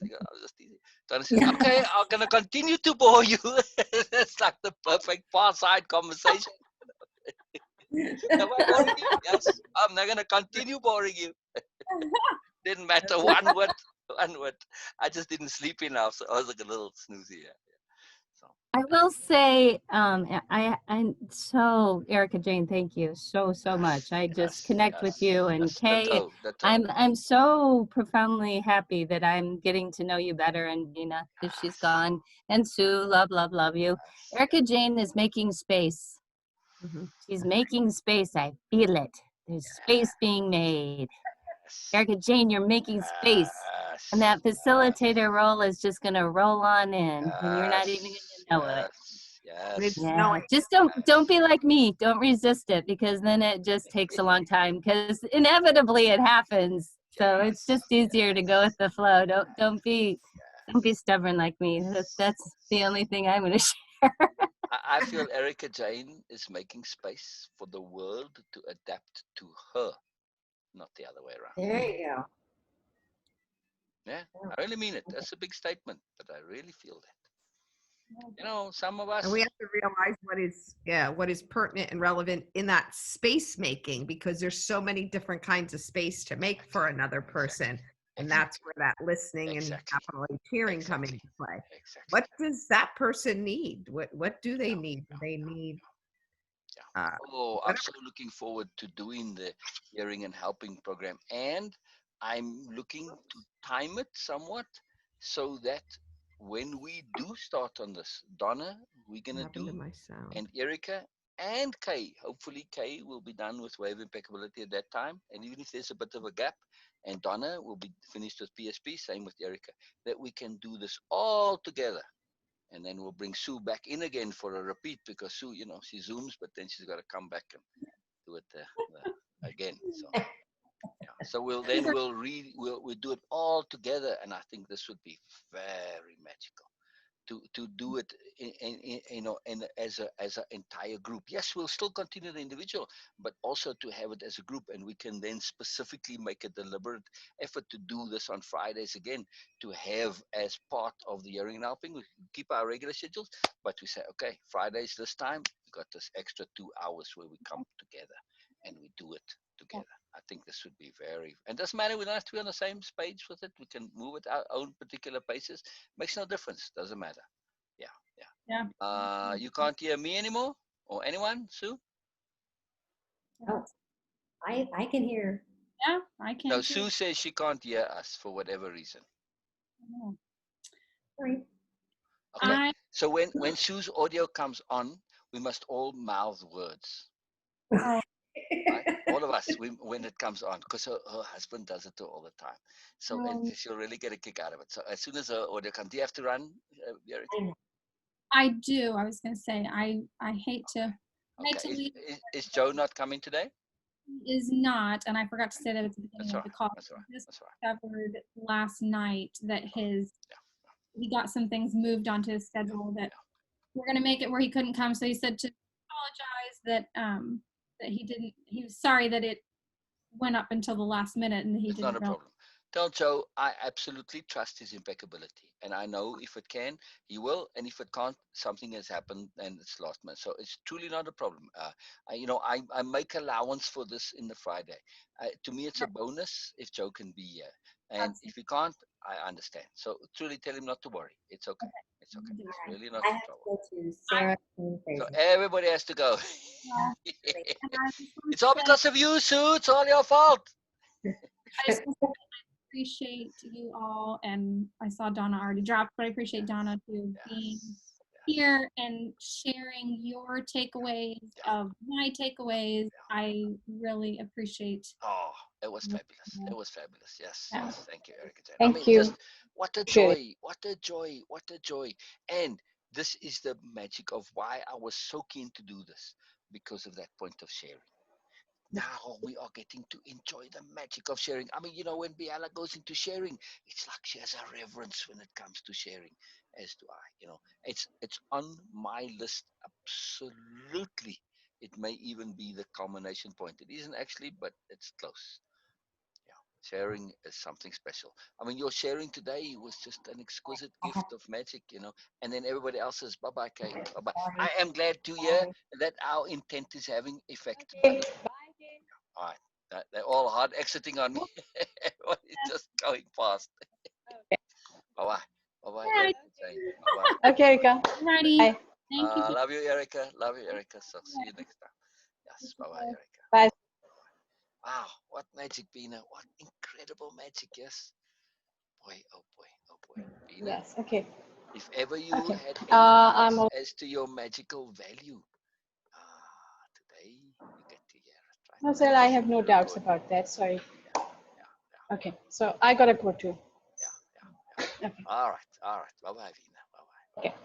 Donna says, "Okay, I'm gonna continue to bore you." It's like the perfect far side conversation. Am I boring you? Yes. I'm not gonna continue boring you. Didn't matter one word, one word. I just didn't sleep enough, so I was like a little snoozy. Yeah. So I will say, I'm so Erica Jane, thank you so much. I just connect with you and Kay. The I'm so profoundly happy that I'm getting to know you better, and Beena, if she's gone, and Sue, love you. Erica Jane is making space. She's making space. I feel it. There's space being made. Erica Jane, you're making space. And that facilitator role is just going to roll on in, and you're not even going to know it. Yes. Yeah, just don't be like me. Don't resist it, because then it just takes a long time, because inevitably it happens. So it's just easier to go with the flow. Don't be stubborn like me. That's the only thing I'm going to share. I feel Erica Jane is making space for the world to adapt to her, not the other way around. There you go. Yeah, I really mean it. That's a big statement, but I really feel that. Some of us. And we have to realize what is pertinent and relevant in that space making, because there's so many different kinds of space to make for another person. And that's where that listening and volunteering come into play. Exactly. What does that person need? What do they need? Do they need I'm so looking forward to doing the hearing and helping program, and I'm looking to time it somewhat so that when we do start on this, Donna, we're gonna do, and Erica and Kay. Hopefully, Kay will be done with wave impeccability at that time, and even if there's a bit of a gap, and Donna will be finished with PSP, same with Erica, that we can do this all together. And then we'll bring Sue back in again for a repeat, because Sue, she Zooms, but then she's got to come back and do it again. So yeah. So we'll do it all together, and I think this would be very magical to do it in as an entire group. Yes, we'll still continue the individual, but also to have it as a group, and we can then specifically make a deliberate effort to do this on Fridays again, to have as part of the hearing and helping. We keep our regular schedules, but we say, okay, Fridays this time we got this extra 2 hours where we come together and we do it together. I think this would be very, and doesn't matter, we don't have to be on the same page with it. We can move at our own particular paces. Makes no difference. Doesn't matter. Yeah. You can't hear me anymore, or anyone, Sue? Oh, I can hear. Yeah, I can. No, Sue says she can't hear us for whatever reason. Sorry. Okay. So when Sue's audio comes on, we must all mouth words. Oh. Right? All of us, when it comes on, because her husband does it all the time. So she'll really get a kick out of it. So as soon as her audio comes, do you have to run, Erica? I do. I was going to say, I hate to leave. Is Joe not coming today? Is not, and I forgot to say that at the beginning of the call. That's right. Just discovered last night that he got some things moved onto his schedule that we're going to make it where he couldn't come. So he said to apologize that he didn't. He was sorry that it went up until the last minute and he didn't. Not a problem. Tell Joe I absolutely trust his impeccability, and I know if it can, he will, and if it can't, something has happened and it's last minute. So it's truly not a problem. I make allowance for this in the Friday. To me, it's a bonus if Joe can be here, and if he can't, I understand. So truly tell him not to worry. It's okay. It's okay. It's really not a problem. I have to go to Sarah. So everybody has to go. It's all because of you, Sue. It's all your fault. I appreciate you all, and I saw Donna already dropped, but I appreciate Donna too being here and sharing your takeaways of my takeaways. I really appreciate. Oh, it was fabulous. It was fabulous. Yes. Thank you, Erica. Thank you. Just, what a joy! What a joy! What a joy! And this is the magic of why I was so keen to do this, because of that point of sharing. Now we are getting to enjoy the magic of sharing. I mean, when Biala goes into sharing, it's like she has a reverence when it comes to sharing, as do I. It's on my list, absolutely. It may even be the culmination point. It isn't actually, but it's close. Yeah, sharing is something special. I mean, your sharing today was just an exquisite gift of magic, and then everybody else says, bye-bye, Kay, bye-bye. I am glad to hear that our intent is having effect. All right. They're all hard exiting on me. Everybody's just going past. Bye-bye. Bye-bye. Right. Bye-bye. Okay, Erika. Alrighty. Bye. Thank you. Love you, Erica. Love you, Erica. So see you next time. Yes. Bye-bye, Erica. Bye. Wow. What magic, Beena. What incredible magic. Yes. Boy, oh boy, oh boy. Beena. Yes. Okay. If ever you Okay. had any I'm doubts as to your magical value, today you get to hear it. Right? No, sir, I have no doubts about that. Sorry. Yeah. Okay. So I gotta go too. Yeah. Okay. All right. Bye-bye, Beena. Bye-bye. Okay.